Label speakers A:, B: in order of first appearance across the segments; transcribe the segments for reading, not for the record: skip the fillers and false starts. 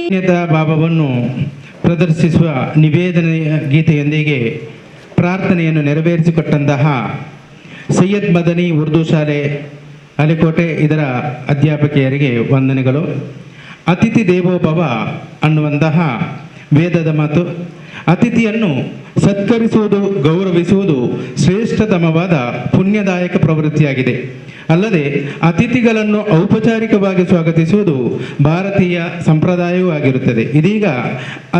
A: ಭಾವವನ್ನು ಪ್ರದರ್ಶಿಸುವ ನಿವೇದನೆಯ ಗೀತೆಯೊಂದಿಗೆ ಪ್ರಾರ್ಥನೆಯನ್ನು ನೆರವೇರಿಸಿಕೊಟ್ಟಂತಹ ಸೈಯದ್ ಮದನಿ ಉರ್ದು ಶಾಲೆ ಅಲೆಕೋಟೆ ಇದರ ಅಧ್ಯಾಪಕಿಯರಿಗೆ ವಂದನೆಗಳು. ಅತಿಥಿ ದೇವೋಭವ ಅನ್ನುವಂತಹ ವೇದದ ಮಾತು. ಅತಿಥಿಯನ್ನು ಸತ್ಕರಿಸುವುದು, ಗೌರವಿಸುವುದು ಶ್ರೇಷ್ಠತಮವಾದ ಪುಣ್ಯದಾಯಕ ಪ್ರವೃತ್ತಿಯಾಗಿದೆ. ಅಲ್ಲದೆ ಅತಿಥಿಗಳನ್ನು ಔಪಚಾರಿಕವಾಗಿ ಸ್ವಾಗತಿಸುವುದು ಭಾರತೀಯ ಸಂಪ್ರದಾಯವೂ ಆಗಿರುತ್ತದೆ. ಇದೀಗ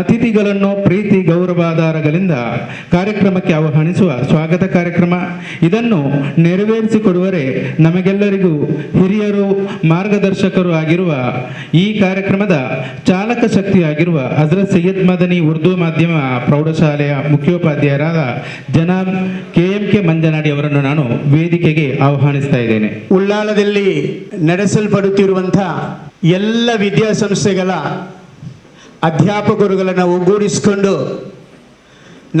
A: ಅತಿಥಿಗಳನ್ನು ಪ್ರೀತಿ ಗೌರವಾಧಾರಗಳಿಂದ ಕಾರ್ಯಕ್ರಮಕ್ಕೆ ಆಹ್ವಾನಿಸುವ ಸ್ವಾಗತ ಕಾರ್ಯಕ್ರಮ. ಇದನ್ನು ನೆರವೇರಿಸಿಕೊಡುವರೆ ನಮಗೆಲ್ಲರಿಗೂ ಹಿರಿಯರು, ಮಾರ್ಗದರ್ಶಕರು ಆಗಿರುವ ಈ ಕಾರ್ಯಕ್ರಮದ ಚಾಲಕ ಶಕ್ತಿಯಾಗಿರುವ ಹಜರತ್ ಸೈಯದ್ ಮದನಿ ಉರ್ದು ಮಾಧ್ಯಮ ಪ್ರೌಢಶಾಲೆಯ ಮುಖ್ಯೋಪಾಧ್ಯಾಯರಾದ ಜನಾಬ್ KMK ಮಂಜನಾಡಿ ಅವರನ್ನು ನಾನು ವೇದಿಕೆಗೆ ಆಹ್ವಾನಿಸ್ತಾ ಇದ್ದೇನೆ.
B: ಉಳ್ಳಾಲದಲ್ಲಿ ನಡೆಸಲ್ಪಡುತ್ತಿರುವಂಥ ಎಲ್ಲ ವಿದ್ಯಾಸಂಸ್ಥೆಗಳ ಅಧ್ಯಾಪಕರುಗಳನ್ನು ಒಗ್ಗೂಡಿಸಿಕೊಂಡು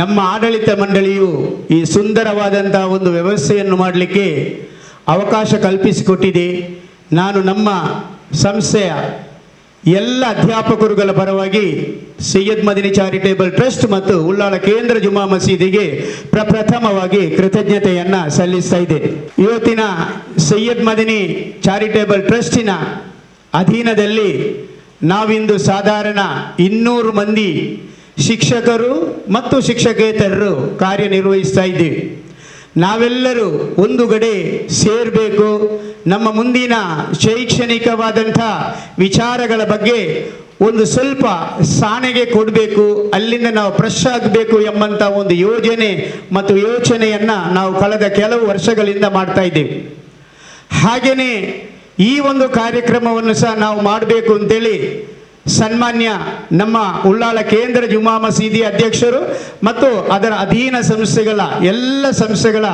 B: ನಮ್ಮ ಆಡಳಿತ ಮಂಡಳಿಯು ಈ ಸುಂದರವಾದಂಥ ಒಂದು ವ್ಯವಸ್ಥೆಯನ್ನು ಮಾಡಲಿಕ್ಕೆ ಅವಕಾಶ ಕಲ್ಪಿಸಿಕೊಟ್ಟಿದೆ. ನಾನು ನಮ್ಮ ಸಂಸ್ಥೆಯ ಎಲ್ಲ ಅಧ್ಯಾಪಕರುಗಳ ಪರವಾಗಿ ಸೈಯದ್ ಮದನಿ ಚಾರಿಟೇಬಲ್ ಟ್ರಸ್ಟ್ ಮತ್ತು ಉಳ್ಳಾಲ ಕೇಂದ್ರ ಜುಮಾ ಮಸೀದಿಗೆ ಪ್ರಪ್ರಥಮವಾಗಿ ಕೃತಜ್ಞತೆಯನ್ನು ಸಲ್ಲಿಸ್ತಾ ಇದೆ. ಇವತ್ತಿನ ಸೈಯದ್ ಮದನಿ ಚಾರಿಟೇಬಲ್ ಟ್ರಸ್ಟಿನ ಅಧೀನದಲ್ಲಿ ನಾವಿಂದು ಸಾಧಾರಣ 200 ಮಂದಿ ಶಿಕ್ಷಕರು ಮತ್ತು ಶಿಕ್ಷಕೇತರರು ಕಾರ್ಯನಿರ್ವಹಿಸ್ತಾ ಇದ್ದೀವಿ. ನಾವೆಲ್ಲರೂ ಒಂದು ಕಡೆ ಸೇರಬೇಕು. ನಮ್ಮ ಮುಂದಿನ ಶೈಕ್ಷಣಿಕವಾದಂಥ ವಿಚಾರಗಳ ಬಗ್ಗೆ ಒಂದು ಸ್ವಲ್ಪ ಸಾಣೆಗೆ ಕೊಡಬೇಕು, ಅಲ್ಲಿಂದ ನಾವು ಫ್ರೆಶ್ ಆಗಬೇಕು ಎಂಬಂಥ ಒಂದು ಯೋಜನೆ ಮತ್ತು ಯೋಚನೆಯನ್ನು ನಾವು ಕಳೆದ ಕೆಲವು ವರ್ಷಗಳಿಂದ ಮಾಡ್ತಾ ಇದ್ದೇವೆ. ಹಾಗೆಯೇ ಈ ಒಂದು ಕಾರ್ಯಕ್ರಮವನ್ನು ಸಹ ನಾವು ಮಾಡಬೇಕು ಅಂತೇಳಿ ಸನ್ಮಾನ್ಯ ನಮ್ಮ ಉಳ್ಳಾಲ ಕೇಂದ್ರ ಜುಮಾ ಮಸೀದಿ ಅಧ್ಯಕ್ಷರು ಮತ್ತು ಅದರ ಅಧೀನ ಸಂಸ್ಥೆಗಳ ಎಲ್ಲ ಸಂಸ್ಥೆಗಳ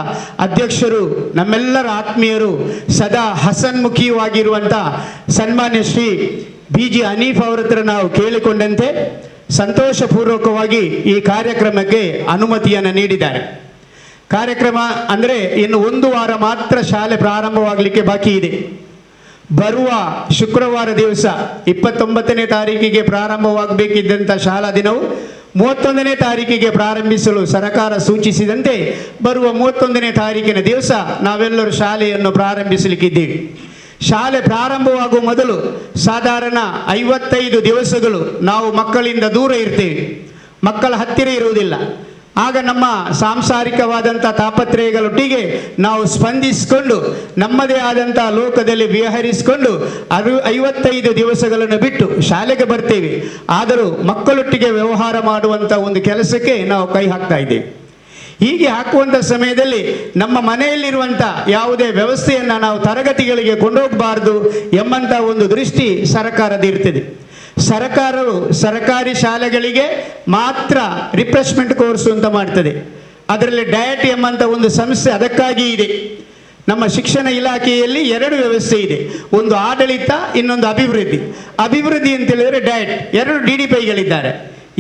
B: ಅಧ್ಯಕ್ಷರು, ನಮ್ಮೆಲ್ಲರ ಆತ್ಮೀಯರು, ಸದಾ ಹಸನ್ಮುಖಿಯಾಗಿರುವಂಥ ಸನ್ಮಾನ್ಯ ಶ್ರೀ BG ಹನೀಫ್ ಅವರ ಹತ್ರ ನಾವು ಕೇಳಿಕೊಂಡಂತೆ ಸಂತೋಷಪೂರ್ವಕವಾಗಿ ಈ ಕಾರ್ಯಕ್ರಮಕ್ಕೆ ಅನುಮತಿಯನ್ನು ನೀಡಿದ್ದಾರೆ. ಕಾರ್ಯಕ್ರಮ ಅಂದರೆ ಇನ್ನು 1 ವಾರ ಮಾತ್ರ ಶಾಲೆ ಪ್ರಾರಂಭವಾಗಲಿಕ್ಕೆ ಬಾಕಿ ಇದೆ. ಬರುವ ಶುಕ್ರವಾರ ದಿವಸ 29ನೇ ತಾರೀಕಿಗೆ ಪ್ರಾರಂಭವಾಗಬೇಕಿದ್ದಂಥ ಶಾಲಾ ದಿನವು 31ನೇ ತಾರೀಕಿಗೆ ಪ್ರಾರಂಭಿಸಲು ಸರ್ಕಾರ ಸೂಚಿಸಿದಂತೆ ಬರುವ 31ನೇ ತಾರೀಕಿನ ದಿವಸ ನಾವೆಲ್ಲರೂ ಶಾಲೆಯನ್ನು ಪ್ರಾರಂಭಿಸಲಿಕ್ಕಿದ್ದೀವಿ. ಶಾಲೆ ಪ್ರಾರಂಭವಾಗುವ ಮೊದಲು ಸಾಧಾರಣ 55 ದಿವಸಗಳು ನಾವು ಮಕ್ಕಳಿಂದ ದೂರ ಇರ್ತೇವೆ, ಮಕ್ಕಳ ಹತ್ತಿರ ಇರುವುದಿಲ್ಲ. ಆಗ ನಮ್ಮ ಸಾಂಸಾರಿಕವಾದಂಥ ತಾಪತ್ರಯಗಳೊಟ್ಟಿಗೆ ನಾವು ಸ್ಪಂದಿಸಿಕೊಂಡು ನಮ್ಮದೇ ಆದಂಥ ಲೋಕದಲ್ಲಿ ವಿಹರಿಸಿಕೊಂಡು 55 ದಿವಸಗಳನ್ನು ಬಿಟ್ಟು ಶಾಲೆಗೆ ಬರ್ತೇವೆ. ಆದರೂ ಮಕ್ಕಳೊಟ್ಟಿಗೆ ವ್ಯವಹಾರ ಮಾಡುವಂಥ ಒಂದು ಕೆಲಸಕ್ಕೆ ನಾವು ಕೈ ಹಾಕ್ತಾ ಇದ್ದೇವೆ. ಹೀಗೆ ಹಾಕುವಂಥ ಸಮಯದಲ್ಲಿ ನಮ್ಮ ಮನೆಯಲ್ಲಿರುವಂಥ ಯಾವುದೇ ವ್ಯವಸ್ಥೆಯನ್ನು ನಾವು ತರಗತಿಗಳಿಗೆ ಕೊಂಡೋಗಬಾರ್ದು ಎಂಬಂಥ ಒಂದು ದೃಷ್ಟಿ ಸರ್ಕಾರದಿರ್ತದೆ. ಸರ್ಕಾರವು ಸರ್ಕಾರಿ ಶಾಲೆಗಳಿಗೆ ಮಾತ್ರ ರಿಫ್ರೆಶ್ಮೆಂಟ್ ಕೋರ್ಸು ಅಂತ ಮಾಡ್ತದೆ. ಅದರಲ್ಲಿ ಡಯಟ್ ಎಂಬಂಥ ಒಂದು ಸಂಸ್ಥೆ ಅದಕ್ಕಾಗಿ ಇದೆ. ನಮ್ಮ ಶಿಕ್ಷಣ ಇಲಾಖೆಯಲ್ಲಿ 2 ವ್ಯವಸ್ಥೆ ಇದೆ, ಒಂದು ಆಡಳಿತ, ಇನ್ನೊಂದು ಅಭಿವೃದ್ಧಿ. ಅಭಿವೃದ್ಧಿ ಅಂತ ಹೇಳಿದರೆ ಡಯಟ್, 2 DDPಗಳಿದ್ದಾರೆ,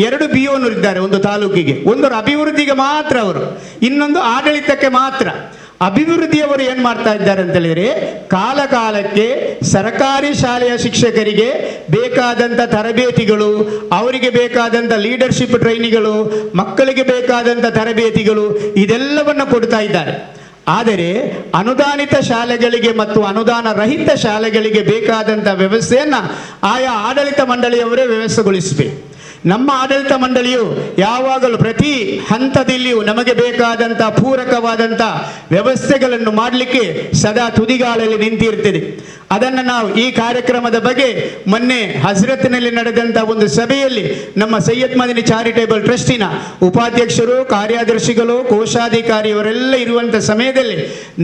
B: 2 BOನರು ಇದ್ದಾರೆ ಒಂದು ತಾಲೂಕಿಗೆ. ಒಂದು ಅಭಿವೃದ್ಧಿಗೆ ಮಾತ್ರ ಅವರು, ಇನ್ನೊಂದು ಆಡಳಿತಕ್ಕೆ ಮಾತ್ರ. ಅಭಿವೃದ್ಧಿಯವರು ಏನು ಮಾಡ್ತಾ ಇದ್ದಾರೆ ಅಂತ ಹೇಳಿದರೆ ಕಾಲ ಕಾಲಕ್ಕೆ ಸರ್ಕಾರಿ ಶಾಲೆಯ ಶಿಕ್ಷಕರಿಗೆ ಬೇಕಾದಂಥ ತರಬೇತಿಗಳು, ಅವರಿಗೆ ಬೇಕಾದಂಥ ಲೀಡರ್ಶಿಪ್ ಟ್ರೈನಿಗಳು, ಮಕ್ಕಳಿಗೆ ಬೇಕಾದಂಥ ತರಬೇತಿಗಳು ಇದೆಲ್ಲವನ್ನು ಕೊಡ್ತಾ ಇದ್ದಾರೆ. ಆದರೆ ಅನುದಾನಿತ ಶಾಲೆಗಳಿಗೆ ಮತ್ತು ಅನುದಾನ ರಹಿತ ಶಾಲೆಗಳಿಗೆ ಬೇಕಾದಂಥ ವ್ಯವಸ್ಥೆಯನ್ನು ಆಯಾ ಆಡಳಿತ ಮಂಡಳಿಯವರೇ ವ್ಯವಸ್ಥೆಗೊಳಿಸಬೇಕು. ನಮ್ಮ ಆಡಳಿತ ಮಂಡಳಿಯು ಯಾವಾಗಲೂ ಪ್ರತಿ ಹಂತದಲ್ಲಿಯೂ ನಮಗೆ ಬೇಕಾದಂಥ ಪೂರಕವಾದಂಥ ವ್ಯವಸ್ಥೆಗಳನ್ನು ಮಾಡಲಿಕ್ಕೆ ಸದಾ ತುದಿಗಾಲಲ್ಲಿ ನಿಂತಿರ್ತದೆ. ಅದನ್ನು ನಾವು ಈ ಕಾರ್ಯಕ್ರಮದ ಬಗ್ಗೆ ಮೊನ್ನೆ ಹಜರತ್ನಲ್ಲಿ ನಡೆದಂಥ ಒಂದು ಸಭೆಯಲ್ಲಿ ನಮ್ಮ ಸೈಯದ್ ಮದನಿ ಚಾರಿಟೇಬಲ್ ಟ್ರಸ್ಟಿನ ಉಪಾಧ್ಯಕ್ಷರು, ಕಾರ್ಯದರ್ಶಿಗಳು, ಕೋಶಾಧಿಕಾರಿಯವರೆಲ್ಲ ಇರುವಂಥ ಸಮಯದಲ್ಲಿ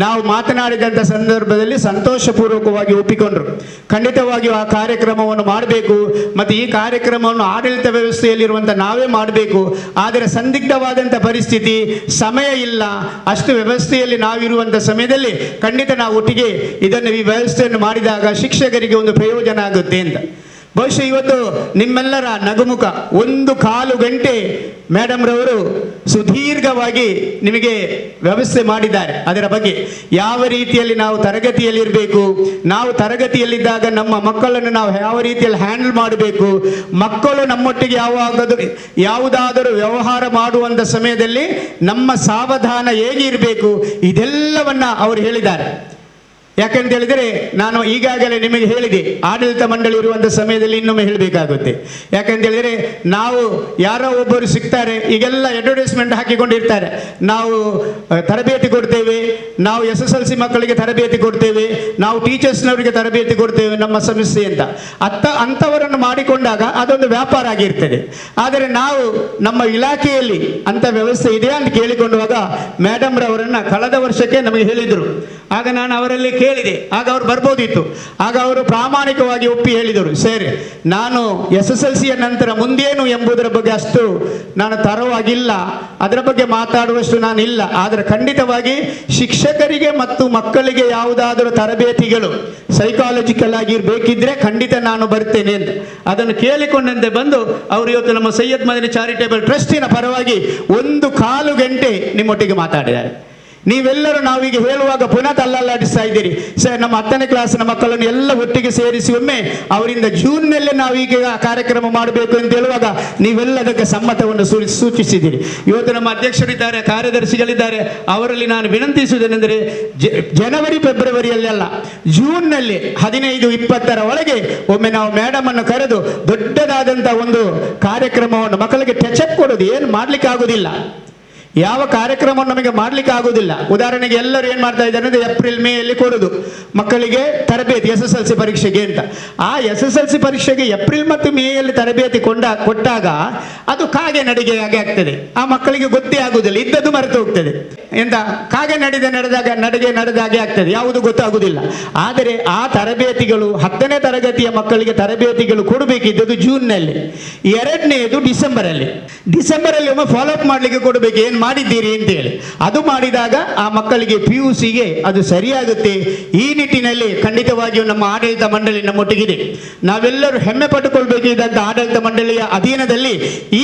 B: ನಾವು ಮಾತನಾಡಿದಂಥ ಸಂದರ್ಭದಲ್ಲಿ ಸಂತೋಷಪೂರ್ವಕವಾಗಿ ಒಪ್ಪಿಕೊಂಡರು. ಖಂಡಿತವಾಗಿಯೂ ಆ ಕಾರ್ಯಕ್ರಮವನ್ನು ಮಾಡಬೇಕು ಮತ್ತು ಈ ಕಾರ್ಯಕ್ರಮವನ್ನು ಆಡಳಿತ ವ್ಯವಸ್ಥೆಯಲ್ಲಿರುವಂಥ ನಾವೇ ಮಾಡಬೇಕು. ಆದರೆ ಸಂದಿಗ್ಧವಾದಂಥ ಪರಿಸ್ಥಿತಿ, ಸಮಯ ಇಲ್ಲ, ಅಷ್ಟು ವ್ಯವಸ್ಥೆಯಲ್ಲಿ ನಾವಿರುವಂಥ ಸಮಯದಲ್ಲಿ ಖಂಡಿತ ನಾವು ಒಟ್ಟಿಗೆ ಇದನ್ನು ಈ ವ್ಯವಸ್ಥೆಯನ್ನು ಮಾಡಿದಾಗ ಶಿಕ್ಷಕರಿಗೆ ಒಂದು ಪ್ರಯೋಜನ ಆಗುತ್ತೆ ಅಂತ. ಬಹುಶಃ ಇವತ್ತು ನಿಮ್ಮೆಲ್ಲರ ನಗುಮುಖ 1/4 ಗಂಟೆ ಮೇಡಮ್ ರವರು ಸುದೀರ್ಘವಾಗಿ ನಿಮಗೆ ವ್ಯವಸ್ಥೆ ಮಾಡಿದ್ದಾರೆ. ಅದರ ಬಗ್ಗೆ ಯಾವ ರೀತಿಯಲ್ಲಿ ನಾವು ತರಗತಿಯಲ್ಲಿ ಇರಬೇಕು, ನಾವು ತರಗತಿಯಲ್ಲಿದ್ದಾಗ ನಮ್ಮ ಮಕ್ಕಳನ್ನು ನಾವು ಯಾವ ರೀತಿಯಲ್ಲಿ ಹ್ಯಾಂಡಲ್ ಮಾಡಬೇಕು, ಮಕ್ಕಳು ನಮ್ಮೊಟ್ಟಿಗೆ ಯಾವುದಾದರೂ ವ್ಯವಹಾರ ಮಾಡುವಂಥ ಸಮಯದಲ್ಲಿ ನಮ್ಮ ಸಾವಧಾನ ಹೇಗೆ ಇರಬೇಕು, ಇದೆಲ್ಲವನ್ನ ಅವರು ಹೇಳಿದ್ದಾರೆ. ಯಾಕಂತ ಹೇಳಿದರೆ ನಾನು ಈಗಾಗಲೇ ನಿಮಗೆ ಹೇಳಿದೆ, ಆಡಳಿತ ಮಂಡಳಿ ಇರುವಂಥ ಸಮಯದಲ್ಲಿ ಇನ್ನೊಮ್ಮೆ ಹೇಳಬೇಕಾಗುತ್ತೆ. ಯಾಕಂತ ಹೇಳಿದರೆ ನಾವು ಯಾರೋ ಒಬ್ಬರು ಸಿಗ್ತಾರೆ, ಈಗೆಲ್ಲ ಅಡ್ವರ್ಟೈಸ್ಮೆಂಟ್ ಹಾಕಿಕೊಂಡಿರ್ತಾರೆ, ನಾವು ತರಬೇತಿ ಕೊಡ್ತೇವೆ, ನಾವು SSLC ಮಕ್ಕಳಿಗೆ ತರಬೇತಿ ಕೊಡ್ತೇವೆ, ನಾವು ಟೀಚರ್ಸ್ನವರಿಗೆ ತರಬೇತಿ ಕೊಡ್ತೇವೆ ನಮ್ಮ ಸಂಸ್ಥೆ ಅಂತ. ಅಂಥವರನ್ನು ಮಾಡಿಕೊಂಡಾಗ ಅದೊಂದು ವ್ಯಾಪಾರ ಆಗಿರ್ತದೆ. ಆದರೆ ನಾವು ನಮ್ಮ ಇಲಾಖೆಯಲ್ಲಿ ಅಂಥ ವ್ಯವಸ್ಥೆ ಇದೆಯಾ ಅಂತ ಕೇಳಿಕೊಂಡಾಗ ಮೇಡಮ್ ರವರನ್ನು ಕಳೆದ ವರ್ಷಕ್ಕೆ ನಮಗೆ ಹೇಳಿದರು. ಆಗ ನಾನು ಅವರಲ್ಲಿ ಕೇಳಿದೆ, ಆಗ ಅವರು ಬರ್ಬೋದಿತ್ತು. ಆಗ ಅವರು ಪ್ರಾಮಾಣಿಕವಾಗಿ ಒಪ್ಪಿ ಹೇಳಿದರು, ಸರ್ ನಾನು SSLCಯ ನಂತರ ಮುಂದೇನು ಎಂಬುದರ ಬಗ್ಗೆ ಅಷ್ಟು ನಾನು ತರವಾಗಿಲ್ಲ, ಅದರ ಬಗ್ಗೆ ಮಾತಾಡುವಷ್ಟು ನಾನು ಇಲ್ಲ. ಆದರೆ ಖಂಡಿತವಾಗಿ ಶಿಕ್ಷಕರಿಗೆ ಮತ್ತು ಮಕ್ಕಳಿಗೆ ಯಾವುದಾದರೂ ತರಬೇತಿಗಳು ಸೈಕಾಲಜಿಕಲ್ ಆಗಿ ಬೇಕಿದ್ರೆ ಖಂಡಿತ ನಾನು ಬರ್ತೇನೆ ಅಂತ ಅದನ್ನು ಕೇಳಿಕೊಂಡಂತೆ ಬಂದು ಅವರು ಇವತ್ತು ನಮ್ಮ ಸೈಯದ್ ಮದನಿ ಚಾರಿಟೇಬಲ್ ಟ್ರಸ್ಟಿನ ಪರವಾಗಿ 1/4 ಗಂಟೆ ನಿಮ್ಮೊಟ್ಟಿಗೆ ಮಾತಾಡಿದ್ದಾರೆ. ನೀವೆಲ್ಲರೂ ನಾವೀಗ ಹೇಳುವಾಗ ಪುನಃ ತಲ್ಲಲ್ಲಾಡಿಸ್ತಾ ಇದ್ದೀರಿ. ಸರ್ ನಮ್ಮ 10ನೇ ಕ್ಲಾಸಿನ ಮಕ್ಕಳನ್ನು ಎಲ್ಲ ಒಟ್ಟಿಗೆ ಸೇರಿಸಿ ಒಮ್ಮೆ ಅವರಿಂದ ಜೂನ್ನಲ್ಲೇ ನಾವೀಗ ಕಾರ್ಯಕ್ರಮ ಮಾಡಬೇಕು ಅಂತ ಹೇಳುವಾಗ ನೀವೆಲ್ಲ ಅದಕ್ಕೆ ಸಮ್ಮತವನ್ನು ಸೂಚಿಸಿದ್ದೀರಿ. ಇವತ್ತು ನಮ್ಮ ಅಧ್ಯಕ್ಷರಿದ್ದಾರೆ, ಕಾರ್ಯದರ್ಶಿಗಳಿದ್ದಾರೆ, ಅವರಲ್ಲಿ ನಾನು ವಿನಂತಿಸುವುದೇನೆಂದರೆ ಜನವರಿ ಫೆಬ್ರವರಿಯಲ್ಲೆಲ್ಲ ಜೂನ್ನಲ್ಲಿ 15-20ರ ಒಳಗೆ ಒಮ್ಮೆ ನಾವು ಮೇಡಮ್ ಅನ್ನು ಕರೆದು ದೊಡ್ಡದಾದಂಥ ಒಂದು ಕಾರ್ಯಕ್ರಮವನ್ನು ಮಕ್ಕಳಿಗೆ ಟಚಪ್ ಕೊಡೋದು ಏನು ಮಾಡಲಿಕ್ಕೆ ಆಗೋದಿಲ್ಲ. ಯಾವ ಕಾರ್ಯಕ್ರಮವನ್ನು ನಮಗೆ ಮಾಡಲಿಕ್ಕೆ ಆಗುವುದಿಲ್ಲ. ಉದಾಹರಣೆಗೆ ಎಲ್ಲರೂ ಏನು ಮಾಡ್ತಾ ಇದ್ದಾರೆ ಅಂದರೆ ಏಪ್ರಿಲ್ ಮೇಯಲ್ಲಿ ಕೊಡೋದು ಮಕ್ಕಳಿಗೆ ತರಬೇತಿ SSLC ಪರೀಕ್ಷೆಗೆ ಅಂತ. ಆ SSLC ಪರೀಕ್ಷೆಗೆ ಏಪ್ರಿಲ್ ಮತ್ತು ಮೇಯಲ್ಲಿ ತರಬೇತಿ ಕೊಟ್ಟಾಗ ಅದು ಕಾಗೆ ನಡಿಗೆ ಹಾಗೆ ಆಗ್ತದೆ. ಆ ಮಕ್ಕಳಿಗೆ ಗೊತ್ತೇ ಆಗುವುದಿಲ್ಲ, ಇದ್ದದ್ದು ಮರೆತು ಹೋಗ್ತದೆ. ಎಂತ ಕಾಗೆ ನಡೆದಾಗೆ ಆಗ್ತದೆ, ಯಾವುದು ಗೊತ್ತಾಗುವುದಿಲ್ಲ. ಆದರೆ ಆ ತರಬೇತಿಗಳು 10ನೇ ತರಗತಿಯ ಮಕ್ಕಳಿಗೆ ತರಬೇತಿಗಳು ಕೊಡಬೇಕಿದ್ದದ್ದು ಜೂನ್ನಲ್ಲಿ, 2ನೇದು ಡಿಸೆಂಬರಲ್ಲಿ ಒಮ್ಮೆ ಫಾಲೋಅಪ್ ಮಾಡಲಿಕ್ಕೆ ಕೊಡಬೇಕು, ಏನು ಮಾಡಿದ್ದೀರಿ ಅಂತ ಹೇಳಿ. ಅದು ಮಾಡಿದಾಗ ಆ ಮಕ್ಕಳಿಗೆ PUCಗೆ ಅದು ಸರಿಯಾಗುತ್ತೆ. ಈ ನಿಟ್ಟಿನಲ್ಲಿ ಖಂಡಿತವಾಗಿಯೂ ನಮ್ಮ ಆಡಳಿತ ಮಂಡಳಿ ನಮ್ಮೊಟ್ಟಿಗಿದೆ. ನಾವೆಲ್ಲರೂ ಹೆಮ್ಮೆ ಪಟ್ಟುಕೊಳ್ಬೇಕಿದ್ದಂಥ ಆಡಳಿತ ಮಂಡಳಿಯ ಅಧೀನದಲ್ಲಿ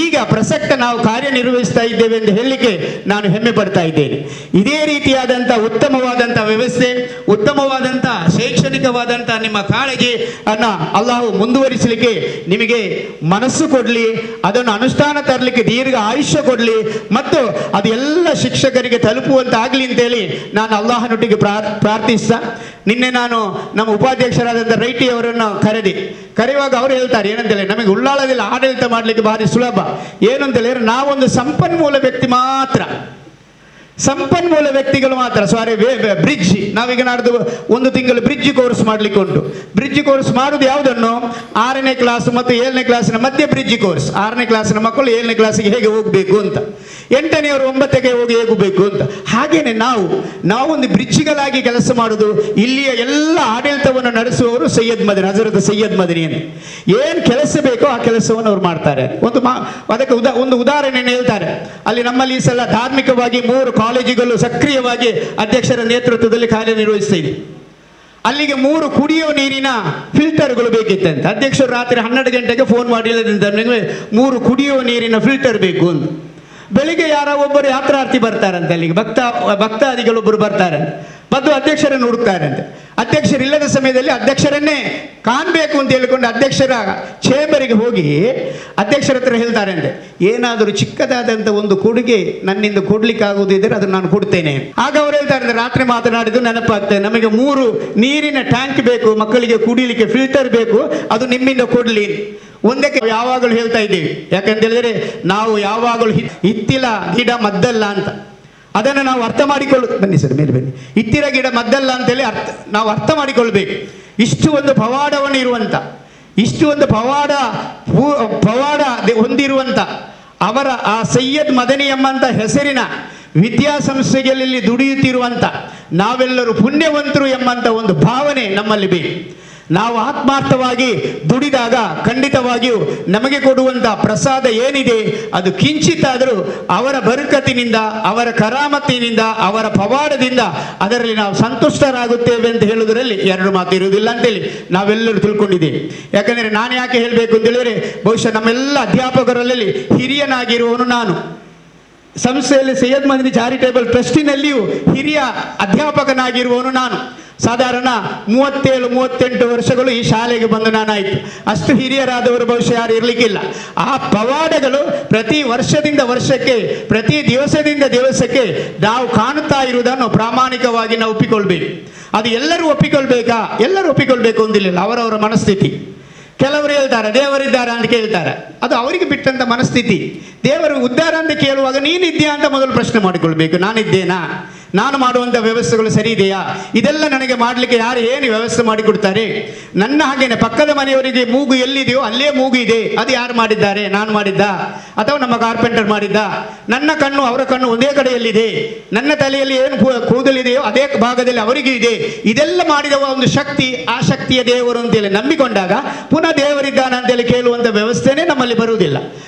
B: ಈಗ ಪ್ರಸಕ್ತ ನಾವು ಕಾರ್ಯನಿರ್ವಹಿಸ್ತಾ ಇದ್ದೇವೆ ಎಂದು ಹೇಳಲಿಕ್ಕೆ ನಾನು ಹೆಮ್ಮೆ ಪಡ್ತಾ ಇದ್ದೇನೆ. ಇದೇ ರೀತಿಯಾದಂಥ ಉತ್ತಮವಾದಂಥ ವ್ಯವಸ್ಥೆ, ಉತ್ತಮವಾದಂಥ ಶೈಕ್ಷಣಿಕವಾದಂಥ ನಿಮ್ಮ ಕಾಳಜಿ ಅನ್ನ ಅಲ್ಲಾಹು ಮುಂದುವರಿಸಲಿಕ್ಕೆ ನಿಮಗೆ ಮನಸ್ಸು ಕೊಡಲಿ, ಅದನ್ನು ಅನುಷ್ಠಾನ ತರಲಿಕ್ಕೆ ದೀರ್ಘ ಆಯುಷ್ಯ ಕೊಡಲಿ ಮತ್ತು ಅದು ಎಲ್ಲ ಶಿಕ್ಷಕರಿಗೆ ತಲುಪುವಂತಾಗಲಿ ಅಂತೇಳಿ ನಾನು ಅಲ್ಲಾಹನೊಟ್ಟಿಗೆ ಪ್ರಾರ್ಥಿಸ್ತಾ, ನಿನ್ನೆ ನಾನು ನಮ್ಮ ಉಪಾಧ್ಯಕ್ಷರಾದಂಥ ರೈಟಿ ಅವರನ್ನು ಕರೆಯುವಾಗ ಅವರು ಹೇಳ್ತಾರೆ ಏನಂತೇಳಿ, ನಮಗೆ ಉಳ್ಳಾಳದಲ್ಲಿ ಆಡಳಿತ ಮಾಡಲಿಕ್ಕೆ ಭಾರಿ ಸುಲಭ. ಏನು ಅಂತ ಹೇಳಿದ್ರೆ ನಾವೊಂದು ಸಂಪನ್ಮೂಲ ವ್ಯಕ್ತಿಗಳು ಮಾತ್ರ ಬ್ರಿಡ್ಜ್, ನಾವೀಗ ನಾಡ್ದು 1 ತಿಂಗಳು ಬ್ರಿಡ್ಜ್ ಕೋರ್ಸ್ ಮಾಡಲಿಕ್ಕೆ ಉಂಟು. ಬ್ರಿಡ್ಜ್ ಕೋರ್ಸ್ ಮಾಡುದು ಯಾವುದನ್ನು 6ನೇ ಕ್ಲಾಸ್ ಮತ್ತು 7ನೇ ಕ್ಲಾಸಿನ ಮಧ್ಯೆ ಬ್ರಿಡ್ಜ್ ಕೋರ್ಸ್. 6ನೇ ಕ್ಲಾಸಿನ ಮಕ್ಕಳು 7ನೇ ಕ್ಲಾಸಿಗೆ ಹೇಗೆ ಹೋಗಬೇಕು ಅಂತ, 8ನೇವರು 9ಕ್ಕೆ ಹೋಗಿ ಹೋಗಬೇಕು ಅಂತ. ಹಾಗೇನೆ ನಾವೊಂದು ಬ್ರಿಡ್ಜ್ಗಳಾಗಿ ಕೆಲಸ ಮಾಡುದು. ಇಲ್ಲಿಯ ಎಲ್ಲ ಆಡಳಿತವನ್ನು ನಡೆಸುವವರು ಹಜರತ್ ಸೈಯದ್ ಮದನಿ ಅಂತ ಏನು ಕೆಲಸ ಬೇಕೋ ಆ ಕೆಲಸವನ್ನು ಅವರು ಮಾಡ್ತಾರೆ. ಅದಕ್ಕೆ ಒಂದು ಉದಾಹರಣೆಯನ್ನು ಹೇಳ್ತಾರೆ. ಅಲ್ಲಿ ನಮ್ಮಲ್ಲಿ ಈ ಸಲ ಧಾರ್ಮಿಕವಾಗಿ 3 ಕಾಲೇಜುಗಳು ಸಕ್ರಿಯವಾಗಿ ಅಧ್ಯಕ್ಷರ ನೇತೃತ್ವದಲ್ಲಿ ಕಾರ್ಯನಿರ್ವಹಿಸ್ತಾ ಇದೆ. ಅಲ್ಲಿಗೆ 3 ಕುಡಿಯುವ ನೀರಿನ ಫಿಲ್ಟರ್ಗಳು ಬೇಕಿತ್ತಂತೆ. ಅಧ್ಯಕ್ಷರು ರಾತ್ರಿ 12 ಗಂಟೆಗೆ ಫೋನ್ ಮಾಡಿ ಹೇಳಿದಂತೆ 3 ಕುಡಿಯುವ ನೀರಿನ ಫಿಲ್ಟರ್ ಬೇಕು ಅಂತ. ಬೆಳಿಗ್ಗೆ ಯಾರೋ ಒಬ್ಬರು ಯಾತ್ರಾರ್ಥಿ ಬರ್ತಾರಂತೆ, ಅಲ್ಲಿಗೆ ಭಕ್ತಾದಿಗಳೊಬ್ಬರು ಬರ್ತಾರೆ, ಬಂದು ಅಧ್ಯಕ್ಷರನ್ನು ಹುಡುಕ್ತಾರಂತೆ. ಅಧ್ಯಕ್ಷರಿಲ್ಲದ ಸಮಯದಲ್ಲಿ ಅಧ್ಯಕ್ಷರನ್ನೇ ಕಾಣಬೇಕು ಅಂತ ಹೇಳಿಕೊಂಡು ಅಧ್ಯಕ್ಷರ ಚೇಂಬರಿಗೆ ಹೋಗಿ ಅಧ್ಯಕ್ಷರ ಹತ್ರ ಹೇಳ್ತಾರೆ ಅಂತೆ, ಏನಾದರೂ ಚಿಕ್ಕದಾದಂಥ ಒಂದು ಕೊಡುಗೆ ನನ್ನಿಂದ ಕೊಡ್ಲಿಕ್ಕಾಗುವುದಿದ್ರೆ ಅದನ್ನು ನಾನು ಕೊಡ್ತೇನೆ. ಆಗ ಅವ್ರು ಹೇಳ್ತಾರೆ, ರಾತ್ರಿ ಮಾತನಾಡಿದ್ದು ನೆನಪಾಗ್ತದೆ, ನಮಗೆ 3 ನೀರಿನ ಟ್ಯಾಂಕ್ ಬೇಕು, ಮಕ್ಕಳಿಗೆ ಕುಡಿಲಿಕ್ಕೆ ಫಿಲ್ಟರ್ ಬೇಕು, ಅದು ನಿಮ್ಮಿಂದ ಕೊಡ್ಲಿ. ಒಂದಕ್ಕೆ ಯಾವಾಗಲೂ ಹೇಳ್ತಾ ಇದ್ದೀವಿ, ಯಾಕಂತ ಹೇಳಿದ್ರೆ ನಾವು ಯಾವಾಗಲೂ ಹಿತ್ತಿಲ ಗಿಡ ಮದ್ದಲ್ಲ ಅಂತ ಅದನ್ನು ನಾವು ಅರ್ಥ ಬನ್ನಿ ಸರ್ ಮೇಲೆ ಬನ್ನಿ. ಹಿತ್ತಿಲ ಗಿಡ ಮದ್ದಲ್ಲ ಅಂತೇಳಿ ನಾವು ಅರ್ಥ ಮಾಡಿಕೊಳ್ಬೇಕು. ಇಷ್ಟು ಒಂದು ಪವಾಡವನ್ನು ಇರುವಂಥ, ಇಷ್ಟು ಒಂದು ಪವಾಡ ಹೊಂದಿರುವಂಥ ಅವರ ಆ ಸೈಯದ್ ಮದನಿ ಎಂಬಂಥ ಹೆಸರಿನ ವಿದ್ಯಾಸಂಸ್ಥೆಗಳಲ್ಲಿ ದುಡಿಯುತ್ತಿರುವಂಥ ನಾವೆಲ್ಲರೂ ಪುಣ್ಯವಂತರು ಎಂಬಂಥ ಒಂದು ಭಾವನೆ ನಮ್ಮಲ್ಲಿ ಬೇಕು. ನಾವು ಆತ್ಮಾರ್ಥವಾಗಿ ದುಡಿದಾಗ ಖಂಡಿತವಾಗಿಯೂ ನಮಗೆ ಕೊಡುವಂಥ ಪ್ರಸಾದ ಏನಿದೆ ಅದು ಕಿಂಚಿತ್ತಾದರೂ ಅವರ ಬರುಕತ್ತಿನಿಂದ, ಅವರ ಕರಾಮತ್ತಿನಿಂದ, ಅವರ ಪವಾಡದಿಂದ ಅದರಲ್ಲಿ ನಾವು ಸಂತುಷ್ಟರಾಗುತ್ತೇವೆ ಅಂತ ಹೇಳುವುದರಲ್ಲಿ ಎರಡು ಮಾತು ಇರುವುದಿಲ್ಲ ಅಂತೇಳಿ ನಾವೆಲ್ಲರೂ ತಿಳ್ಕೊಂಡಿದ್ದೇವೆ. ಯಾಕಂದರೆ ನಾನು ಯಾಕೆ ಹೇಳಬೇಕು ಅಂತ ಹೇಳಿದರೆ, ಬಹುಶಃ ನಮ್ಮೆಲ್ಲ ಅಧ್ಯಾಪಕರಲ್ಲಿ ಹಿರಿಯನಾಗಿರುವವನು ನಾನು. ಸಂಸ್ಥೆಯಲ್ಲಿ ಸೈಯದ್ ಮದನಿ ಚಾರಿಟೇಬಲ್ ಟ್ರಸ್ಟಿನಲ್ಲಿಯೂ ಹಿರಿಯ ಅಧ್ಯಾಪಕನಾಗಿರುವವನು ನಾನು. ಸಾಧಾರಣ 37-38 ವರ್ಷಗಳು ಈ ಶಾಲೆಗೆ ಬಂದು ನಾನಾಯಿತು. ಅಷ್ಟು ಹಿರಿಯರಾದವರು ಬಹುಶಃ ಯಾರು ಇರಲಿಕ್ಕಿಲ್ಲ. ಆ ಪವಾಡಗಳು ಪ್ರತಿ ವರ್ಷದಿಂದ ವರ್ಷಕ್ಕೆ, ಪ್ರತಿ ದಿವಸದಿಂದ ದಿವಸಕ್ಕೆ ನಾವು ಕಾಣುತ್ತಾ ಇರುವುದನ್ನು ಪ್ರಾಮಾಣಿಕವಾಗಿ ನಾವು ಒಪ್ಪಿಕೊಳ್ಬೇಕು. ಅದು ಎಲ್ಲರೂ ಒಪ್ಪಿಕೊಳ್ಬೇಕಾ? ಎಲ್ಲರೂ ಒಪ್ಪಿಕೊಳ್ಬೇಕು ಅಂದಿಲ್ಲ, ಅವರವರ ಮನಸ್ಥಿತಿ. ಕೆಲವರು ಹೇಳ್ತಾರೆ ದೇವರಿದ್ದಾರೆ ಅಂತ ಕೇಳ್ತಾರೆ, ಅದು ಅವರಿಗೆ ಬಿಟ್ಟಂತ ಮನಸ್ಥಿತಿ. ದೇವರು ಉದ್ಧಾರ ಅಂತ ಕೇಳುವಾಗ ನೀನಿದ್ದೀಯಾ ಅಂತ ಮೊದಲು ಪ್ರಶ್ನೆ ಮಾಡಿಕೊಳ್ಬೇಕು. ನಾನಿದ್ದೇನಾ? ನಾನು ಮಾಡುವಂಥ ವ್ಯವಸ್ಥೆಗಳು ಸರಿ ಇದೆಯಾ? ಇದೆಲ್ಲ ನನಗೆ ಮಾಡಲಿಕ್ಕೆ ಯಾರು ಏನು ವ್ಯವಸ್ಥೆ ಮಾಡಿಕೊಡ್ತಾರೆ? ನನ್ನ ಹಾಗೇನೆ ಪಕ್ಕದ ಮನೆಯವರಿಗೆ ಮೂಗು ಎಲ್ಲಿದೆಯೋ ಅಲ್ಲೇ ಮೂಗು ಇದೆ, ಅದು ಯಾರು ಮಾಡಿದ್ದಾರೆ? ನಾನು ಮಾಡಿದ್ದ ಅಥವಾ ನಮ್ಮ ಕಾರ್ಪೆಂಟರ್ ಮಾಡಿದ್ದ? ನನ್ನ ಕಣ್ಣು ಅವರ ಕಣ್ಣು ಒಂದೇ ಕಡೆಯಲ್ಲಿದೆ, ನನ್ನ ತಲೆಯಲ್ಲಿ ಏನು ಕೂದಲಿದೆಯೋ ಅದೇ ಭಾಗದಲ್ಲಿ ಅವರಿಗೂ ಇದೆ. ಇದೆಲ್ಲ ಮಾಡಿದ ಒಂದು ಶಕ್ತಿ, ಆ ಶಕ್ತಿಯ ದೇವರು ಅಂತೇಳಿ ನಂಬಿಕೊಂಡಾಗ ಪುನಃ ದೇವರಿದ್ದಾನ ಅಂತೇಳಿ ಕೇಳುವಂಥ ವ್ಯವಸ್ಥೆನೇ ನಮ್ಮಲ್ಲಿ ಬರುವುದಿಲ್ಲ.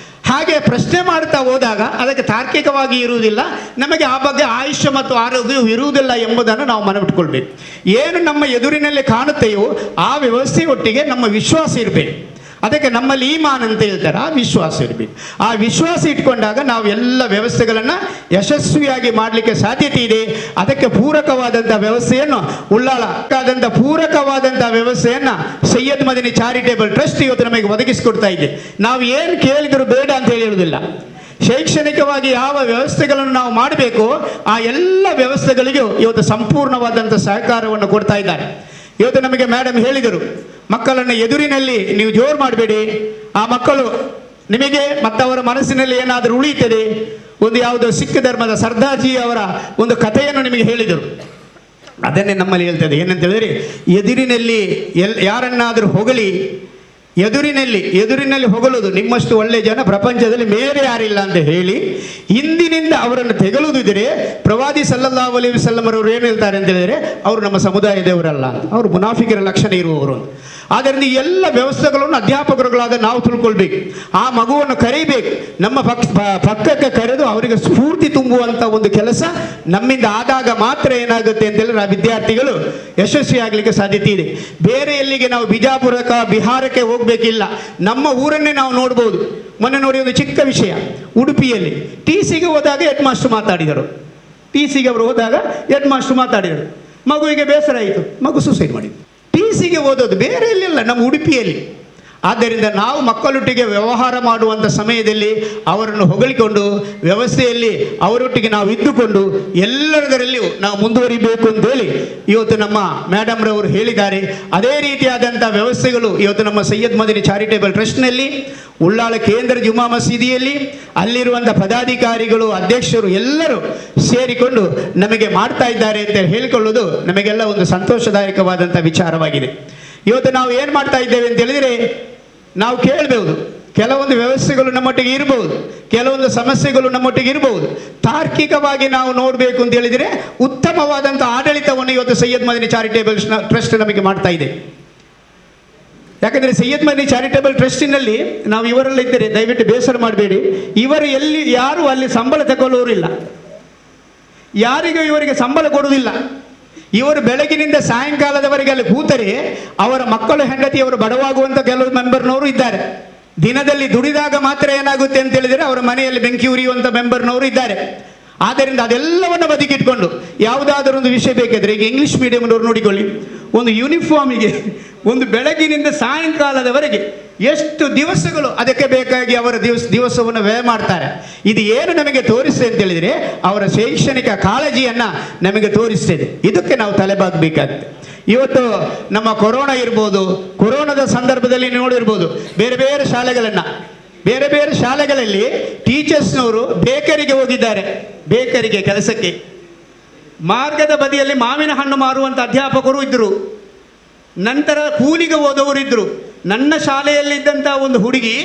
B: ಹಾಗೆ ಪ್ರಶ್ನೆ ಮಾಡ್ತಾ ಹೋದಾಗ ಅದಕ್ಕೆ ತಾರ್ಕಿಕವಾಗಿ ಇರುವುದಿಲ್ಲ, ನಮಗೆ ಆ ಬಗ್ಗೆ ಆಯುಷ್ಯ ಮತ್ತು ಆರೋಗ್ಯವು ಇರುವುದಿಲ್ಲ ಎಂಬುದನ್ನು ನಾವು ಮನಬಿಟ್ಕೊಳ್ಬೇಕು. ಏನು ನಮ್ಮ ಎದುರಿನಲ್ಲಿ ಕಾಣುತ್ತೆಯೋ ಆ ವ್ಯವಸ್ಥೆಯೊಟ್ಟಿಗೆ ನಮ್ಮ ವಿಶ್ವಾಸ ಇರಬೇಕು. ಅದಕ್ಕೆ ನಮ್ಮಲ್ಲಿ ಈಮಾನ್ ಅಂತ ಹೇಳ್ತಾರೆ, ಆ ವಿಶ್ವಾಸ ಇರಬೇಕು. ಆ ವಿಶ್ವಾಸ ಇಟ್ಕೊಂಡಾಗ ನಾವು ಎಲ್ಲ ವ್ಯವಸ್ಥೆಗಳನ್ನು ಯಶಸ್ವಿಯಾಗಿ ಮಾಡಲಿಕ್ಕೆ ಸಾಧ್ಯತೆ ಇದೆ. ಅದಕ್ಕೆ ಪೂರಕವಾದಂಥ ವ್ಯವಸ್ಥೆಯನ್ನು ಉಳ್ಳಾಳಕ್ಕಾದಂಥ ಪೂರಕವಾದಂಥ ವ್ಯವಸ್ಥೆಯನ್ನು ಸೈಯದ್ ಮದನಿ ಚಾರಿಟೇಬಲ್ ಟ್ರಸ್ಟ್ ಇವತ್ತು ನಮಗೆ ಒದಗಿಸಿಕೊಡ್ತಾ ಇದೆ. ನಾವು ಏನು ಕೇಳಿದರೂ ಬೇಡ ಅಂತ ಹೇಳುವುದಿಲ್ಲ. ಶೈಕ್ಷಣಿಕವಾಗಿ ಯಾವ ವ್ಯವಸ್ಥೆಗಳನ್ನು ನಾವು ಮಾಡಬೇಕು ಆ ಎಲ್ಲ ವ್ಯವಸ್ಥೆಗಳಿಗೂ ಇವತ್ತು ಸಂಪೂರ್ಣವಾದಂಥ ಸಹಕಾರವನ್ನು ಕೊಡ್ತಾ ಇದ್ದಾರೆ. ಇವತ್ತು ನಮಗೆ ಮೇಡಮ್ ಹೇಳಿದರು, ಮಕ್ಕಳನ್ನು ಎದುರಿನಲ್ಲಿ ನೀವು ಜೋರು ಮಾಡಬೇಡಿ, ಆ ಮಕ್ಕಳು ನಿಮಗೆ ಮತ್ತು ಅವರ ಮನಸ್ಸಿನಲ್ಲಿ ಏನಾದರೂ ಉಳಿಯುತ್ತದೆ. ಒಂದು ಯಾವುದೋ ಸಿಖ್ ಧರ್ಮದ ಸರ್ದಾರ್ಜಿ ಅವರ ಒಂದು ಕಥೆಯನ್ನು ನಿಮಗೆ ಹೇಳಿದರು. ಅದನ್ನೇ ನಮ್ಮಲ್ಲಿ ಹೇಳ್ತದೆ. ಏನಂತ ಹೇಳಿದ್ರೆ, ಎದುರಿನಲ್ಲಿ ಯಾರನ್ನಾದರೂ ಹೊಗಳಿ, ಎದುರಿನಲ್ಲಿ ಹೊಗಳುವುದು, ನಿಮ್ಮಷ್ಟು ಒಳ್ಳೆಯ ಜನ ಪ್ರಪಂಚದಲ್ಲಿ ಬೇರೆ ಯಾರಿಲ್ಲ ಅಂತ ಹೇಳಿ ಇಂದಿನಿಂದ ಅವರನ್ನು ತೆಗಳುವುದಿದ್ರೆ ಪ್ರವಾದಿ ಸಲ್ಲಲ್ಲಾಹು ಅಲೈಹಿ ವಸಲ್ಲಂ ಅವರು ಏನು ಹೇಳ್ತಾರೆ ಅಂತ ಹೇಳಿದರೆ, ಅವರು ನಮ್ಮ ಸಮುದಾಯದವರಲ್ಲ ಅಂತ, ಅವರು ಮುನಾಫಿಕರ ಲಕ್ಷಣ ಇರುವವರು ಅಂತ. ಆದ್ದರಿಂದ ಈ ಎಲ್ಲ ವ್ಯವಸ್ಥೆಗಳನ್ನು ಅಧ್ಯಾಪಕರುಗಳಾದ ನಾವು ತಿಳ್ಕೊಳ್ಬೇಕು. ಆ ಮಗುವನ್ನು ಕರೀಬೇಕು, ನಮ್ಮ ಪಕ್ಕಕ್ಕೆ ಕರೆದು ಅವರಿಗೆ ಸ್ಫೂರ್ತಿ ತುಂಬುವಂಥ ಒಂದು ಕೆಲಸ ನಮ್ಮಿಂದ ಆದಾಗ ಮಾತ್ರ ಏನಾಗುತ್ತೆ ಅಂತೇಳಿದ್ರೆ ಆ ವಿದ್ಯಾರ್ಥಿಗಳು ಯಶಸ್ವಿಯಾಗಲಿಕ್ಕೆ ಸಾಧ್ಯತೆ ಇದೆ. ಬೇರೆ ಎಲ್ಲಿಗೆ ನಾವು ಬಿಹಾರಕ್ಕೆ ಹೋಗಬೇಕಿಲ್ಲ, ನಮ್ಮ ಊರನ್ನೇ ನಾವು ನೋಡ್ಬೋದು. ಮೊನ್ನೆ ನೋಡಿ ಒಂದು ಚಿಕ್ಕ ವಿಷಯ, ಉಡುಪಿಯಲ್ಲಿ TCಗೆ ಹೋದಾಗ ಹೆಡ್ ಮಾಸ್ಟರ್ ಮಾತಾಡಿದರು. TCಗೆ ಅವರು ಹೋದಾಗ ಹೆಡ್ ಮಾಸ್ಟರ್ ಮಾತಾಡಿದರು. ಮಗುವಿಗೆ ಬೇಸರ ಆಯಿತು, ಮಗು ಸೂಸೈಡ್ ಮಾಡಿದ್ದು. TCಗೆ ಓದೋದು ಬೇರೆ ಎಲ್ಲಿಲ್ಲ, ನಮ್ಮ ಉಡುಪಿಯಲ್ಲಿ. ಆದ್ದರಿಂದ ನಾವು ಮಕ್ಕಳೊಟ್ಟಿಗೆ ವ್ಯವಹಾರ ಮಾಡುವಂಥ ಸಮಯದಲ್ಲಿ ಅವರನ್ನು ಹೊಗಳಿಕೊಂಡು ವ್ಯವಸ್ಥೆಯಲ್ಲಿ ಅವರೊಟ್ಟಿಗೆ ನಾವು ಇದ್ದುಕೊಂಡು ಎಲ್ಲದರಲ್ಲಿಯೂ ನಾವು ಮುಂದುವರಿಬೇಕು ಅಂತೇಳಿ ಇವತ್ತು ನಮ್ಮ ಮೇಡಮ್ರವರು ಹೇಳಿದ್ದಾರೆ. ಅದೇ ರೀತಿಯಾದಂಥ ವ್ಯವಸ್ಥೆಗಳು ಇವತ್ತು ನಮ್ಮ ಸೈಯದ್ ಮದನಿ ಚಾರಿಟೇಬಲ್ ಟ್ರಸ್ಟ್ನಲ್ಲಿ, ಉಳ್ಳಾಳ ಕೇಂದ್ರ ಜುಮಾ ಮಸೀದಿಯಲ್ಲಿ ಅಲ್ಲಿರುವಂಥ ಪದಾಧಿಕಾರಿಗಳು, ಅಧ್ಯಕ್ಷರು ಎಲ್ಲರೂ ಸೇರಿಕೊಂಡು ನಮಗೆ ಮಾಡ್ತಾ ಇದ್ದಾರೆ ಅಂತ ಹೇಳಿಕೊಳ್ಳೋದು ನಮಗೆಲ್ಲ ಒಂದು ಸಂತೋಷದಾಯಕವಾದಂಥ ವಿಚಾರವಾಗಿದೆ. ಇವತ್ತು ನಾವು ಏನು ಮಾಡ್ತಾ ಇದ್ದೇವೆ ಅಂತ ಹೇಳಿದರೆ, ನಾವು ಕೇಳಬಹುದು, ಕೆಲವೊಂದು ವ್ಯವಸ್ಥೆಗಳು ನಮ್ಮೊಟ್ಟಿಗೆ ಇರಬಹುದು, ಕೆಲವೊಂದು ಸಮಸ್ಯೆಗಳು ನಮ್ಮೊಟ್ಟಿಗೆ ಇರಬಹುದು. ತಾರ್ಕಿಕವಾಗಿ ನಾವು ನೋಡಬೇಕು ಅಂತ ಹೇಳಿದರೆ ಉತ್ತಮವಾದಂಥ ಆಡಳಿತವನ್ನು ಇವತ್ತು ಸೈಯದ್ ಮದನಿ ಚಾರಿಟೇಬಲ್ ಟ್ರಸ್ಟ್ ನಮಗೆ ಮಾಡ್ತಾ ಇದೆ. ಯಾಕಂದರೆ ಸೈಯದ್ ಮದನಿ ಚಾರಿಟೇಬಲ್ ಟ್ರಸ್ಟಿನಲ್ಲಿ ನಾವು ಇವರೆಲ್ಲ ಇದ್ದರೆ ದಯವಿಟ್ಟು ಬೇಸರ ಮಾಡಬೇಡಿ, ಇವರು ಯಾರು ಅಲ್ಲಿ ಸಂಬಳ ತಗೊಳ್ಳೋರಿಲ್ಲ, ಯಾರಿಗೂ ಇವರಿಗೆ ಸಂಬಳ ಕೊಡುವುದಿಲ್ಲ. ಇವರು ಬೆಳಗಿನಿಂದ ಸಾಯಂಕಾಲದವರೆಗೆ ಅಲ್ಲಿ ಕೂತರೆ ಅವರ ಮಕ್ಕಳು ಹೆಂಡತಿಯವರು ಬಡವಾಗುವಂಥ ಕೆಲವು ಮೆಂಬರ್ನವರು ಇದ್ದಾರೆ. ದಿನದಲ್ಲಿ ದುಡಿದಾಗ ಮಾತ್ರ ಏನಾಗುತ್ತೆ ಅಂತ ಹೇಳಿದರೆ ಅವರ ಮನೆಯಲ್ಲಿ ಬೆಂಕಿ ಉರಿಯುವಂಥ ಮೆಂಬರ್ನವರು ಇದ್ದಾರೆ. ಆದ್ದರಿಂದ ಅದೆಲ್ಲವನ್ನು ಬದಿಗಿಟ್ಕೊಂಡು ಯಾವುದಾದ್ರೂ ಒಂದು ವಿಷಯ ಬೇಕಿದ್ರೆ, ಈಗ ಇಂಗ್ಲೀಷ್ ಮೀಡಿಯಂನವರು ನೋಡಿಕೊಳ್ಳಿ, ಒಂದು ಯೂನಿಫಾರ್ಮಿಗೆ ಒಂದು ಬೆಳಗಿನಿಂದ ಸಾಯಂಕಾಲದವರೆಗೆ ಎಷ್ಟು ದಿವಸಗಳು ಅದಕ್ಕೆ ಬೇಕಾಗಿ ಅವರ ದಿವಸವನ್ನು ವ್ಯಯ ಮಾಡ್ತಾರೆ. ಇದು ಏನು ನಮಗೆ ತೋರಿಸ್ತದೆ ಅಂತ ಹೇಳಿದರೆ ಅವರ ಶೈಕ್ಷಣಿಕ ಕಾಳಜಿಯನ್ನು ನಮಗೆ ತೋರಿಸ್ತದೆ. ಇದಕ್ಕೆ ನಾವು ತಲೆಬಾಗಬೇಕಾಗುತ್ತೆ. ಇವತ್ತು ನಮ್ಮ ಕೊರೋನಾ ಇರ್ಬೋದು, ಕೊರೋನಾದ ಸಂದರ್ಭದಲ್ಲಿ ನೋಡಿರ್ಬೋದು, ಬೇರೆ ಬೇರೆ ಶಾಲೆಗಳಲ್ಲಿ ಟೀಚರ್ಸ್ನವರು ಬೇಕರಿಗೆ ಹೋಗಿದ್ದಾರೆ. ಬೇಕರಿಗೆ ಕೆಲಸಕ್ಕೆ ಮಾರ್ಗದ ಬದಿಯಲ್ಲಿ ಮಾವಿನ ಹಣ್ಣು ಮಾರುವಂಥ ಅಧ್ಯಾಪಕರು ಇದ್ದರು, ನಂತರ ಕೂಲಿಗೆ ಹೋದವರು ಇದ್ದರು. ನನ್ನ ಶಾಲೆಯಲ್ಲಿದ್ದಂಥ ಒಂದು ಹುಡುಗಿ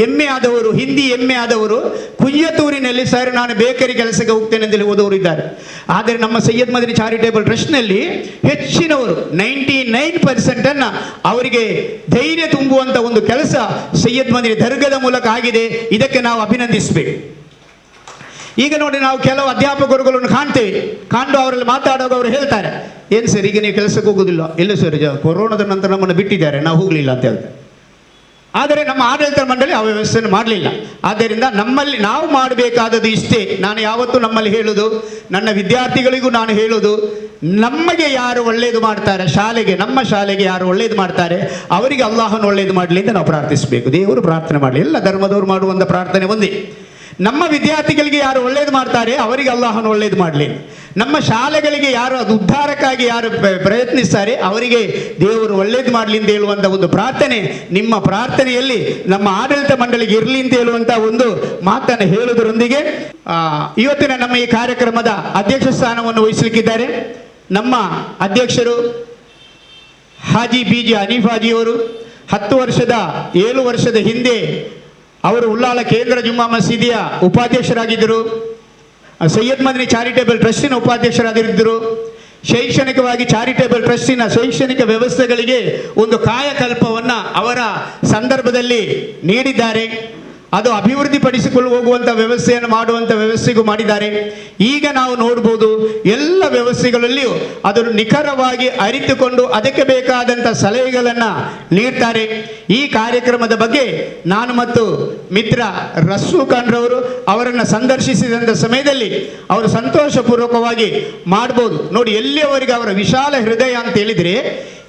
B: ಎಮ್ಮೆ ಆದವರು, ಹಿಂದಿ ಎಮ್ಮೆ ಆದವರು ಕುಯ್ಯತೂರಿನಲ್ಲಿ ಸರ್ ನಾನು ಬೇಕರಿ ಕೆಲಸಕ್ಕೆ ಹೋಗ್ತೇನೆ ಅಂತೇಳಿ ಹೋದವರು ಇದ್ದಾರೆ. ಆದರೆ ನಮ್ಮ ಸೈಯದ್ ಮದನಿ ಚಾರಿಟೇಬಲ್ ಟ್ರಸ್ಟ್ನಲ್ಲಿ ಹೆಚ್ಚಿನವರು 99% ಅವರಿಗೆ ಧೈರ್ಯ ತುಂಬುವಂಥ ಒಂದು ಕೆಲಸ ಸೈಯದ್ ಮದನಿ ದರ್ಗದ ಮೂಲಕ ಆಗಿದೆ. ಇದಕ್ಕೆ ನಾವು ಅಭಿನಂದಿಸಬೇಕು. ಈಗ ನೋಡಿ, ನಾವು ಕೆಲವು ಅಧ್ಯಾಪಕರುಗಳನ್ನು ಕಾಣ್ತೇವೆ. ಕಾಂಡು ಅವರಲ್ಲಿ ಮಾತಾಡುವಾಗ ಅವರು ಹೇಳ್ತಾರೆ, ಏನು ಸರ್ ಈಗ ನೀವು ಕೆಲಸಕ್ಕೆ ಹೋಗೋದಿಲ್ಲ? ಇಲ್ಲ ಸರ್, ಕೊರೋನಾದ ನಂತರ ನಮ್ಮನ್ನು ಬಿಟ್ಟಿದ್ದಾರೆ, ನಾವು ಹೋಗಲಿಲ್ಲ ಅಂತ ಹೇಳ್ತಾರೆ. ಆದರೆ ನಮ್ಮ ಆಡಳಿತ ಮಂಡಳಿ ಆ ವ್ಯವಸ್ಥೆಯನ್ನು ಮಾಡಲಿಲ್ಲ. ಆದ್ದರಿಂದ ನಮ್ಮಲ್ಲಿ ನಾವು ಮಾಡಬೇಕಾದದ್ದು ಇಷ್ಟೇ. ನಾನು ಯಾವತ್ತೂ ನಮ್ಮಲ್ಲಿ ಹೇಳೋದು, ನನ್ನ ವಿದ್ಯಾರ್ಥಿಗಳಿಗೂ ನಾನು ಹೇಳೋದು, ನಮಗೆ ಯಾರು ಒಳ್ಳೆಯದು ಮಾಡ್ತಾರೆ, ನಮ್ಮ ಶಾಲೆಗೆ ಯಾರು ಒಳ್ಳೆಯದು ಮಾಡ್ತಾರೆ ಅವರಿಗೆ ಅಲ್ಲಾಹನು ಒಳ್ಳೆಯದು ಮಾಡಲಿ ಅಂತ ನಾವು ಪ್ರಾರ್ಥಿಸಬೇಕು. ದೇವರು ಪ್ರಾರ್ಥನೆ ಮಾಡಲಿ. ಎಲ್ಲ ಧರ್ಮದವರು ಮಾಡುವಂಥ ಪ್ರಾರ್ಥನೆ ಒಂದೇ. ನಮ್ಮ ವಿದ್ಯಾರ್ಥಿಗಳಿಗೆ ಯಾರು ಒಳ್ಳೇದು ಮಾಡ್ತಾರೆ ಅವರಿಗೆ ಅಲ್ಲಾಹನು ಒಳ್ಳೇದು ಮಾಡಲಿ. ನಮ್ಮ ಶಾಲೆಗಳಿಗೆ ಯಾರು ಅದು ಉದ್ಧಾರಕ್ಕಾಗಿ ಯಾರು ಪ್ರಯತ್ನಿಸ್ತಾರೆ ಅವರಿಗೆ ದೇವರು ಒಳ್ಳೇದು ಮಾಡಲಿ ಅಂತ ಹೇಳುವಂಥ ಒಂದು ಪ್ರಾರ್ಥನೆ ನಿಮ್ಮ ಪ್ರಾರ್ಥನೆಯಲ್ಲಿ ನಮ್ಮ ಆಡಳಿತ ಮಂಡಳಿಗೆ ಇರಲಿ ಅಂತ ಹೇಳುವಂಥ ಒಂದು ಮಾತನ್ನು ಹೇಳುವುದರೊಂದಿಗೆ ಇವತ್ತಿನ ನಮ್ಮ ಈ ಕಾರ್ಯಕ್ರಮದ ಅಧ್ಯಕ್ಷ ಸ್ಥಾನವನ್ನು ವಹಿಸಲಿಕ್ಕಿದ್ದಾರೆ ನಮ್ಮ ಅಧ್ಯಕ್ಷರು ಹಾಜಿ ಬಿ.ಜಿ. ಹನೀಫ್ ಹಾಜಿಯವರು. 7 ವರ್ಷದ ಹಿಂದೆ ಅವರು ಉಳ್ಳಾಲ ಕೇಂದ್ರ ಜುಮ್ಮಾ ಮಸೀದಿಯ ಉಪಾಧ್ಯಕ್ಷರಾಗಿದ್ದರು. ಸೈಯದ್ ಮದನಿ ಚಾರಿಟೇಬಲ್ ಟ್ರಸ್ಟಿನ ಉಪಾಧ್ಯಕ್ಷರಾಗಿದ್ದರು. ಶೈಕ್ಷಣಿಕವಾಗಿ ಚಾರಿಟೇಬಲ್ ಟ್ರಸ್ಟಿನ ಶೈಕ್ಷಣಿಕ ವ್ಯವಸ್ಥೆಗಳಿಗೆ ಒಂದು ಕಾಯಕಲ್ಪವನ್ನು ಅವರ ಸಂದರ್ಭದಲ್ಲಿ ನೀಡಿದ್ದಾರೆ. ಅದು ಅಭಿವೃದ್ಧಿಪಡಿಸಿಕೊಂಡು ಹೋಗುವಂಥ ವ್ಯವಸ್ಥೆಯನ್ನು ಮಾಡುವಂಥ ವ್ಯವಸ್ಥೆಗೂ ಮಾಡಿದ್ದಾರೆ. ಈಗ ನಾವು ನೋಡ್ಬೋದು, ಎಲ್ಲ ವ್ಯವಸ್ಥೆಗಳಲ್ಲಿಯೂ ಅದನ್ನು ನಿಖರವಾಗಿ ಅರಿತುಕೊಂಡು ಅದಕ್ಕೆ ಬೇಕಾದಂಥ ಸಲಹೆಗಳನ್ನು ನೀಡ್ತಾರೆ. ಈ ಕಾರ್ಯಕ್ರಮದ ಬಗ್ಗೆ ನಾನು ಮತ್ತು ಮಿತ್ರ ರಸೂ ಖಾನ್ರವರು ಅವರನ್ನು ಸಂದರ್ಶಿಸಿದಂಥ ಸಮಯದಲ್ಲಿ ಅವರು ಸಂತೋಷಪೂರ್ವಕವಾಗಿ ಮಾಡ್ಬೋದು. ನೋಡಿ, ಎಲ್ಲಿಯವರೆಗೆ ಅವರ ವಿಶಾಲ ಹೃದಯ ಅಂತ ಹೇಳಿದರೆ,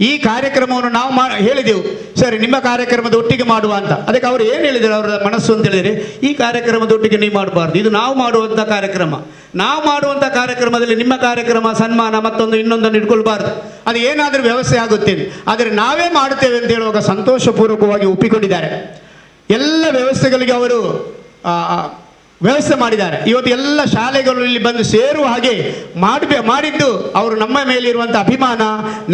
B: ಈ ಕಾರ್ಯಕ್ರಮವನ್ನು ನಾವು ಹೇಳಿದೆವು ಸರಿ ನಿಮ್ಮ ಕಾರ್ಯಕ್ರಮದ ಒಟ್ಟಿಗೆ ಮಾಡುವ ಅಂತ. ಅದಕ್ಕೆ ಅವರು ಏನು ಹೇಳಿದರು, ಅವರ ಮನಸ್ಸು ಅಂತ ಹೇಳಿದರೆ, ಈ ಕಾರ್ಯಕ್ರಮದ ಒಟ್ಟಿಗೆ ನೀವು ಮಾಡಬಾರ್ದು, ಇದು ನಾವು ಮಾಡುವಂಥ ಕಾರ್ಯಕ್ರಮ. ನಾವು ಮಾಡುವಂಥ ಕಾರ್ಯಕ್ರಮದಲ್ಲಿ ನಿಮ್ಮ ಕಾರ್ಯಕ್ರಮ ಸನ್ಮಾನ ಮತ್ತೊಂದು ಇನ್ನೊಂದನ್ನು ಇಟ್ಕೊಳ್ಬಾರ್ದು, ಅದು ಏನಾದರೂ ವ್ಯವಸ್ಥೆ ಆಗುತ್ತೆ. ಆದರೆ ನಾವೇ ಮಾಡುತ್ತೇವೆ ಅಂತ ಹೇಳುವಾಗ ಸಂತೋಷಪೂರ್ವಕವಾಗಿ ಒಪ್ಪಿಕೊಂಡಿದ್ದಾರೆ. ಎಲ್ಲ ವ್ಯವಸ್ಥೆಗಳಿಗೆ ಅವರು ವ್ಯವಸ್ಥೆ ಮಾಡಿದ್ದಾರೆ. ಇವತ್ತು ಎಲ್ಲ ಶಾಲೆಗಳು ಇಲ್ಲಿ ಬಂದು ಸೇರುವ ಹಾಗೆ ಮಾಡಿದ್ದು ಅವರು ನಮ್ಮ ಮೇಲಿರುವಂಥ ಅಭಿಮಾನ,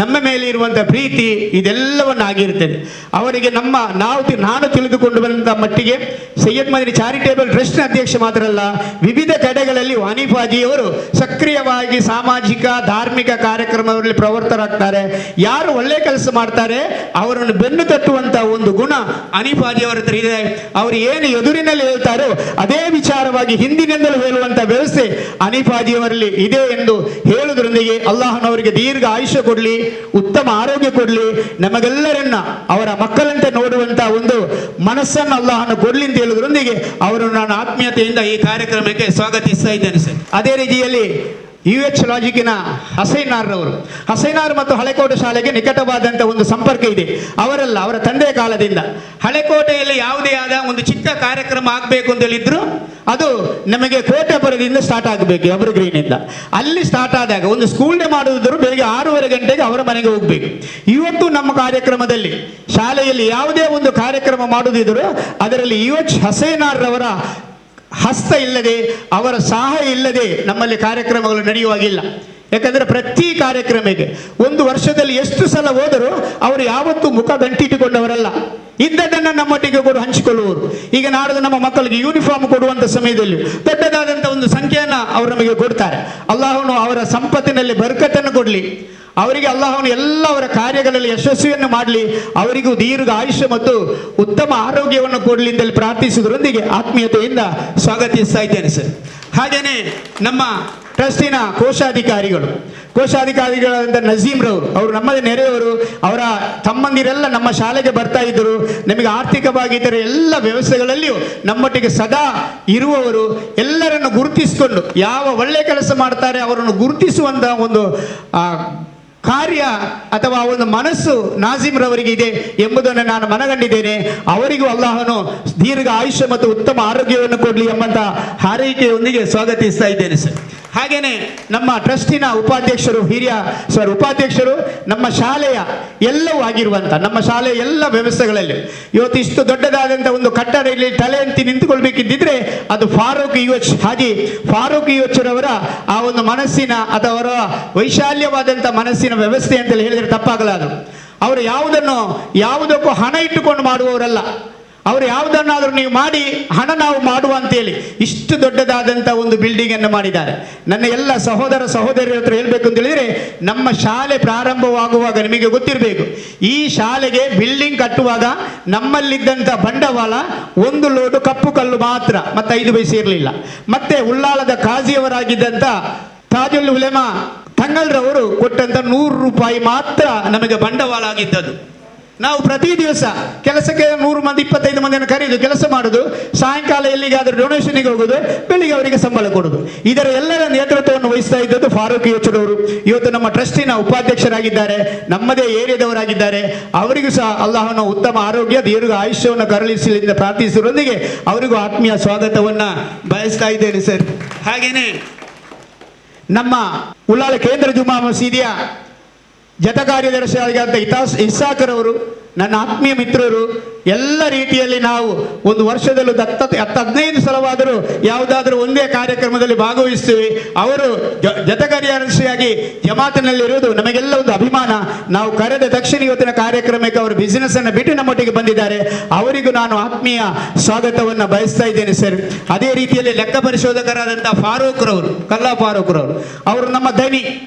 B: ನಮ್ಮ ಮೇಲಿರುವಂಥ ಪ್ರೀತಿ ಇದೆಲ್ಲವನ್ನು ಆಗಿರುತ್ತದೆ. ಅವರಿಗೆ ನಾನು ತಿಳಿದುಕೊಂಡು ಬಂದ ಮಟ್ಟಿಗೆ ಸೈಯದ್ ಮದನಿ ಚಾರಿಟೇಬಲ್ ಟ್ರಸ್ಟ್ನ ಅಧ್ಯಕ್ಷ ಮಾತ್ರ ಅಲ್ಲ, ವಿವಿಧ ಕಡೆಗಳಲ್ಲಿ ಹನೀಫ್ ಹಾಜಿಯವರು ಸಕ್ರಿಯವಾಗಿ ಸಾಮಾಜಿಕ ಧಾರ್ಮಿಕ ಕಾರ್ಯಕ್ರಮಗಳಲ್ಲಿ ಪ್ರವರ್ತರಾಗ್ತಾರೆ. ಯಾರು ಒಳ್ಳೆ ಕೆಲಸ ಮಾಡ್ತಾರೆ ಅವರನ್ನು ಬೆನ್ನು ತಟ್ಟುವಂಥ ಒಂದು ಗುಣ ಹನೀಫ್ ಹಾಜಿಯವರ ಹತ್ರ ಇದೆ. ಅವರು ಏನು ಎದುರಿನಲ್ಲಿ ಹೇಳ್ತಾರೋ ಅದೇ ವಿಚಾರವಾಗಿ ಹಿಂದಿನಿಂದಲೂ ಹೇಳುವಂಥ ವ್ಯವಸ್ಥೆ ಹನೀಫ್ ಹಾಜಿಯವರಲ್ಲಿ ಇದೆ ಎಂದು ಹೇಳುವುದರೊಂದಿಗೆ ಅಲ್ಲಾಹನವರಿಗೆ ದೀರ್ಘ ಆಯುಷ್ಯ ಕೊಡಲಿ, ಉತ್ತಮ ಆರೋಗ್ಯ ಕೊಡಲಿ, ನಮಗೆಲ್ಲರನ್ನ ಅವರ ಮಕ್ಕಳಂತೆ ನೋಡುವಂಥ ಒಂದು ಮನಸ್ಸನ್ನು ಅಲ್ಲಾಹನ ಕೊಡಲಿ ಅಂತ ಹೇಳುವುದರೊಂದಿಗೆ ಅವರನ್ನು ನಾನು ಆತ್ಮೀಯತೆಯಿಂದ ಈ ಕಾರ್ಯಕ್ರಮಕ್ಕೆ ಸ್ವಾಗತಿಸ್ತಾ ಇದ್ದೇನೆ ಸರ್. ಅದೇ ರೀತಿಯಲ್ಲಿ UH ಲಾಜಿಕ್ಕಿನ ಹಸೈನಾರ್ ಮತ್ತು ಹಳೆಕೋಟೆ ಶಾಲೆಗೆ ನಿಕಟವಾದಂಥ ಒಂದು ಸಂಪರ್ಕ ಇದೆ. ಅವರ ತಂದೆಯ ಕಾಲದಿಂದ ಹಳೆಕೋಟೆಯಲ್ಲಿ ಯಾವುದೇ ಆದ ಒಂದು ಚಿಕ್ಕ ಕಾರ್ಯಕ್ರಮ ಆಗಬೇಕು ಅಂತ ಹೇಳಿದ್ರು ಅದು ನಮಗೆ ಕೋಟೆಪುರದಿಂದ ಸ್ಟಾರ್ಟ್ ಆಗಬೇಕು, ಎವರ್ಗ್ರೀನಿಂದ. ಅಲ್ಲಿ ಸ್ಟಾರ್ಟ್ ಆದಾಗ ಒಂದು ಸ್ಕೂಲ್ ಡೇ ಮಾಡುವುದಾದ್ರು ಬೆಳಿಗ್ಗೆ 6:30 ಗಂಟೆಗೆ ಅವರ ಮನೆಗೆ ಹೋಗಬೇಕು. ಇವತ್ತು ನಮ್ಮ ಕಾರ್ಯಕ್ರಮದಲ್ಲಿ ಶಾಲೆಯಲ್ಲಿ ಯಾವುದೇ ಒಂದು ಕಾರ್ಯಕ್ರಮ ಮಾಡುವುದಿದ್ರು ಅದರಲ್ಲಿ UH ಹಸೈನಾರ್ ರವರ ಹಸ್ತ ಇಲ್ಲದೆ, ಅವರ ಸಹಾಯ ಇಲ್ಲದೆ ನಮ್ಮಲ್ಲಿ ಕಾರ್ಯಕ್ರಮಗಳು ನಡೆಯುವಾಗಿಲ್ಲ. ಯಾಕಂದರೆ ಪ್ರತಿ ಕಾರ್ಯಕ್ರಮಕ್ಕೆ ಒಂದು ವರ್ಷದಲ್ಲಿ ಎಷ್ಟು ಸಲ ಹೋದರೂ ಅವರು ಯಾವತ್ತೂ ಮುಖ ಗಂಟಿಟ್ಟುಕೊಂಡವರಲ್ಲ. ಇದ್ದದನ್ನು ನಮ್ಮೊಟ್ಟಿಗೆ ಕೂಡ ಹಂಚಿಕೊಳ್ಳುವರು. ಈಗ ನಾಡ್ದು ನಮ್ಮ ಮಕ್ಕಳಿಗೆ ಯೂನಿಫಾರ್ಮ್ ಕೊಡುವಂಥ ಸಮಯದಲ್ಲಿ ದೊಡ್ಡದಾದಂಥ ಒಂದು ಸಂಖ್ಯೆಯನ್ನು ಅವರು ನಮಗೆ ಕೊಡ್ತಾರೆ. ಅಲ್ಲಾಹನು ಅವರ ಸಂಪತ್ತಿನಲ್ಲಿ ಬರ್ಕತ್ತನ್ನು ಕೊಡಲಿ, ಅವರಿಗೆ ಅಲ್ಲಾಹನು ಎಲ್ಲ ಅವರ ಕಾರ್ಯಗಳಲ್ಲಿ ಯಶಸ್ವಿಯನ್ನು ಮಾಡಲಿ, ಅವರಿಗೂ ದೀರ್ಘ ಆಯುಷ್ಯ ಮತ್ತು ಉತ್ತಮ ಆರೋಗ್ಯವನ್ನು ಕೊಡಲಿ ಅಂತೇಳಿ ಪ್ರಾರ್ಥಿಸುವುದರೊಂದಿಗೆ ಆತ್ಮೀಯತೆಯಿಂದ ಸ್ವಾಗತಿಸ್ತಾ ಇದ್ದೇನೆ ಸರ್. ಹಾಗೆಯೇ ನಮ್ಮ ಟ್ರಸ್ಟಿನ ಕೋಶಾಧಿಕಾರಿಗಳಾದಂಥ ನಜೀಮ್ ರವರು, ಅವರು ನಮ್ಮದೇ ನೆರೆಯವರು. ಅವರ ತಮ್ಮಂದಿರೆಲ್ಲ ನಮ್ಮ ಶಾಲೆಗೆ ಬರ್ತಾ ಇದ್ದರು. ನಮಗೆ ಆರ್ಥಿಕವಾಗಿ ಇತರ ಎಲ್ಲ ವ್ಯವಸ್ಥೆಗಳಲ್ಲಿಯೂ ನಮ್ಮೊಟ್ಟಿಗೆ ಸದಾ ಇರುವವರು. ಎಲ್ಲರನ್ನು ಗುರುತಿಸಿಕೊಂಡು ಯಾವ ಒಳ್ಳೆಯ ಕೆಲಸ ಮಾಡ್ತಾರೆ ಅವರನ್ನು ಗುರುತಿಸುವಂಥ ಒಂದು ಕಾರ್ಯ ಅಥವಾ ಒಂದು ಮನಸ್ಸು ನಾಜಿಮ್ ರವರಿಗೆ ಇದೆ ಎಂಬುದನ್ನು ನಾನು ಮನಗಂಡಿದ್ದೇನೆ. ಅವರಿಗೂ ಅಲ್ಲಾಹನು ದೀರ್ಘ ಆಯುಷ್ಯ ಮತ್ತು ಉತ್ತಮ ಆರೋಗ್ಯವನ್ನು ಕೊಡಲಿ ಎಂಬಂಥ ಹಾರೈಕೆಯೊಂದಿಗೆ ಸ್ವಾಗತಿಸ್ತಾ ಇದ್ದೇನೆ ಸರ್. ಹಾಗೆಯೇ ನಮ್ಮ ಟ್ರಸ್ಟಿನ ಉಪಾಧ್ಯಕ್ಷರು ನಮ್ಮ ಶಾಲೆಯ ಎಲ್ಲವೂ ಆಗಿರುವಂಥ ನಮ್ಮ ಶಾಲೆಯ ಎಲ್ಲ ವ್ಯವಸ್ಥೆಗಳಲ್ಲಿ ಇವತ್ತು ಇಷ್ಟು ದೊಡ್ಡದಾದಂಥ ಒಂದು ಕಟ್ಟಡ ಇಲ್ಲಿ ತಲೆ ಎತ್ತಿ ನಿಂತುಕೊಳ್ಬೇಕಿದ್ದಿದ್ರೆ ಅದು ಫಾರೂಕ್ UH ರವರ ಆ ಒಂದು ಮನಸ್ಸಿನ ಅಥವಾ ಅವರ ವೈಶಾಲ್ಯವಾದಂಥ ಮನಸ್ಸಿನ ವ್ಯವಸ್ಥೆ ಅಂತೇಳಿ ಹೇಳಿದರೆ ತಪ್ಪಾಗಲಾರದು. ಅವರು ಯಾವುದಕ್ಕೂ ಹಣ ಇಟ್ಟುಕೊಂಡು ಮಾಡುವವರಲ್ಲ. ಅವರು ಯಾವುದನ್ನಾದರೂ ನೀವು ಮಾಡಿ ಹಣ ನಾವು ಮಾಡುವ ಅಂತೇಳಿ ಇಷ್ಟು ದೊಡ್ಡದಾದಂಥ ಒಂದು ಬಿಲ್ಡಿಂಗನ್ನು ಮಾಡಿದ್ದಾರೆ. ನನ್ನ ಎಲ್ಲ ಸಹೋದರ ಸಹೋದರಿಯರ ಹತ್ರ ಹೇಳಬೇಕು ಅಂತ ಹೇಳಿದರೆ, ನಮ್ಮ ಶಾಲೆ ಪ್ರಾರಂಭವಾಗುವಾಗ ನಿಮಗೆ ಗೊತ್ತಿರಬೇಕು, ಈ ಶಾಲೆಗೆ ಬಿಲ್ಡಿಂಗ್ ಕಟ್ಟುವಾಗ ನಮ್ಮಲ್ಲಿದ್ದಂಥ ಬಂಡವಾಳ 1 ಲೋಡು ಕಪ್ಪು ಕಲ್ಲು ಮಾತ್ರ, ಮತ್ತೆ 5 ಪೈಸೆ ಇರಲಿಲ್ಲ. ಮತ್ತೆ ಉಳ್ಳಾಲದ ಕಾಜಿಯವರಾಗಿದ್ದಂಥ ತಾಜುಲ್ ಉಲೆಮಾ ತಂಗಲ್ರವರು ಕೊಟ್ಟಂತ 100 ರೂಪಾಯಿ ಮಾತ್ರ ನಮಗೆ ಬಂಡವಾಳ ಆಗಿದ್ದದು. ನಾವು ಪ್ರತಿ ದಿವಸ ಕೆಲಸಕ್ಕೆ 100 ಮಂದಿ 25 ಮಂದಿಯನ್ನು ಕರೆದು ಕೆಲಸ ಮಾಡೋದು, ಸಾಯಂಕಾಲ ಎಲ್ಲಿಗಾದರೂ ಡೊನೇಷನ್ಗೆ ಹೋಗೋದು, ಬೆಳಿಗ್ಗೆ ಅವರಿಗೆ ಸಂಬಳ ಕೊಡೋದು. ಇದರ ಎಲ್ಲರ ನೇತೃತ್ವವನ್ನು ವಹಿಸ್ತಾ ಇದ್ದದ್ದು ಫಾರೂಕ್ ಯೋಚರವರು. ಇವತ್ತು ನಮ್ಮ ಟ್ರಸ್ಟಿನ ಉಪಾಧ್ಯಕ್ಷರಾಗಿದ್ದಾರೆ, ನಮ್ಮದೇ ಏರಿಯಾದವರಾಗಿದ್ದಾರೆ. ಅವರಿಗೂ ಸಹ ಅಲ್ಲಾಹನ ಉತ್ತಮ ಆರೋಗ್ಯ ದೀರ್ಘ ಆಯುಷ್ಯವನ್ನು ಕರುಣಿಸಲಿ ಎಂದು ಪ್ರಾರ್ಥಿಸುವುದರೊಂದಿಗೆ ಅವರಿಗೂ ಆತ್ಮೀಯ ಸ್ವಾಗತವನ್ನು ಬಯಸ್ತಾ ಇದ್ದೇನೆ ಸರ್. ಹಾಗೇನೆ ನಮ್ಮ ಉಳ್ಳಾಲ ಕೇಂದ್ರ ಜುಮಾ ಮಸೀದಿಯ ಜತ ಕಾರ್ಯದರ್ಶಿಯಾಗಿದ್ದ ಇಸಾಕರ್ ಅವರು ನನ್ನ ಆತ್ಮೀಯ ಮಿತ್ರರು. ಎಲ್ಲ ರೀತಿಯಲ್ಲಿ ನಾವು ಒಂದು ವರ್ಷದಲ್ಲೂ 10-15 ಸಲವಾದರೂ ಯಾವುದಾದ್ರೂ ಒಂದೇ ಕಾರ್ಯಕ್ರಮದಲ್ಲಿ ಭಾಗವಹಿಸ್ತೀವಿ. ಅವರು ಜತ ಕಾರ್ಯದರ್ಶಿಯಾಗಿ ಜಮಾತಿನಲ್ಲಿರುವುದು ನಮಗೆಲ್ಲ ಒಂದು ಅಭಿಮಾನ. ನಾವು ಕರೆದ ತಕ್ಷಣ ಇವತ್ತಿನ ಕಾರ್ಯಕ್ರಮಕ್ಕೆ ಅವರು ಬಿಸಿನೆಸ್ ಅನ್ನು ಬಿಟ್ಟು ನಮ್ಮೊಟ್ಟಿಗೆ ಬಂದಿದ್ದಾರೆ. ಅವರಿಗೂ ನಾನು ಆತ್ಮೀಯ ಸ್ವಾಗತವನ್ನು ಬಯಸ್ತಾ ಇದ್ದೇನೆ ಸರ್. ಅದೇ ರೀತಿಯಲ್ಲಿ ಲೆಕ್ಕ ಪರಿಶೋಧಕರಾದಂಥ ಫಾರೂಕ್ರವರು, ಕಲ್ಲಾ ಫಾರೂಕ್ರವರು, ಅವರು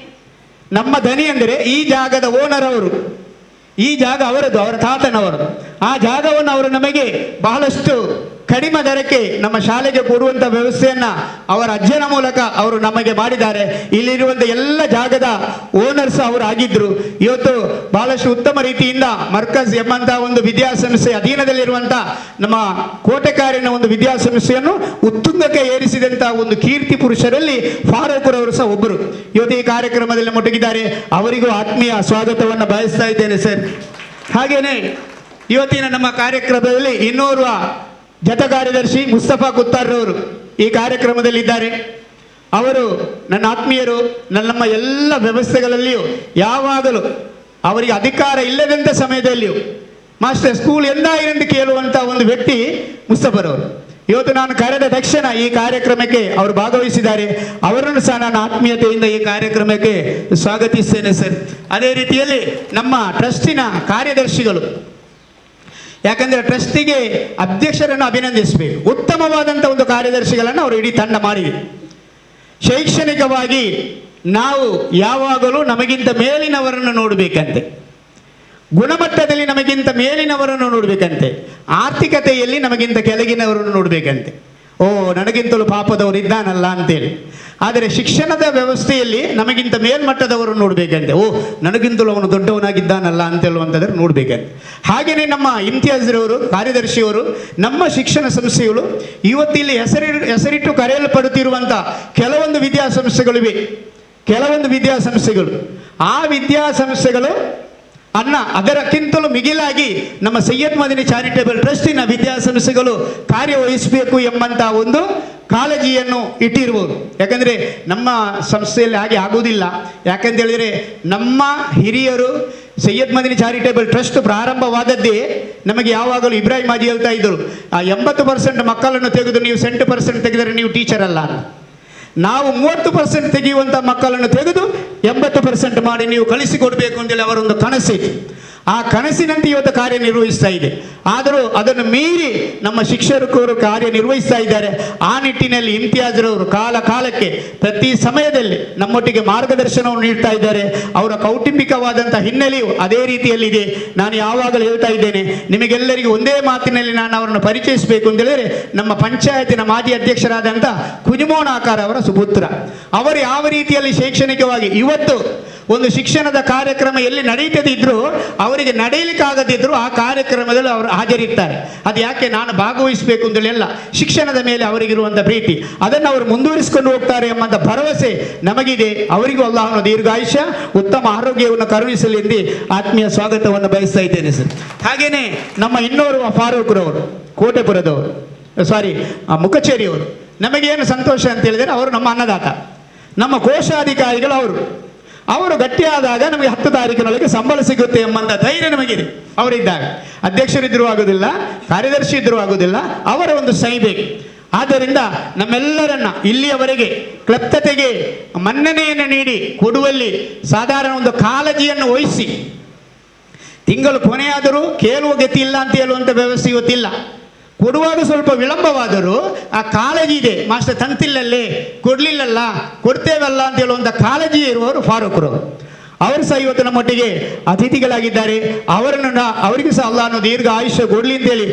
B: ನಮ್ಮ ಧನಿ ಅಂದರೆ ಈ ಜಾಗದ ಓನರ್ ಅವರು. ಈ ಜಾಗ ಅವರದು, ಅವರ ತಾತನವರು. ಆ ಜಾಗವನ್ನು ಅವರು ನಮಗೆ ಬಹಳಷ್ಟು ಕಡಿಮೆ ದರಕ್ಕೆ ನಮ್ಮ ಶಾಲೆಗೆ ಕೊಡುವಂಥ ವ್ಯವಸ್ಥೆಯನ್ನು ಅವರ ಅಜ್ಜನ ಮೂಲಕ ಅವರು ನಮಗೆ ಮಾಡಿದ್ದಾರೆ. ಇಲ್ಲಿರುವಂಥ ಎಲ್ಲ ಜಾಗದ ಓನರ್ಸ್ ಅವರು ಆಗಿದ್ದರು. ಇವತ್ತು ಬಹಳಷ್ಟು ಉತ್ತಮ ರೀತಿಯಿಂದ ಮರ್ಕಜ್ ಎಂಬಂಥ ಒಂದು ವಿದ್ಯಾಸಂಸ್ಥೆ ಅಧೀನದಲ್ಲಿರುವಂಥ ನಮ್ಮ ಕೋಟೆಕಾರಿನ ಒಂದು ವಿದ್ಯಾಸಂಸ್ಥೆಯನ್ನು ಉತ್ತುಂಗಕ್ಕೆ ಏರಿಸಿದಂಥ ಒಂದು ಕೀರ್ತಿ ಪುರುಷರಲ್ಲಿ ಫಾರೂಕ್ರವರು ಸಹ ಒಬ್ಬರು. ಇವತ್ತು ಈ ಕಾರ್ಯಕ್ರಮದಲ್ಲಿ ಮುಟ್ಟುಗಿದ್ದಾರೆ. ಅವರಿಗೂ ಆತ್ಮೀಯ ಸ್ವಾಗತವನ್ನು ಬಯಸ್ತಾ ಇದ್ದೇನೆ ಸರ್. ಹಾಗೇನೆ ಇವತ್ತಿನ ನಮ್ಮ ಕಾರ್ಯಕ್ರಮದಲ್ಲಿ ಇನ್ನೋರ್ವ ಜತ ಕಾರ್ಯದರ್ಶಿ ಮುಸ್ತಫಾ ಕುತ್ತಾರ್ರವರು ಈ ಕಾರ್ಯಕ್ರಮದಲ್ಲಿದ್ದಾರೆ. ಅವರು ನನ್ನ ಆತ್ಮೀಯರು. ನಮ್ಮ ಎಲ್ಲ ವ್ಯವಸ್ಥೆಗಳಲ್ಲಿಯೂ ಯಾವಾಗಲೂ ಅವರಿಗೆ ಅಧಿಕಾರ ಇಲ್ಲದಂಥ ಸಮಯದಲ್ಲಿಯೂ ಮಾಸ್ಟರ್ ಸ್ಕೂಲ್ ಎಂದಾಯಿರೆಂದು ಕೇಳುವಂಥ ಒಂದು ವ್ಯಕ್ತಿ ಮುಸ್ತಫರವರು. ಇವತ್ತು ನಾನು ಕರೆದ ತಕ್ಷಣ ಈ ಕಾರ್ಯಕ್ರಮಕ್ಕೆ ಅವರು ಭಾಗವಹಿಸಿದ್ದಾರೆ. ಅವರನ್ನು ಸಹ ನಾನು ಆತ್ಮೀಯತೆಯಿಂದ ಈ ಕಾರ್ಯಕ್ರಮಕ್ಕೆ ಸ್ವಾಗತಿಸ್ತೇನೆ ಸರ್. ಅದೇ ರೀತಿಯಲ್ಲಿ ನಮ್ಮ ಟ್ರಸ್ಟಿನ ಕಾರ್ಯದರ್ಶಿಗಳು, ಯಾಕಂದರೆ ಟ್ರಸ್ಟಿಗೆ ಅಧ್ಯಕ್ಷರನ್ನು ಅಭಿನಂದಿಸಬೇಕು. ಉತ್ತಮವಾದಂಥ ಒಂದು ಕಾರ್ಯದರ್ಶಿಗಳನ್ನು ಅವರು ಇಡೀ ತಂಡ ಮಾಡಿದೆ. ಶೈಕ್ಷಣಿಕವಾಗಿ ನಾವು ಯಾವಾಗಲೂ ನಮಗಿಂತ ಮೇಲಿನವರನ್ನು ನೋಡಬೇಕಂತೆ, ಗುಣಮಟ್ಟದಲ್ಲಿ ನಮಗಿಂತ ಮೇಲಿನವರನ್ನು ನೋಡಬೇಕಂತೆ, ಆರ್ಥಿಕತೆಯಲ್ಲಿ ನಮಗಿಂತ ಕೆಳಗಿನವರನ್ನು ನೋಡಬೇಕಂತೆ. ಓ, ನನಗಿಂತಲೂ ಪಾಪದವರು ಇದ್ದಾನಲ್ಲ ಅಂತೇಳಿ. ಆದರೆ ಶಿಕ್ಷಣದ ವ್ಯವಸ್ಥೆಯಲ್ಲಿ ನಮಗಿಂತ ಮೇಲ್ಮಟ್ಟದವರು ನೋಡಬೇಕಂತೆ. ಓ, ನನಗಿಂತಲೂ ಅವನು ದೊಡ್ಡವನಾಗಿದ್ದಾನಲ್ಲ ಅಂತ ಹೇಳುವಂಥದ್ದು ನೋಡಬೇಕಂತೆ. ಹಾಗೆಯೇ ನಮ್ಮ ಇಮ್ತಿಯಾಜ್ರವರು ಕಾರ್ಯದರ್ಶಿಯವರು, ನಮ್ಮ ಶಿಕ್ಷಣ ಸಂಸ್ಥೆಗಳು ಇವತ್ತಿಲ್ಲಿ ಹೆಸರಿಟ್ಟು ಕರೆಯಲ್ಪಡುತ್ತಿರುವಂಥ ಕೆಲವೊಂದು ವಿದ್ಯಾಸಂಸ್ಥೆಗಳಿವೆ. ಆ ವಿದ್ಯಾಸಂಸ್ಥೆಗಳು ಅದಕ್ಕಿಂತಲೂ ಮಿಗಿಲಾಗಿ ನಮ್ಮ ಸೈಯದ್ ಮದನಿ ಚಾರಿಟೇಬಲ್ ಟ್ರಸ್ಟಿನ ವಿದ್ಯಾಸಂಸ್ಥೆಗಳು ಕಾರ್ಯವಹಿಸಬೇಕು ಎಂಬಂಥ ಒಂದು ಕಾಳಜಿಯನ್ನು ಇಟ್ಟಿರುವುದು. ಯಾಕಂದರೆ ನಮ್ಮ ಸಂಸ್ಥೆಯಲ್ಲಿ ಹಾಗೆ ಆಗುವುದಿಲ್ಲ. ಯಾಕಂತ ಹೇಳಿದರೆ ನಮ್ಮ ಹಿರಿಯರು ಸೈಯದ್ ಮದನಿ ಚಾರಿಟೇಬಲ್ ಟ್ರಸ್ಟ್ ಪ್ರಾರಂಭವಾದದ್ದೇ ನಮಗೆ ಯಾವಾಗಲೂ ಇಬ್ರಾಹಿಂ ಹಾಜಿ ಹೇಳ್ತಾ ಇದ್ದರು, ಆ 80% ಮಕ್ಕಳನ್ನು ತೆಗೆದು ನೀವು 70% ತೆಗೆದರೆ ನೀವು ಟೀಚರ್ ಅಲ್ಲ. ನಾವು 30% ತೆಗೆಯುವಂಥ ಮಕ್ಕಳನ್ನು ತೆಗೆದು 80% ಮಾಡಿ ನೀವು ಕಳಿಸಿಕೊಡ್ಬೇಕು ಅಂತೇಳಿ ಅವರೊಂದು ಕನಸಿತ್ತು. ಆ ಕನಸಿನಂತೆ ಇವತ್ತು ಕಾರ್ಯನಿರ್ವಹಿಸ್ತಾ ಇದೆ. ಆದರೂ ಅದನ್ನು ಮೀರಿ ನಮ್ಮ ಶಿಕ್ಷಕರು ಕಾರ್ಯನಿರ್ವಹಿಸ್ತಾ ಇದ್ದಾರೆ. ಆ ನಿಟ್ಟಿನಲ್ಲಿ ಇಮ್ತಿಯಾಜ್ರವರು ಕಾಲಕ್ಕೆ ಪ್ರತಿ ಸಮಯದಲ್ಲಿ ನಮ್ಮೊಟ್ಟಿಗೆ ಮಾರ್ಗದರ್ಶನವನ್ನು ನೀಡ್ತಾ ಇದ್ದಾರೆ. ಅವರ ಕೌಟುಂಬಿಕವಾದಂಥ ಹಿನ್ನೆಲೆಯು ಅದೇ ರೀತಿಯಲ್ಲಿದೆ. ನಾನು ಯಾವಾಗಲೂ ಹೇಳ್ತಾ ಇದ್ದೇನೆ, ನಿಮಗೆಲ್ಲರಿಗೂ ಒಂದೇ ಮಾತಿನಲ್ಲಿ ನಾನು ಅವರನ್ನು ಪರಿಚಯಿಸಬೇಕು ಅಂತ ಹೇಳಿದರೆ, ನಮ್ಮ ಪಂಚಾಯತಿನ ಮಾಜಿ ಅಧ್ಯಕ್ಷರಾದಂಥ ಕುಜುಮೋನಾಕಾರ ಅವರ ಸುಪುತ್ರ. ಅವರು ಯಾವ ರೀತಿಯಲ್ಲಿ ಶೈಕ್ಷಣಿಕವಾಗಿ ಇವತ್ತು ಒಂದು ಶಿಕ್ಷಣದ ಕಾರ್ಯಕ್ರಮ ಎಲ್ಲಿ ನಡೀತದಿದ್ರು, ಅವರಿಗೆ ನಡೆಯಲಿಕ್ಕಾಗದಿದ್ರು ಆ ಕಾರ್ಯಕ್ರಮದಲ್ಲಿ ಅವರು ಹಾಜರಿರ್ತಾರೆ. ಅದು ಯಾಕೆ? ನಾನು ಭಾಗವಹಿಸಬೇಕು ಅಂತೇಳಿ ಎಲ್ಲ ಶಿಕ್ಷಣದ ಮೇಲೆ ಅವರಿಗಿರುವಂಥ ಪ್ರೀತಿ, ಅದನ್ನು ಅವರು ಮುಂದುವರಿಸಿಕೊಂಡು ಹೋಗ್ತಾರೆ ಎಂಬಂಥ ಭರವಸೆ ನಮಗಿದೆ. ಅವರಿಗೂ ಅಲ್ಲಾಹನ ದೀರ್ಘಾಯುಷ್ಯ ಉತ್ತಮ ಆರೋಗ್ಯವನ್ನು ಕರುಣಿಸಲಿ ಎಂದು ಆತ್ಮೀಯ ಸ್ವಾಗತವನ್ನು ಬಯಸ್ತಾ ಇದ್ದೇನೆ ಸರ್. ಹಾಗೆಯೇ ನಮ್ಮ ಇನ್ನೋರ್ವ ಫಾರೂಕ್ರವರು, ಕೋಟೆಪುರದವರು, ಮುಖಚೇರಿಯವರು, ನಮಗೇನು ಸಂತೋಷ ಅಂತ ಹೇಳಿದರೆ, ಅವರು ನಮ್ಮ ಅನ್ನದಾತ, ನಮ್ಮ ಕೋಶಾಧಿಕಾರಿಗಳು. ಅವರು ಗಟ್ಟಿಯಾದಾಗ ನಮಗೆ 10 ತಾರೀಕಿನೊಳಗೆ ಸಂಬಳ ಸಿಗುತ್ತೆ ಎಂಬಂಥ ಧೈರ್ಯ ನಮಗಿದೆ. ಅವರಿದ್ದಾಗ ಅಧ್ಯಕ್ಷರಿದ್ದರೂ ಆಗುವುದಿಲ್ಲ, ಕಾರ್ಯದರ್ಶಿ ಇದ್ದರೂ ಆಗುವುದಿಲ್ಲ, ಅವರ ಒಂದು ಸಹಿ ಬೇಕು. ಆದ್ದರಿಂದ ನಮ್ಮೆಲ್ಲರನ್ನ ಇಲ್ಲಿಯವರೆಗೆ ಕ್ಲಪ್ತತೆಗೆ ಮನ್ನಣೆಯನ್ನು ನೀಡಿ ಕೊಡುವಲ್ಲಿ ಸಾಧಾರಣ ಒಂದು ಕಾಳಜಿಯನ್ನು ವಹಿಸಿ, ತಿಂಗಳು ಕೊನೆಯಾದರೂ ಕೇಳುವ ಗತಿ ಇಲ್ಲ ಅಂತ ಹೇಳುವಂಥ ವ್ಯವಸ್ಥೆ ಇವತ್ತಿಲ್ಲ. ಕೊಡುವಾಗ ಸ್ವಲ್ಪ ವಿಳಂಬವಾದರೂ ಆ ಕಾಳಜಿ ಇದೆ, ಮಾಸ್ಟರ್ ತಂತಿಲ್ಲಲ್ಲೇ ಕೊಡಲಿಲ್ಲಲ್ಲ ಕೊಡ್ತೇವಲ್ಲ ಅಂತ ಹೇಳುವಂಥ ಕಾಳಜಿ ಇರುವವರು ಫಾರೂಕ್ರು. ಅವರು ಸಹ ಇವತ್ತು ನಮ್ಮೊಟ್ಟಿಗೆ ಅತಿಥಿಗಳಾಗಿದ್ದಾರೆ. ಅವರಿಗೂ ಸಹ ಅಲ್ಲಾಹನು ದೀರ್ಘ ಆಯುಷ್ಯ ಕೊಡಲಿ ಅಂತೇಳಿ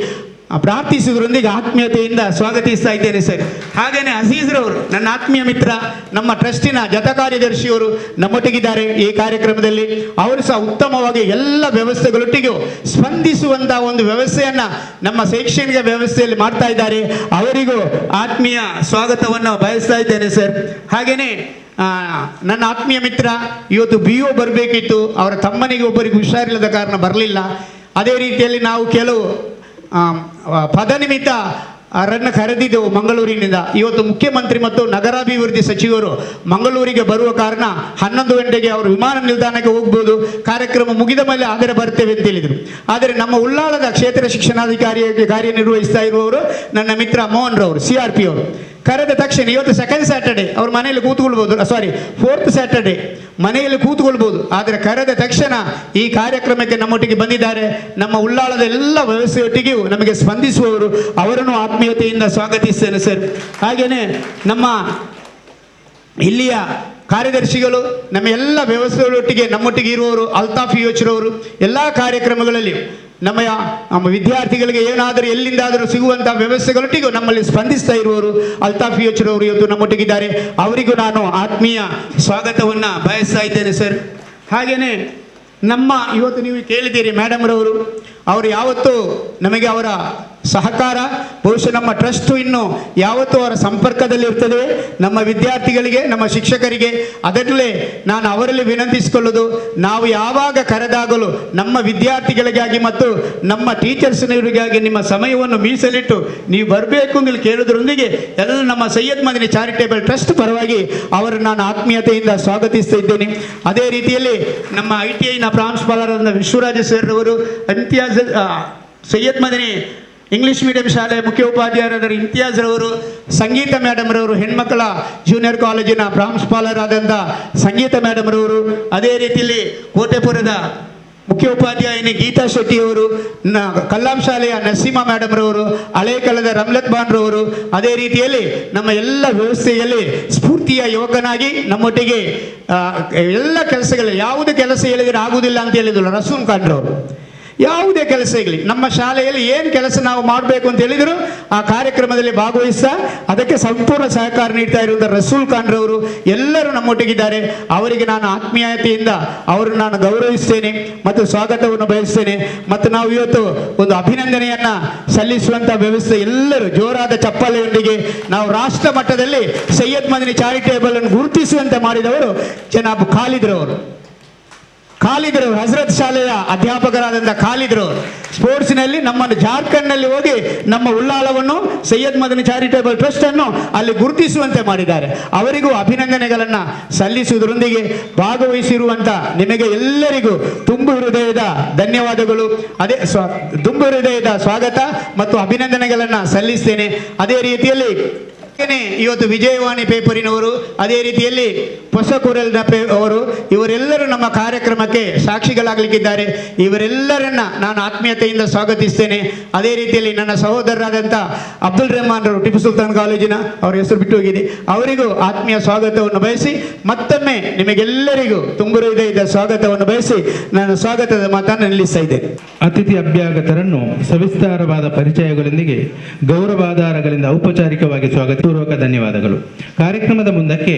B: ಪ್ರಾರ್ಥಿಸುವುದರೊಂದಿಗೆ ಆತ್ಮೀಯತೆಯಿಂದ ಸ್ವಾಗತಿಸ್ತಾ ಇದ್ದೇನೆ ಸರ್. ಹಾಗೆಯೇ ಅಜೀಜ್ರವರು ನನ್ನ ಆತ್ಮೀಯ ಮಿತ್ರ, ನಮ್ಮ ಟ್ರಸ್ಟಿನ ಜತ ಕಾರ್ಯದರ್ಶಿಯವರು ನಮ್ಮೊಟ್ಟಿಗಿದ್ದಾರೆ ಈ ಕಾರ್ಯಕ್ರಮದಲ್ಲಿ. ಅವರು ಸಹ ಉತ್ತಮವಾಗಿ ಎಲ್ಲ ವ್ಯವಸ್ಥೆಗಳೊಟ್ಟಿಗೂ ಸ್ಪಂದಿಸುವಂಥ ಒಂದು ವ್ಯವಸ್ಥೆಯನ್ನು ನಮ್ಮ ಶೈಕ್ಷಣಿಕ ವ್ಯವಸ್ಥೆಯಲ್ಲಿ ಮಾಡ್ತಾ ಇದ್ದಾರೆ. ಅವರಿಗೂ ಆತ್ಮೀಯ ಸ್ವಾಗತವನ್ನು ಬಯಸ್ತಾ ಇದ್ದೇನೆ ಸರ್. ಹಾಗೆಯೇ ನನ್ನ ಆತ್ಮೀಯ ಮಿತ್ರ ಇವತ್ತು BO ಬರಬೇಕಿತ್ತು, ಅವರ ತಮ್ಮನಿಗೆ ಒಬ್ಬರಿಗೆ ಹುಷಾರಿಲ್ಲದ ಕಾರಣ ಬರಲಿಲ್ಲ. ಅದೇ ರೀತಿಯಲ್ಲಿ ನಾವು ಕೆಲವು ಪದನಿಮಿತ್ತ ಅವರನ್ನು ಕರೆದಿದ್ದೆವು ಮಂಗಳೂರಿನಿಂದ. ಇವತ್ತು ಮುಖ್ಯಮಂತ್ರಿ ಮತ್ತು ನಗರಾಭಿವೃದ್ಧಿ ಸಚಿವರು ಮಂಗಳೂರಿಗೆ ಬರುವ ಕಾರಣ 11 ಗಂಟೆಗೆ ಅವರು ವಿಮಾನ ನಿಲ್ದಾಣಕ್ಕೆ ಹೋಗ್ಬೋದು, ಕಾರ್ಯಕ್ರಮ ಮುಗಿದ ಮೇಲೆ ಆದರೆ ಬರ್ತೇವೆ ಅಂತ ಹೇಳಿದರು. ಆದರೆ ನಮ್ಮ ಉಳ್ಳಾಳದ ಕ್ಷೇತ್ರ ಶಿಕ್ಷಣಾಧಿಕಾರಿಯಾಗಿ ಕಾರ್ಯನಿರ್ವಹಿಸ್ತಾ ಇರುವವರು ನನ್ನ ಮಿತ್ರ ಮೋಹನ್ ರವರು CRP ಅವರು ಕರೆದ ತಕ್ಷಣ ಇವತ್ತು 2nd ಸ್ಯಾಟರ್ಡೆ ಅವ್ರ ಮನೆಯಲ್ಲಿ ಕೂತ್ಕೊಳ್ಬೋದು, 4th ಸ್ಯಾಟರ್ಡೆ ಮನೆಯಲ್ಲಿ ಕೂತ್ಕೊಳ್ಬೋದು, ಆದರೆ ಕರೆದ ತಕ್ಷಣ ಈ ಕಾರ್ಯಕ್ರಮಕ್ಕೆ ನಮ್ಮೊಟ್ಟಿಗೆ ಬಂದಿದ್ದಾರೆ. ನಮ್ಮ ಉಳ್ಳಾಳದ ಎಲ್ಲ ವ್ಯವಸ್ಥೆಯೊಟ್ಟಿಗೂ ನಮಗೆ ಸ್ಪಂದಿಸುವವರು, ಅವರನ್ನು ಆತ್ಮೀಯತೆಯಿಂದ ಸ್ವಾಗತಿಸ್ತೇನೆ ಸರ್. ಹಾಗೆಯೇ ನಮ್ಮ ಇಲ್ಲಿಯ ಕಾರ್ಯದರ್ಶಿಗಳು, ನಮ್ಮ ಎಲ್ಲ ವ್ಯವಸ್ಥೆಗಳೊಟ್ಟಿಗೆ ನಮ್ಮೊಟ್ಟಿಗೆ ಇರುವವರು, ಅಲ್ತಾಫ್ ಯೋಚ್ರವರು ಎಲ್ಲ ಕಾರ್ಯಕ್ರಮಗಳಲ್ಲಿ ನಮ್ಮ ವಿದ್ಯಾರ್ಥಿಗಳಿಗೆ ಏನಾದರೂ ಎಲ್ಲಿಂದಾದರೂ ಸಿಗುವಂಥ ವ್ಯವಸ್ಥೆಗಳೊಟ್ಟಿಗೂ ನಮ್ಮಲ್ಲಿ ಸ್ಪಂದಿಸ್ತಾ ಇರುವವರು ಅಲ್ತಾಫ್ ಯೋಚ್ರವರು ಇವತ್ತು ನಮ್ಮೊಟ್ಟಿಗಿದ್ದಾರೆ. ಅವರಿಗೂ ನಾನು ಆತ್ಮೀಯ ಸ್ವಾಗತವನ್ನು ಬಯಸ್ತಾ ಇದ್ದೇನೆ ಸರ್. ಹಾಗೆಯೇ ನಮ್ಮ ಇವತ್ತು ನೀವು ಕೇಳಿದ್ದೀರಿ ಮೇಡಮ್ರವರು, ಅವರು ಯಾವತ್ತೂ ನಮಗೆ ಅವರ ಸಹಕಾರ, ಬಹುಶಃ ನಮ್ಮ ಟ್ರಸ್ಟು ಇನ್ನು ಯಾವತ್ತೂ ಅವರ ಸಂಪರ್ಕದಲ್ಲಿ ಇರ್ತದೆ ನಮ್ಮ ವಿದ್ಯಾರ್ಥಿಗಳಿಗೆ, ನಮ್ಮ ಶಿಕ್ಷಕರಿಗೆ. ಅದರಲ್ಲೇ ನಾನು ಅವರಲ್ಲಿ ವಿನಂತಿಸಿಕೊಳ್ಳೋದು, ನಾವು ಯಾವಾಗ ಕರೆದಾಗಲೂ ನಮ್ಮ ವಿದ್ಯಾರ್ಥಿಗಳಿಗಾಗಿ ಮತ್ತು ನಮ್ಮ ಟೀಚರ್ಸ್ನವರಿಗಾಗಿ ನಿಮ್ಮ ಸಮಯವನ್ನು ಮೀಸಲಿಟ್ಟು ನೀವು ಬರಬೇಕು ಅಂತ ಕೇಳೋದ್ರೊಂದಿಗೆ ಎಲ್ಲ ನಮ್ಮ ಸೈಯದ್ ಮದನಿ ಚಾರಿಟೇಬಲ್ ಟ್ರಸ್ಟ್ ಪರವಾಗಿ ಅವರನ್ನು ನಾನು ಆತ್ಮೀಯತೆಯಿಂದ ಸ್ವಾಗತಿಸ್ತಾ ಇದ್ದೇನೆ. ಅದೇ ರೀತಿಯಲ್ಲಿ ನಮ್ಮ ITIನ ಪ್ರಾಂಶುಪಾಲರಾದ ವಿಶ್ವರಾಜ ಸರ್ ಅವರು, ಸೈಯದ್ ಮದನಿ ಇಂಗ್ಲಿಷ್ ಮೀಡಿಯಂ ಶಾಲೆಯ ಮುಖ್ಯ ಉಪಾಧ್ಯಾಯರಾದ ಇಂತಿಯಾಜ್ರವರು, ಸಂಗೀತ ಮೇಡಮ್ರವರು, ಹೆಣ್ಮಕ್ಕಳ ಜೂನಿಯರ್ ಕಾಲೇಜಿನ ಪ್ರಾಂಶುಪಾಲರಾದಂಥ ಸಂಗೀತ ಮೇಡಮ್ರವರು, ಅದೇ ರೀತಿಯಲ್ಲಿ ಕೋಟೆಪುರದ ಮುಖ್ಯ ಉಪಾಧ್ಯಾಯಿನಿ ಗೀತಾ ಶೆಟ್ಟಿಯವರು, ಕಲ್ಲಾಂ ಶಾಲೆಯ ನಸೀಮಾ ಮೇಡಮ್ರವರು, ಹಳೇಕಲ್ಲದ ರಮ್ಲತ್ ಬಾನ್ರವರು, ಅದೇ ರೀತಿಯಲ್ಲಿ ನಮ್ಮ ಎಲ್ಲ ವ್ಯವಸ್ಥೆಯಲ್ಲಿ ಸ್ಫೂರ್ತಿಯ ಯುವಕನಾಗಿ ನಮ್ಮೊಟ್ಟಿಗೆ ಎಲ್ಲ ಕೆಲಸಗಳಲ್ಲಿ ಯಾವುದೇ ಕೆಲಸ ಹೇಳಿದರೆ ಆಗುವುದಿಲ್ಲ ಅಂತ ಹೇಳಿದ್ರು ರಸೂಲ್ ಖಾನ್ರವರು. ಯಾವುದೇ ಕೆಲಸ ಇರಲಿ, ನಮ್ಮ ಶಾಲೆಯಲ್ಲಿ ಏನು ಕೆಲಸ ನಾವು ಮಾಡಬೇಕು ಅಂತ ಹೇಳಿದರು ಆ ಕಾರ್ಯಕ್ರಮದಲ್ಲಿ ಭಾಗವಹಿಸ್ತಾ ಅದಕ್ಕೆ ಸಂಪೂರ್ಣ ಸಹಕಾರ ನೀಡ್ತಾ ಇರುವಂಥ ರಸೂಲ್ ಖಾನ್ರವರು ಎಲ್ಲರೂ ನಮ್ಮೊಟ್ಟಿಗಿದ್ದಾರೆ. ಅವರಿಗೆ ನಾನು ಆತ್ಮೀಯತೆಯಿಂದ ಅವರನ್ನು ನಾನು ಗೌರವಿಸ್ತೇನೆ ಮತ್ತು ಸ್ವಾಗತವನ್ನು ಬಯಸ್ತೇನೆ. ಮತ್ತು ನಾವು ಇವತ್ತು ಒಂದು ಅಭಿನಂದನೆಯನ್ನು ಸಲ್ಲಿಸುವಂಥ ವ್ಯವಸ್ಥೆ ಎಲ್ಲರೂ ಜೋರಾದ ಚಪ್ಪಾಳೆಯೊಂದಿಗೆ ನಾವು ರಾಷ್ಟ್ರ ಮಟ್ಟದಲ್ಲಿ ಸೈಯದ್ ಮದನಿ ಚಾರಿಟೇಬಲ್ ಅನ್ನು ಗುರುತಿಸುವಂತೆ ಮಾಡಿದವರು ಜನಾಬ್ ಖಾಲಿದ್ರವರು. ಹಜರತ್ ಶಾಲೆಯ ಅಧ್ಯಾಪಕರಾದಂಥ ಖಾಲಿದ್ರವರು ಸ್ಪೋರ್ಟ್ಸ್ನಲ್ಲಿ ನಮ್ಮನ್ನು ಜಾರ್ಖಂಡ್ನಲ್ಲಿ ಹೋಗಿ ನಮ್ಮ ಉಳ್ಳಾಳವನ್ನು ಸೈಯದ್ ಮದನಿ ಚಾರಿಟೇಬಲ್ ಟ್ರಸ್ಟ್ ಅನ್ನು ಅಲ್ಲಿ ಗುರುತಿಸುವಂತೆ ಮಾಡಿದ್ದಾರೆ. ಅವರಿಗೂ ಅಭಿನಂದನೆಗಳನ್ನು ಸಲ್ಲಿಸುವುದರೊಂದಿಗೆ ಭಾಗವಹಿಸಿರುವಂಥ ನಿಮಗೆ ಎಲ್ಲರಿಗೂ ತುಂಬು ಹೃದಯದ ಧನ್ಯವಾದಗಳು. ಅದೇ ತುಂಬು ಹೃದಯದ ಸ್ವಾಗತ ಮತ್ತು ಅಭಿನಂದನೆಗಳನ್ನು ಸಲ್ಲಿಸ್ತೇನೆ. ಅದೇ ರೀತಿಯಲ್ಲಿ ಇವತ್ತು ವಿಜಯವಾಣಿ ಪೇಪರಿನವರು, ಅದೇ ರೀತಿಯಲ್ಲಿ ಹೊಸಕೂರಲ್ನ ಅವರು, ಇವರೆಲ್ಲರೂ ನಮ್ಮ ಕಾರ್ಯಕ್ರಮಕ್ಕೆ ಸಾಕ್ಷಿಗಳಾಗಲಿಕ್ಕಿದ್ದಾರೆ. ಇವರೆಲ್ಲರನ್ನ ನಾನು ಆತ್ಮೀಯತೆಯಿಂದ ಸ್ವಾಗತಿಸ್ತೇನೆ. ಅದೇ ರೀತಿಯಲ್ಲಿ ನನ್ನ ಸಹೋದರರಾದಂಥ ಅಬ್ದುಲ್ ರೆಹಮಾನ್ ಅವರು, ಟಿಪ್ಪು ಸುಲ್ತಾನ್ ಕಾಲೇಜಿನ, ಅವರ ಹೆಸರು ಬಿಟ್ಟು ಹೋಗಿದೆ, ಅವರಿಗೂ ಆತ್ಮೀಯ ಸ್ವಾಗತವನ್ನು ಬಯಸಿ ಮತ್ತೊಮ್ಮೆ ನಿಮಗೆಲ್ಲರಿಗೂ ತುಂಬು ಹೃದಯದ ಸ್ವಾಗತವನ್ನು ಬಯಸಿ ನಾನು ಸ್ವಾಗತದ ಮಾತನ್ನು ನಿಲ್ಲಿಸ್ತಾ ಇದ್ದೇನೆ.
A: ಅತಿಥಿ ಅಭ್ಯಾಗತರನ್ನು ಸವಿಸ್ತಾರವಾದ ಪರಿಚಯಗಳೊಂದಿಗೆ ಗೌರವಾಧಾರಗಳಿಂದ ಔಪಚಾರಿಕವಾಗಿ ಸ್ವಾಗತ ಪೂರ್ವಕ ಧನ್ಯವಾದಗಳು. ಕಾರ್ಯಕ್ರಮದ ಮುಂದಕ್ಕೆ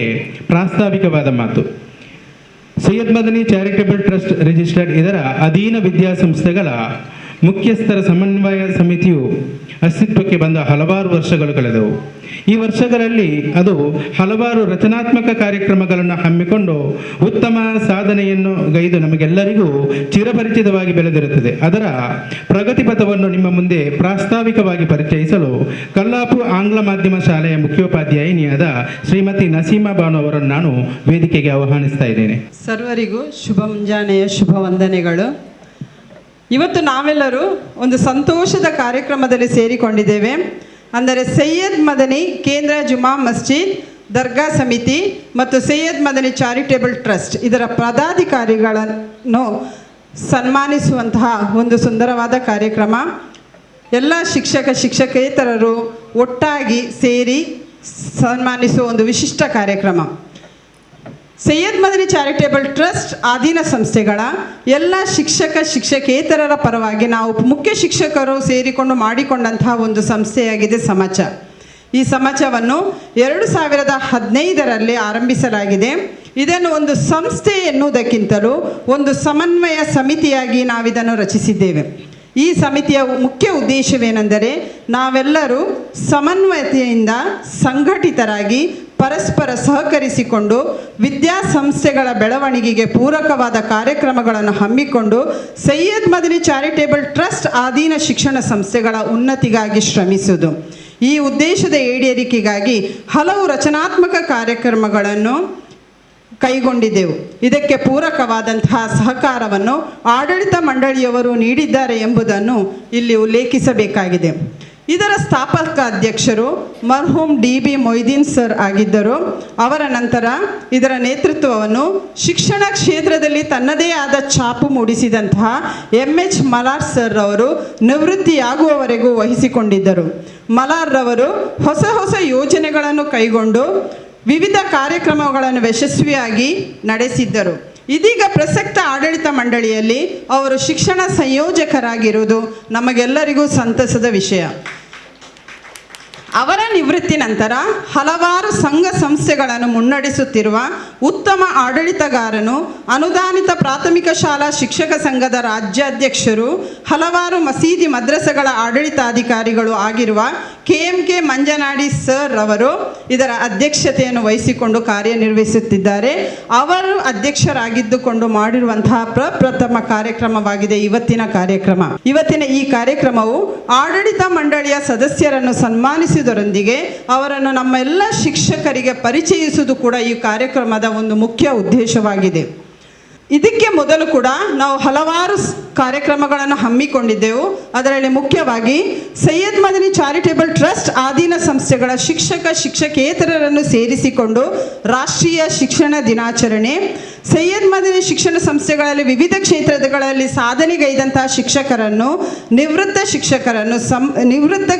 A: ಪ್ರಾಸ್ತಾವಿಕವಾದ ಮಾತು. Syed Madani charitable trust registered ಇದರ ಅಧೀನ ವಿದ್ಯಾಸಂಸ್ಥೆಗಳ ಮುಖ್ಯಸ್ಥರ ಸಮನ್ವಯ ಸಮಿತಿಯು ಅಸ್ತಿತ್ವಕ್ಕೆ ಬಂದ ಹಲವಾರು ವರ್ಷಗಳು ಕಳೆದವು. ಈ ವರ್ಷಗಳಲ್ಲಿ ಅದು ಹಲವಾರು ರಚನಾತ್ಮಕ ಕಾರ್ಯಕ್ರಮಗಳನ್ನು ಹಮ್ಮಿಕೊಂಡು ಉತ್ತಮ ಸಾಧನೆಯನ್ನು ಗೈದು ನಮಗೆಲ್ಲರಿಗೂ ಚಿರಪರಿಚಿತವಾಗಿ ಬೆಳೆದಿರುತ್ತದೆ. ಅದರ ಪ್ರಗತಿಪಥವನ್ನು ನಿಮ್ಮ ಮುಂದೆ ಪ್ರಾಸ್ತಾವಿಕವಾಗಿ ಪರಿಚಯಿಸಲು ಕಲ್ಲಾಪು ಆಂಗ್ಲ ಮಾಧ್ಯಮ ಶಾಲೆಯ ಮುಖ್ಯೋಪಾಧ್ಯಾಯಿನಿಯಾದ ಶ್ರೀಮತಿ ನಸೀಮಾ ಬಾನು ಅವರನ್ನು ನಾನು ವೇದಿಕೆಗೆ ಆಹ್ವಾನಿಸ್ತಾ ಇದ್ದೇನೆ.
C: ಸರ್ವರಿಗೂ ಶುಭ ಮುಂಜಾನೆಯ ಶುಭ ವಂದನೆಗಳು. ಇವತ್ತು ನಾವೆಲ್ಲರೂ ಒಂದು ಸಂತೋಷದ ಕಾರ್ಯಕ್ರಮದಲ್ಲಿ ಸೇರಿಕೊಂಡಿದ್ದೇವೆ. ಅಂದರೆ ಸೈಯದ್ ಮದನಿ ಕೇಂದ್ರ ಜುಮಾ ಮಸ್ಜಿದ್ ದರ್ಗಾ ಸಮಿತಿ ಮತ್ತು ಸೈಯದ್ ಮದನಿ ಚಾರಿಟೇಬಲ್ ಟ್ರಸ್ಟ್ ಇದರ ಪದಾಧಿಕಾರಿಗಳನ್ನು ಸನ್ಮಾನಿಸುವಂತಹ ಒಂದು ಸುಂದರವಾದ ಕಾರ್ಯಕ್ರಮ. ಎಲ್ಲ ಶಿಕ್ಷಕೇತರರು ಒಟ್ಟಾಗಿ ಸೇರಿ ಸನ್ಮಾನಿಸುವ ಒಂದು ವಿಶಿಷ್ಟ ಕಾರ್ಯಕ್ರಮ. ಸೈಯದ್ ಮದನಿ ಚಾರಿಟೇಬಲ್ ಟ್ರಸ್ಟ್ ಅಧೀನ ಸಂಸ್ಥೆಗಳ ಎಲ್ಲ ಶಿಕ್ಷಕೇತರರ ಪರವಾಗಿ ನಾವು ಮುಖ್ಯ ಶಿಕ್ಷಕರು ಸೇರಿಕೊಂಡು ಮಾಡಿಕೊಂಡಂತಹ ಒಂದು ಸಂಸ್ಥೆಯಾಗಿದೆ ಸಮಾಜ. ಈ ಸಮಾಜವನ್ನು 2015ರಲ್ಲಿ ಆರಂಭಿಸಲಾಗಿದೆ. ಇದನ್ನು ಒಂದು ಸಂಸ್ಥೆ ಎನ್ನುವುದಕ್ಕಿಂತಲೂ ಒಂದು ಸಮನ್ವಯ ಸಮಿತಿಯಾಗಿ ನಾವಿದನ್ನು ರಚಿಸಿದ್ದೇವೆ. ಈ ಸಮಿತಿಯ ಮುಖ್ಯ ಉದ್ದೇಶವೇನೆಂದರೆ ನಾವೆಲ್ಲರೂ ಸಮನ್ವಯತೆಯಿಂದ ಸಂಘಟಿತರಾಗಿ ಪರಸ್ಪರ ಸಹಕರಿಸಿಕೊಂಡು ವಿದ್ಯಾಸಂಸ್ಥೆಗಳ ಬೆಳವಣಿಗೆಗೆ ಪೂರಕವಾದ ಕಾರ್ಯಕ್ರಮಗಳನ್ನು ಹಮ್ಮಿಕೊಂಡು ಸೈಯದ್ ಮದನಿ ಚಾರಿಟೇಬಲ್ ಟ್ರಸ್ಟ್ ಅಧೀನ ಶಿಕ್ಷಣ ಸಂಸ್ಥೆಗಳ ಉನ್ನತಿಗಾಗಿ ಶ್ರಮಿಸುವುದು. ಈ ಉದ್ದೇಶದ ಈಡೇರಿಕೆಗಾಗಿ ಹಲವು ರಚನಾತ್ಮಕ ಕಾರ್ಯಕ್ರಮಗಳನ್ನು ಕೈಗೊಂಡಿದ್ದೆವು. ಇದಕ್ಕೆ ಪೂರಕವಾದಂತಹ ಸಹಕಾರವನ್ನು ಆಡಳಿತ ಮಂಡಳಿಯವರು ನೀಡಿದ್ದಾರೆ ಎಂಬುದನ್ನು ಇಲ್ಲಿ ಉಲ್ಲೇಖಿಸಬೇಕಾಗಿದೆ. ಇದರ ಸ್ಥಾಪಕ ಅಧ್ಯಕ್ಷರು ಮರ್ಹೂಮ್ DB ಮೊಯ್ದೀನ್ ಸರ್ ಆಗಿದ್ದರು. ಅವರ ನಂತರ ಇದರ ನೇತೃತ್ವವನ್ನು ಶಿಕ್ಷಣ ಕ್ಷೇತ್ರದಲ್ಲಿ ತನ್ನದೇ ಆದ ಛಾಪು ಮೂಡಿಸಿದಂತಹ MH ಮಲಾರ್ ಸರ್ ಅವರು ನಿವೃತ್ತಿಯಾಗುವವರೆಗೂ ವಹಿಸಿಕೊಂಡಿದ್ದರು. ಮಲಾರ್ ರವರು ಹೊಸ ಯೋಜನೆಗಳನ್ನು ಕೈಗೊಂಡು ವಿವಿಧ ಕಾರ್ಯಕ್ರಮಗಳನ್ನು ಯಶಸ್ವಿಯಾಗಿ ನಡೆಸಿದ್ದರು. ಇದೀಗ ಪ್ರಸಕ್ತ ಆಡಳಿತ ಮಂಡಳಿಯಲ್ಲಿ ಅವರು ಶಿಕ್ಷಣ ಸಂಯೋಜಕರಾಗಿರುವುದು ನಮಗೆಲ್ಲರಿಗೂ ಸಂತಸದ ವಿಷಯ. ಅವರ ನಿವೃತ್ತಿ ನಂತರ ಹಲವಾರು ಸಂಘ ಸಂಸ್ಥೆಗಳನ್ನು ಮುನ್ನಡೆಸುತ್ತಿರುವ ಉತ್ತಮ ಆಡಳಿತಗಾರನು, ಅನುದಾನಿತ ಪ್ರಾಥಮಿಕ ಶಾಲಾ ಶಿಕ್ಷಕ ಸಂಘದ ರಾಜ್ಯಾಧ್ಯಕ್ಷರು, ಹಲವಾರು ಮಸೀದಿ ಮದ್ರಸೆಗಳ ಆಡಳಿತಾಧಿಕಾರಿಗಳು ಆಗಿರುವ KMK ಮಂಜನಾಡಿ ಸರ್ ಅವರು ಇದರ ಅಧ್ಯಕ್ಷತೆಯನ್ನು ವಹಿಸಿಕೊಂಡು ಕಾರ್ಯನಿರ್ವಹಿಸುತ್ತಿದ್ದಾರೆ. ಅವರು ಅಧ್ಯಕ್ಷರಾಗಿದ್ದುಕೊಂಡು ಮಾಡಿರುವಂತಹ ಪ್ರಪ್ರಥಮ ಕಾರ್ಯಕ್ರಮವಾಗಿದೆ ಇವತ್ತಿನ ಕಾರ್ಯಕ್ರಮ. ಇವತ್ತಿನ ಈ ಕಾರ್ಯಕ್ರಮವು ಆಡಳಿತ ಮಂಡಳಿಯ ಸದಸ್ಯರನ್ನು ಸನ್ಮಾನಿಸುವುದರೊಂದಿಗೆ ಅವರನ್ನು ನಮ್ಮೆಲ್ಲ ಶಿಕ್ಷಕರಿಗೆ ಪರಿಚಯಿಸುವುದು ಕೂಡ ಈ ಕಾರ್ಯಕ್ರಮದ ಒಂದು ಮುಖ್ಯ ಉದ್ದೇಶವಾಗಿದೆ. ಇದಕ್ಕೆ ಮೊದಲು ಕೂಡ ನಾವು ಹಲವಾರು ಕಾರ್ಯಕ್ರಮಗಳನ್ನು ಹಮ್ಮಿಕೊಂಡಿದ್ದೆವು. ಅದರಲ್ಲಿ ಮುಖ್ಯವಾಗಿ ಸೈಯದ್ ಮದನಿ ಚಾರಿಟೇಬಲ್ ಟ್ರಸ್ಟ್ ಅಧೀನ ಸಂಸ್ಥೆಗಳ ಶಿಕ್ಷಕೇತರರನ್ನು ಸೇರಿಸಿಕೊಂಡು ರಾಷ್ಟ್ರೀಯ ಶಿಕ್ಷಣ ದಿನಾಚರಣೆ, ಸೈಯದ್ ಮದನಿ ಶಿಕ್ಷಣ ಸಂಸ್ಥೆಗಳಲ್ಲಿ ವಿವಿಧ ಕ್ಷೇತ್ರಗಳಲ್ಲಿ ಸಾಧನೆಗೈದಂತಹ ಶಿಕ್ಷಕರನ್ನು, ನಿವೃತ್ತ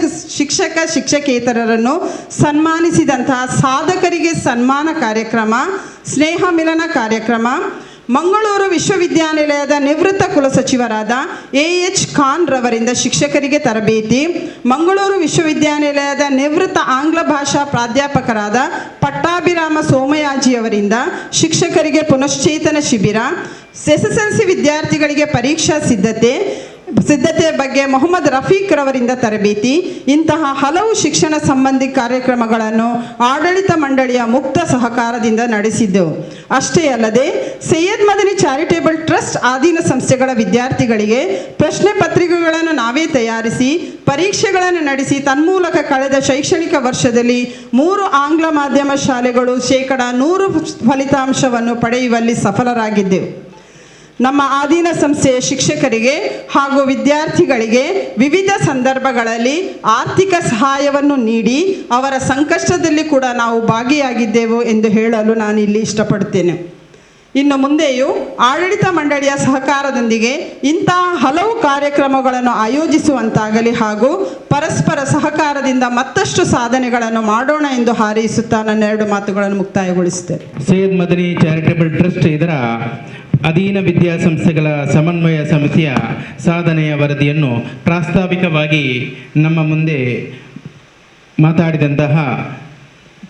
C: ಶಿಕ್ಷಕೇತರರನ್ನು ಸನ್ಮಾನಿಸಿದಂತಹ ಸಾಧಕರಿಗೆ ಸನ್ಮಾನ ಕಾರ್ಯಕ್ರಮ, ಸ್ನೇಹ ಮಿಲನ ಕಾರ್ಯಕ್ರಮ, ಮಂಗಳೂರು ವಿಶ್ವವಿದ್ಯಾನಿಲಯದ ನಿವೃತ್ತ ಕುಲಸಚಿವರಾದ AH ಖಾನ್ ರವರಿಂದ ಶಿಕ್ಷಕರಿಗೆ ತರಬೇತಿ, ಮಂಗಳೂರು ವಿಶ್ವವಿದ್ಯಾನಿಲಯದ ನಿವೃತ್ತ ಆಂಗ್ಲ ಭಾಷಾ ಪ್ರಾಧ್ಯಾಪಕರಾದ ಪಟ್ಟಾಭಿರಾಮ ಸೋಮಯಾಜಿಯವರಿಂದ ಶಿಕ್ಷಕರಿಗೆ ಪುನಶ್ಚೇತನ ಶಿಬಿರ, SSLC ವಿದ್ಯಾರ್ಥಿಗಳಿಗೆ ಪರೀಕ್ಷಾ ಸಿದ್ಧತೆ ಬಗ್ಗೆ ಮೊಹಮ್ಮದ್ ರಫೀಕ್ ರವರಿಂದ ತರಬೇತಿ, ಇಂತಹ ಹಲವು ಶಿಕ್ಷಣ ಸಂಬಂಧಿ ಕಾರ್ಯಕ್ರಮಗಳನ್ನು ಆಡಳಿತ ಮಂಡಳಿಯ ಮುಕ್ತ ಸಹಕಾರದಿಂದ ನಡೆಸಿದ್ದೆವು. ಅಷ್ಟೇ ಅಲ್ಲದೆ ಸೈಯದ್ ಮದನಿ ಚಾರಿಟೇಬಲ್ ಟ್ರಸ್ಟ್ ಅಧೀನ ಸಂಸ್ಥೆಗಳ ವಿದ್ಯಾರ್ಥಿಗಳಿಗೆ ಪ್ರಶ್ನೆ ಪತ್ರಿಕೆಗಳನ್ನು ನಾವೇ ತಯಾರಿಸಿ ಪರೀಕ್ಷೆಗಳನ್ನು ನಡೆಸಿ ತನ್ಮೂಲಕ ಕಳೆದ ಶೈಕ್ಷಣಿಕ ವರ್ಷದಲ್ಲಿ 3 ಆಂಗ್ಲ ಮಾಧ್ಯಮ ಶಾಲೆಗಳು 100% ಫಲಿತಾಂಶವನ್ನು ಪಡೆಯುವಲ್ಲಿ ಸಫಲರಾಗಿದ್ದೆವು. ನಮ್ಮ ಅಧೀನ ಸಂಸ್ಥೆಯ ಶಿಕ್ಷಕರಿಗೆ ಹಾಗೂ ವಿದ್ಯಾರ್ಥಿಗಳಿಗೆ ವಿವಿಧ ಸಂದರ್ಭಗಳಲ್ಲಿ ಆರ್ಥಿಕ ಸಹಾಯವನ್ನು ನೀಡಿ ಅವರ ಸಂಕಷ್ಟದಲ್ಲಿ ಕೂಡ ನಾವು ಭಾಗಿಯಾಗಿದ್ದೆವು ಎಂದು ಹೇಳಲು ನಾನು ಇಲ್ಲಿ ಇಷ್ಟಪಡುತ್ತೇನೆ. ಇನ್ನು ಮುಂದೆಯೂ ಆಡಳಿತ ಮಂಡಳಿಯ ಸಹಕಾರದೊಂದಿಗೆ ಇಂತಹ ಹಲವು ಕಾರ್ಯಕ್ರಮಗಳನ್ನು ಆಯೋಜಿಸುವಂತಾಗಲಿ ಹಾಗೂ ಪರಸ್ಪರ ಸಹಕಾರದಿಂದ ಮತ್ತಷ್ಟು ಸಾಧನೆಗಳನ್ನು ಮಾಡೋಣ ಎಂದು ಹಾರೈಸುತ್ತಾ ನನ್ನ 2 ಮಾತುಗಳನ್ನು ಮುಕ್ತಾಯಗೊಳಿಸುತ್ತೇನೆ.
A: ಸೈಯದ್ ಮದನಿ ಚಾರಿಟೇಬಲ್ ಟ್ರಸ್ಟ್ ಇದರ ಅಧೀನ ವಿದ್ಯಾಸಂಸ್ಥೆಗಳ ಸಮನ್ವಯ ಸಮಿತಿಯ ಸಾಧನೆಯ ವರದಿಯನ್ನು ಪ್ರಾಸ್ತಾವಿಕವಾಗಿ ನಮ್ಮ ಮುಂದೆ ಮಾತಾಡಿದಂತಹ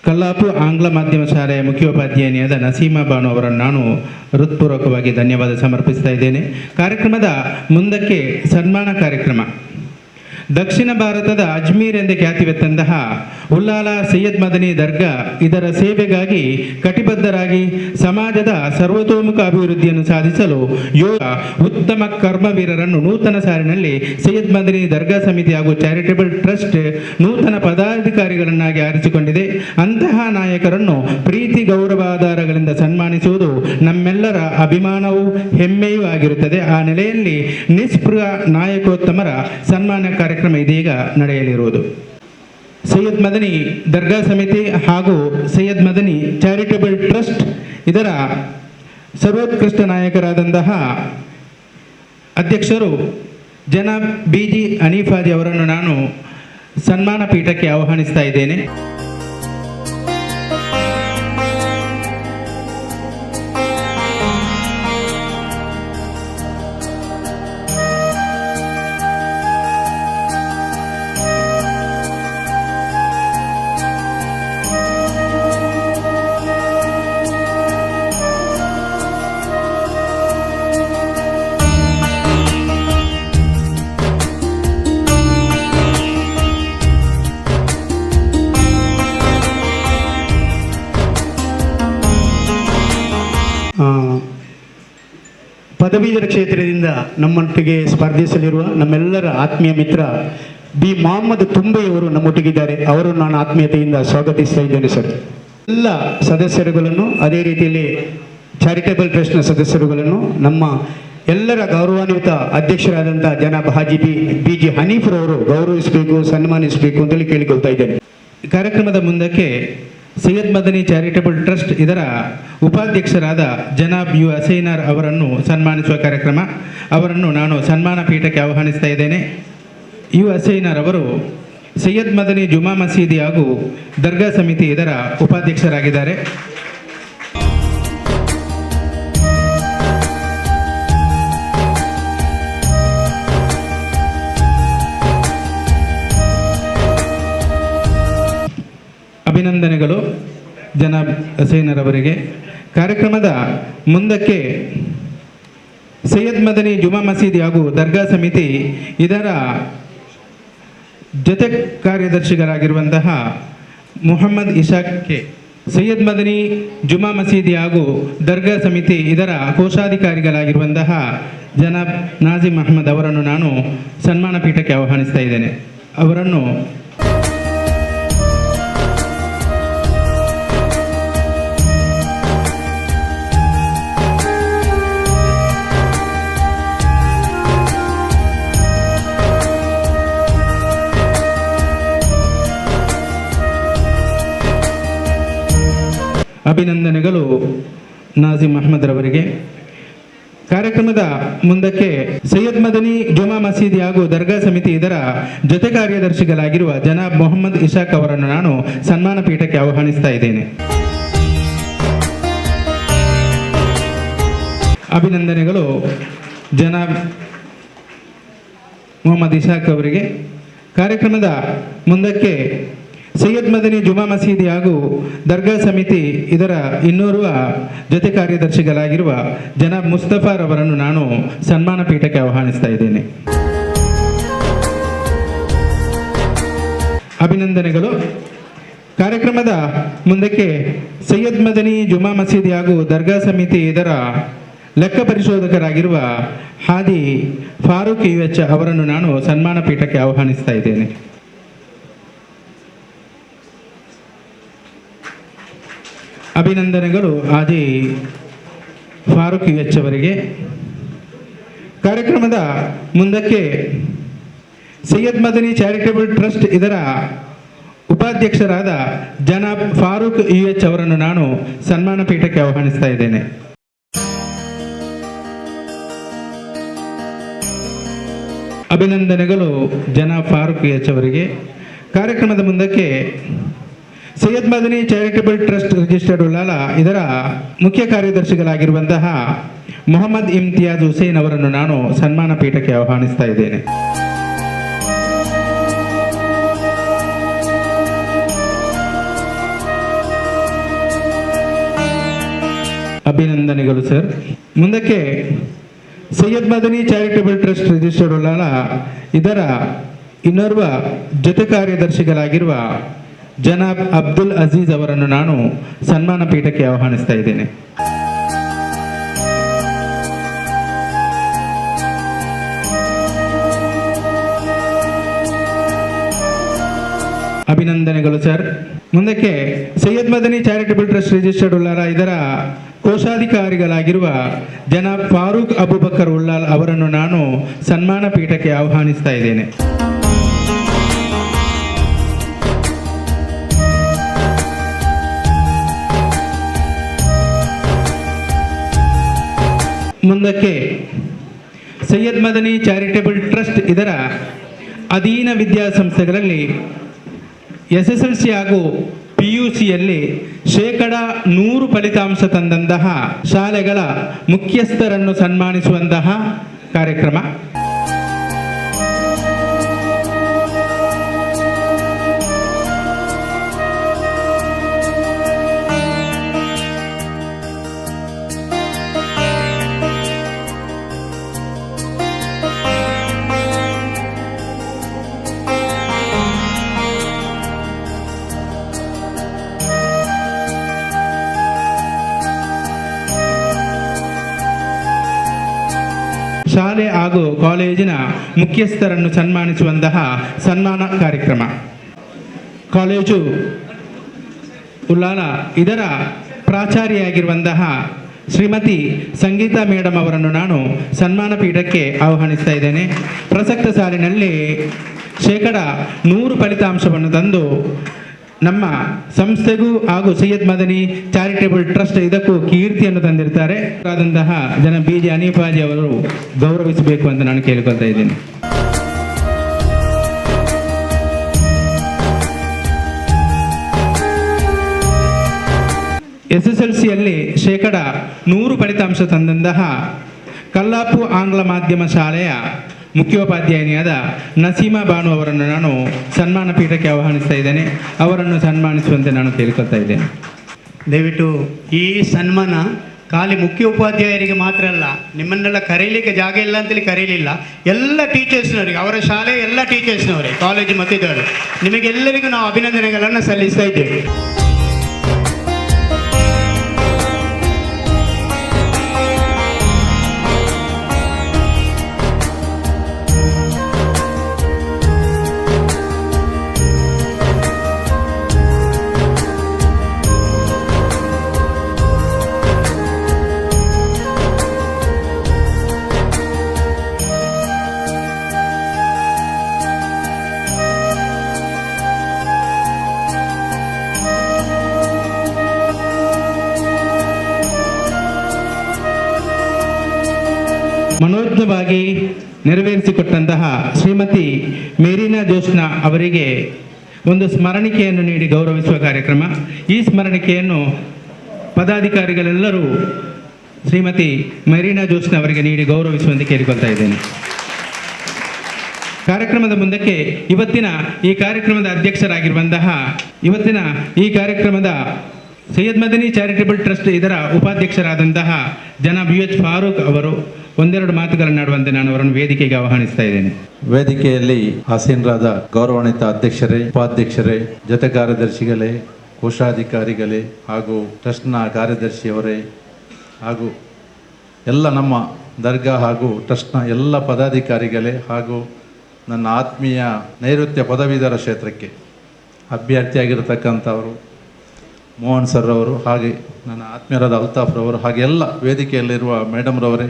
A: ಕಲ್ಲಾಪುರ ಆಂಗ್ಲ ಮಾಧ್ಯಮ ಶಾಲೆಯ ಮುಖ್ಯೋಪಾಧ್ಯಾಯಿನಿಯಾದ ನಸೀಮಾ ಬಾನು ಅವರನ್ನು ನಾನು ಹೃತ್ಪೂರ್ವಕವಾಗಿ ಧನ್ಯವಾದ ಸಮರ್ಪಿಸ್ತಾ ಇದ್ದೇನೆ. ಕಾರ್ಯಕ್ರಮದ ಮುಂದಕ್ಕೆ ಸನ್ಮಾನ ಕಾರ್ಯಕ್ರಮ. ದಕ್ಷಿಣ ಭಾರತದ ಅಜ್ಮೀರ್ ಎಂದೇ ಖ್ಯಾತಿವೆತ್ತಂತಹ ಉಲ್ಲಾಲ ಸೈಯದ್ ಮದನಿ ದರ್ಗಾ ಇದರ ಸೇವೆಗಾಗಿ ಕಟಿಬದ್ಧರಾಗಿ ಸಮಾಜದ ಸರ್ವತೋಮುಖ ಅಭಿವೃದ್ಧಿಯನ್ನು ಸಾಧಿಸಲು ಉತ್ತಮ ಕರ್ಮವೀರರನ್ನು ನೂತನ ಸಾಲಿನಲ್ಲಿ ಸೈಯದ್ ಮದನಿ ದರ್ಗಾ ಸಮಿತಿ ಹಾಗೂ ಚಾರಿಟೇಬಲ್ ಟ್ರಸ್ಟ್ ನೂತನ ಪದಾಧಿಕಾರಿಗಳನ್ನಾಗಿ ಆರಿಸಿಕೊಂಡಿದೆ. ಅಂತಹ ನಾಯಕರನ್ನು ಪ್ರೀತಿ ಗೌರವಾಧಾರಗಳಿಂದ ಸನ್ಮಾನಿಸುವುದು ನಮ್ಮೆಲ್ಲರ ಅಭಿಮಾನವೂ ಹೆಮ್ಮೆಯೂ ಆಗಿರುತ್ತದೆ. ಆ ನೆಲೆಯಲ್ಲಿ ನಿಸ್ಪೃಹ ನಾಯಕೋತ್ತಮರ ಸನ್ಮಾನ ಕಾರ್ಯಕ್ರಮ ಇದೀಗ ನಡೆಯಲಿರುವುದು. ಸೈಯದ್ ಮದನಿ ದರ್ಗಾ ಸಮಿತಿ ಹಾಗೂ ಸೈಯದ್ ಮದನಿ ಚಾರಿಟೇಬಲ್ ಟ್ರಸ್ಟ್ ಇದರ ಸರ್ವೋತ್ಕೃಷ್ಟ ನಾಯಕರಾದಂತಹ ಅಧ್ಯಕ್ಷರು ಜನಾಬ್ BG ಹನೀಫಾಜಿ ಅವರನ್ನು ನಾನು ಸನ್ಮಾನ ಪೀಠಕ್ಕೆ ಆಹ್ವಾನಿಸ್ತಾ ಇದ್ದೇನೆ.
B: ಪದವೀಧರ ಕ್ಷೇತ್ರದಿಂದ ನಮ್ಮೊಟ್ಟಿಗೆ ಸ್ಪರ್ಧಿಸಲಿರುವ ನಮ್ಮೆಲ್ಲರ ಆತ್ಮೀಯ ಮಿತ್ರ ಬಿ ಮೊಹಮ್ಮದ್ ತುಂಬೆಯವರು ನಮ್ಮೊಟ್ಟಿಗಿದ್ದಾರೆ. ಅವರನ್ನು ನಾನು ಆತ್ಮೀಯತೆಯಿಂದ ಸ್ವಾಗತಿಸ್ತಾ ಇದ್ದೇನೆ ಸರ್. ಎಲ್ಲ ಸದಸ್ಯರುಗಳನ್ನು ಅದೇ ರೀತಿಯಲ್ಲಿ ಚಾರಿಟೇಬಲ್ ಟ್ರಸ್ಟ್ನ ಸದಸ್ಯರುಗಳನ್ನು ನಮ್ಮ ಎಲ್ಲರ ಗೌರವಾನ್ವಿತ ಅಧ್ಯಕ್ಷರಾದಂಥ ಜನಾಬ್ ಹಾಜಿ BG ಹನೀಫ್ರವರು ಗೌರವಿಸಬೇಕು, ಸನ್ಮಾನಿಸಬೇಕು ಅಂತೇಳಿ ಕೇಳಿಕೊಳ್ತಾ ಇದ್ದೇನೆ.
A: ಕಾರ್ಯಕ್ರಮದ ಮುಂದಕ್ಕೆ ಸೈಯದ್ ಮದನಿ ಚಾರಿಟೇಬಲ್ ಟ್ರಸ್ಟ್ ಇದರ ಉಪಾಧ್ಯಕ್ಷರಾದ ಜನಾಬ್ ಯು ಹಸೈನಾರ್ ಅವರನ್ನು ಸನ್ಮಾನಿಸುವ ಕಾರ್ಯಕ್ರಮ. ಅವರನ್ನು ನಾನು ಸನ್ಮಾನ ಪೀಠಕ್ಕೆ ಆಹ್ವಾನಿಸ್ತಾ ಇದ್ದೇನೆ. ಯು ಹಸೈನಾರ್ ಅವರು ಸೈಯದ್ ಮದನಿ ಜುಮಾ ಮಸೀದಿ ಹಾಗೂ ದರ್ಗಾ ಸಮಿತಿ ಇದರ ಉಪಾಧ್ಯಕ್ಷರಾಗಿದ್ದಾರೆ. ಅಭಿನಂದನೆಗಳು ಜನಾಬ್ ಹಸೈನರ್ ಅವರಿಗೆ. ಕಾರ್ಯಕ್ರಮದ ಮುಂದಕ್ಕೆ ಸೈಯದ್ ಮದನಿ ಜುಮಾ ಮಸೀದಿ ಹಾಗೂ ದರ್ಗಾ ಸಮಿತಿ ಇದರ ಜೊತೆ ಕಾರ್ಯದರ್ಶಿಗಳಾಗಿರುವಂತಹ ಮುಹಮ್ಮದ್ ಇಶಾಕ್ಗೆ ಸೈಯದ್ ಮದನಿ ಜುಮಾ ಮಸೀದಿ ಹಾಗೂ ದರ್ಗಾ ಸಮಿತಿ ಇದರ ಕೋಶಾಧಿಕಾರಿಗಳಾಗಿರುವಂತಹ ಜನಾಬ್ ನಾಜಿಮ್ ಅಹ್ಮದ್ ಅವರನ್ನು ನಾನು ಸನ್ಮಾನ ಪೀಠಕ್ಕೆ ಆಹ್ವಾನಿಸ್ತಾ ಇದ್ದೇನೆ. ಅವರನ್ನು ಅಭಿನಂದನೆಗಳು ನಾಜಿಮ್ ಅಹ್ಮದ್ ರವರಿಗೆ. ಕಾರ್ಯಕ್ರಮದ ಮುಂದಕ್ಕೆ ಸೈಯದ್ ಮದನಿ ಜುಮಾ ಮಸೀದಿ ಹಾಗೂ ದರ್ಗಾ ಸಮಿತಿ ಇದರ ಜೊತೆ ಕಾರ್ಯದರ್ಶಿಗಳಾಗಿರುವ ಜನಾಬ್ ಮೊಹಮ್ಮದ್ ಇಶಾಕ್ ಅವರನ್ನು ನಾನು ಸನ್ಮಾನ ಪೀಠಕ್ಕೆ ಆಹ್ವಾನಿಸ್ತಾ ಇದ್ದೇನೆ. ಅಭಿನಂದನೆಗಳು ಜನಾಬ್ ಮೊಹಮ್ಮದ್ ಇಶಾಕ್ ಅವರಿಗೆ. ಕಾರ್ಯಕ್ರಮದ ಮುಂದಕ್ಕೆ ಸೈಯದ್ ಮದನಿ ಜುಮಾ ಮಸೀದಿ ಹಾಗೂ ದರ್ಗಾ ಸಮಿತಿ ಇದರ ಇನ್ನೋರ್ವ ಜೊತೆ ಕಾರ್ಯದರ್ಶಿಗಳಾಗಿರುವ ಜನಾಬ್ ಮುಸ್ತಫಾರ್ ಅವರನ್ನು ನಾನು ಸನ್ಮಾನ ಪೀಠಕ್ಕೆ ಆಹ್ವಾನಿಸ್ತಾ ಇದ್ದೇನೆ. ಅಭಿನಂದನೆಗಳು. ಕಾರ್ಯಕ್ರಮದ ಮುಂದಕ್ಕೆ ಸೈಯದ್ ಮದನಿ ಜುಮಾ ಮಸೀದಿ ಹಾಗೂ ದರ್ಗಾ ಸಮಿತಿ ಇದರ ಲೆಕ್ಕ ಪರಿಶೋಧಕರಾಗಿರುವ ಹಾದಿ ಫಾರೂಕ್ UH ಅವರನ್ನು ನಾನು ಸನ್ಮಾನ ಪೀಠಕ್ಕೆ ಆಹ್ವಾನಿಸ್ತಾ ಇದ್ದೇನೆ. ಅಭಿನಂದನೆಗಳು ಹಾದಿ ಫಾರೂಕ್ UH ಅವರಿಗೆ. ಕಾರ್ಯಕ್ರಮದ ಮುಂದಕ್ಕೆ ಸೈಯದ್ ಮದನಿ ಚಾರಿಟೇಬಲ್ ಟ್ರಸ್ಟ್ ಇದರ ಉಪಾಧ್ಯಕ್ಷರಾದ ಜನಾಬ್ ಫಾರೂಕ್ UH ಅವರನ್ನು ನಾನು ಸನ್ಮಾನ ಪೀಠಕ್ಕೆ ಆಹ್ವಾನಿಸ್ತಾ ಇದ್ದೇನೆ. ಅಭಿನಂದನೆಗಳು ಜನಾಬ್ ಫಾರೂಕ್ UH ಅವರಿಗೆ. ಕಾರ್ಯಕ್ರಮದ ಮುಂದಕ್ಕೆ Syed Madani charitable trust registered Ullal ಇದರ ಮುಖ್ಯ ಕಾರ್ಯದರ್ಶಿಗಳಾಗಿರುವಂತಹ ಮೊಹಮ್ಮದ್ ಇಮ್ತಿಯಾಜ್ ಹುಸೇನ್ ಅವರನ್ನು ನಾನು ಸನ್ಮಾನ ಪೀಠಕ್ಕೆ ಆಹ್ವಾನಿಸ್ತಾ ಇದ್ದೇನೆ. ಅಭಿನಂದನೆಗಳು ಸರ್. ಮುಂದಕ್ಕೆ Syed Madani charitable trust registered Ullal ಇದರ ಇನ್ನೋರ್ವ ಜೊತೆ ಕಾರ್ಯದರ್ಶಿಗಳಾಗಿರುವ ಜನಾಬ್ ಅಬ್ದುಲ್ ಅಜೀಜ್ ಅವರನ್ನು ನಾನು ಸನ್ಮಾನ ಪೀಠಕ್ಕೆ ಆಹ್ವಾನಿಸ್ತಾ ಇದ್ದೇನೆ. ಅಭಿನಂದನೆಗಳು ಸರ್. ಮುಂದಕ್ಕೆ Syed Madani charitable trust registered Ullal ಇದರ ಕೋಶಾಧಿಕಾರಿಗಳಾಗಿರುವ ಜನಾಬ್ ಫಾರೂಕ್ ಅಬುಬಕರ್ ಉಳ್ಳಾಲ್ ಅವರನ್ನು ನಾನು ಸನ್ಮಾನ ಪೀಠಕ್ಕೆ ಆಹ್ವಾನಿಸ್ತಾ ಇದ್ದೇನೆ. ಮುಂದಕ್ಕೆ ಸೈಯದ್ ಮದನಿ ಚಾರಿಟೇಬಲ್ ಟ್ರಸ್ಟ್ ಇದರ ಅಧೀನ ವಿದ್ಯಾಸಂಸ್ಥೆಗಳಲ್ಲಿ SSLC ಹಾಗೂ PUCಯಲ್ಲಿ 100% ಫಲಿತಾಂಶ ತಂದಂತಹ ಶಾಲೆಗಳ ಮುಖ್ಯಸ್ಥರನ್ನು ಸನ್ಮಾನಿಸುವಂತಹ ಕಾರ್ಯಕ್ರಮ. ಶಾಲೆ ಹಾಗೂ ಕಾಲೇಜಿನ ಮುಖ್ಯಸ್ಥರನ್ನು ಸನ್ಮಾನಿಸುವಂತಹ ಸನ್ಮಾನ ಕಾರ್ಯಕ್ರಮ. ಕಾಲೇಜು ಉಲ್ಲಾಲ ಇದರ ಪ್ರಾಚಾರ್ಯೆಯಾಗಿರುವಂತಹ ಶ್ರೀಮತಿ ಸಂಗೀತಾ ಮೇಡಮ್ ಅವರನ್ನು ನಾನು ಸನ್ಮಾನ ಪೀಠಕ್ಕೆ ಆಹ್ವಾನಿಸ್ತಾ ಇದ್ದೇನೆ. ಪ್ರಸಕ್ತ ಸಾಲಿನಲ್ಲಿ 100% ಫಲಿತಾಂಶವನ್ನು ತಂದು ನಮ್ಮ ಸಂಸ್ಥೆಗೂ ಹಾಗೂ ಸೈಯದ್ ಮದನಿ ಚಾರಿಟೇಬಲ್ ಟ್ರಸ್ಟ್ ಇದಕ್ಕೂ ಕೀರ್ತಿಯನ್ನು ತಂದಿರ್ತಾರೆ. ಆದಂತಹ ಜನ BJ ಹನೀಫಾಜಿ ಅವರು ಗೌರವಿಸಬೇಕು ಅಂತ ನಾನು ಕೇಳ್ಕೊಳ್ತಾ ಇದ್ದೀನಿ. SSLCಯಲ್ಲಿ 100% ಫಲಿತಾಂಶ ತಂದಂತಹ ಕಲ್ಲಾಪು ಆಂಗ್ಲ ಮಾಧ್ಯಮ ಶಾಲೆಯ ಮುಖ್ಯೋಪಾಧ್ಯಾಯಿನಿಯಾದ ನಸೀಮಾ ಬಾನು ಅವರನ್ನು ನಾನು ಸನ್ಮಾನ ಪೀಠಕ್ಕೆ ಆಹ್ವಾನಿಸ್ತಾ ಇದ್ದೇನೆ. ಅವರನ್ನು ಸನ್ಮಾನಿಸುವಂತೆ ನಾನು ಕೇಳ್ಕೊಳ್ತಾ ಇದ್ದೇನೆ.
B: ದಯವಿಟ್ಟು ಈ ಸನ್ಮಾನ ಖಾಲಿ ಮುಖ್ಯ ಉಪಾಧ್ಯಾಯರಿಗೆ ಮಾತ್ರ ಅಲ್ಲ, ನಿಮ್ಮನ್ನೆಲ್ಲ ಕರೀಲಿಕ್ಕೆ ಜಾಗ ಇಲ್ಲ ಅಂತೇಳಿ ಕರೀಲಿಲ್ಲ, ಎಲ್ಲ ಟೀಚರ್ಸ್ನವರಿಗೆ, ಅವರ ಶಾಲೆಯ ಎಲ್ಲ ಟೀಚರ್ಸ್ನವರಿಗೆ, ಕಾಲೇಜು ಮತ್ತು ಇದವರು, ನಿಮಗೆಲ್ಲರಿಗೂ ನಾವು ಅಭಿನಂದನೆಗಳನ್ನು ಸಲ್ಲಿಸ್ತಾ ಇದ್ದೇವೆ.
A: ಮನೋಜ್ಞವಾಗಿ ನೆರವೇರಿಸಿಕೊಟ್ಟಂತಹ ಶ್ರೀಮತಿ ಮೇರಿನಾ ಜೋಶ್ನಾ ಅವರಿಗೆ ಒಂದು ಸ್ಮರಣಿಕೆಯನ್ನು ನೀಡಿ ಗೌರವಿಸುವ ಕಾರ್ಯಕ್ರಮ. ಈ ಸ್ಮರಣಿಕೆಯನ್ನು ಪದಾಧಿಕಾರಿಗಳೆಲ್ಲರೂ ಶ್ರೀಮತಿ ಮೇರಿನಾ ಜೋಶ್ನಾ ಅವರಿಗೆ ನೀಡಿ ಗೌರವಿಸುವಂತೆ ಕೇಳಿಕೊಳ್ತಾ ಇದ್ದೇನೆ. ಕಾರ್ಯಕ್ರಮದ ಮುಂದಕ್ಕೆ ಇವತ್ತಿನ ಈ ಕಾರ್ಯಕ್ರಮದ ಅಧ್ಯಕ್ಷರಾಗಿರುವಂತಹ ಈ ಕಾರ್ಯಕ್ರಮದ ಸೈಯದ್ ಮದನಿ ಚಾರಿಟೇಬಲ್ ಟ್ರಸ್ಟ್ ಇದರ ಉಪಾಧ್ಯಕ್ಷರಾದಂತಹ ಜನಾಬ್ UH ಫಾರೂಕ್ ಅವರು ಒಂದೆರಡು ಮಾತುಗಳನ್ನಾಡುವಂತೆ ನಾನು ಅವರನ್ನು ವೇದಿಕೆಗೆ ಆಹ್ವಾನಿಸ್ತಾ ಇದ್ದೇನೆ.
D: ವೇದಿಕೆಯಲ್ಲಿ ಆಸೀನರಾದ ಗೌರವಾನ್ವಿತ ಅಧ್ಯಕ್ಷರೇ, ಉಪಾಧ್ಯಕ್ಷರೇ, ಜೊತೆ ಕಾರ್ಯದರ್ಶಿಗಳೇ, ಕೋಶಾಧಿಕಾರಿಗಳೇ ಹಾಗೂ ಟ್ರಸ್ಟ್ನ ಕಾರ್ಯದರ್ಶಿಯವರೇ ಹಾಗೂ ಎಲ್ಲ ನಮ್ಮ ದರ್ಗಾ ಹಾಗೂ ಟ್ರಸ್ಟ್ನ ಎಲ್ಲ ಪದಾಧಿಕಾರಿಗಳೇ ಹಾಗೂ ನನ್ನ ಆತ್ಮೀಯ ನೈಋತ್ಯ ಪದವೀಧರ ಕ್ಷೇತ್ರಕ್ಕೆ ಅಭ್ಯರ್ಥಿಯಾಗಿರತಕ್ಕಂಥವರು ಮೋಹನ್ ಸರ್ ಅವರು, ಹಾಗೆ ನನ್ನ ಆತ್ಮೀಯರಾದ ಅಲ್ತಾಫ್ರವರು, ಹಾಗೆ ಎಲ್ಲ ವೇದಿಕೆಯಲ್ಲಿರುವ ಮೇಡಮ್ರವರೇ,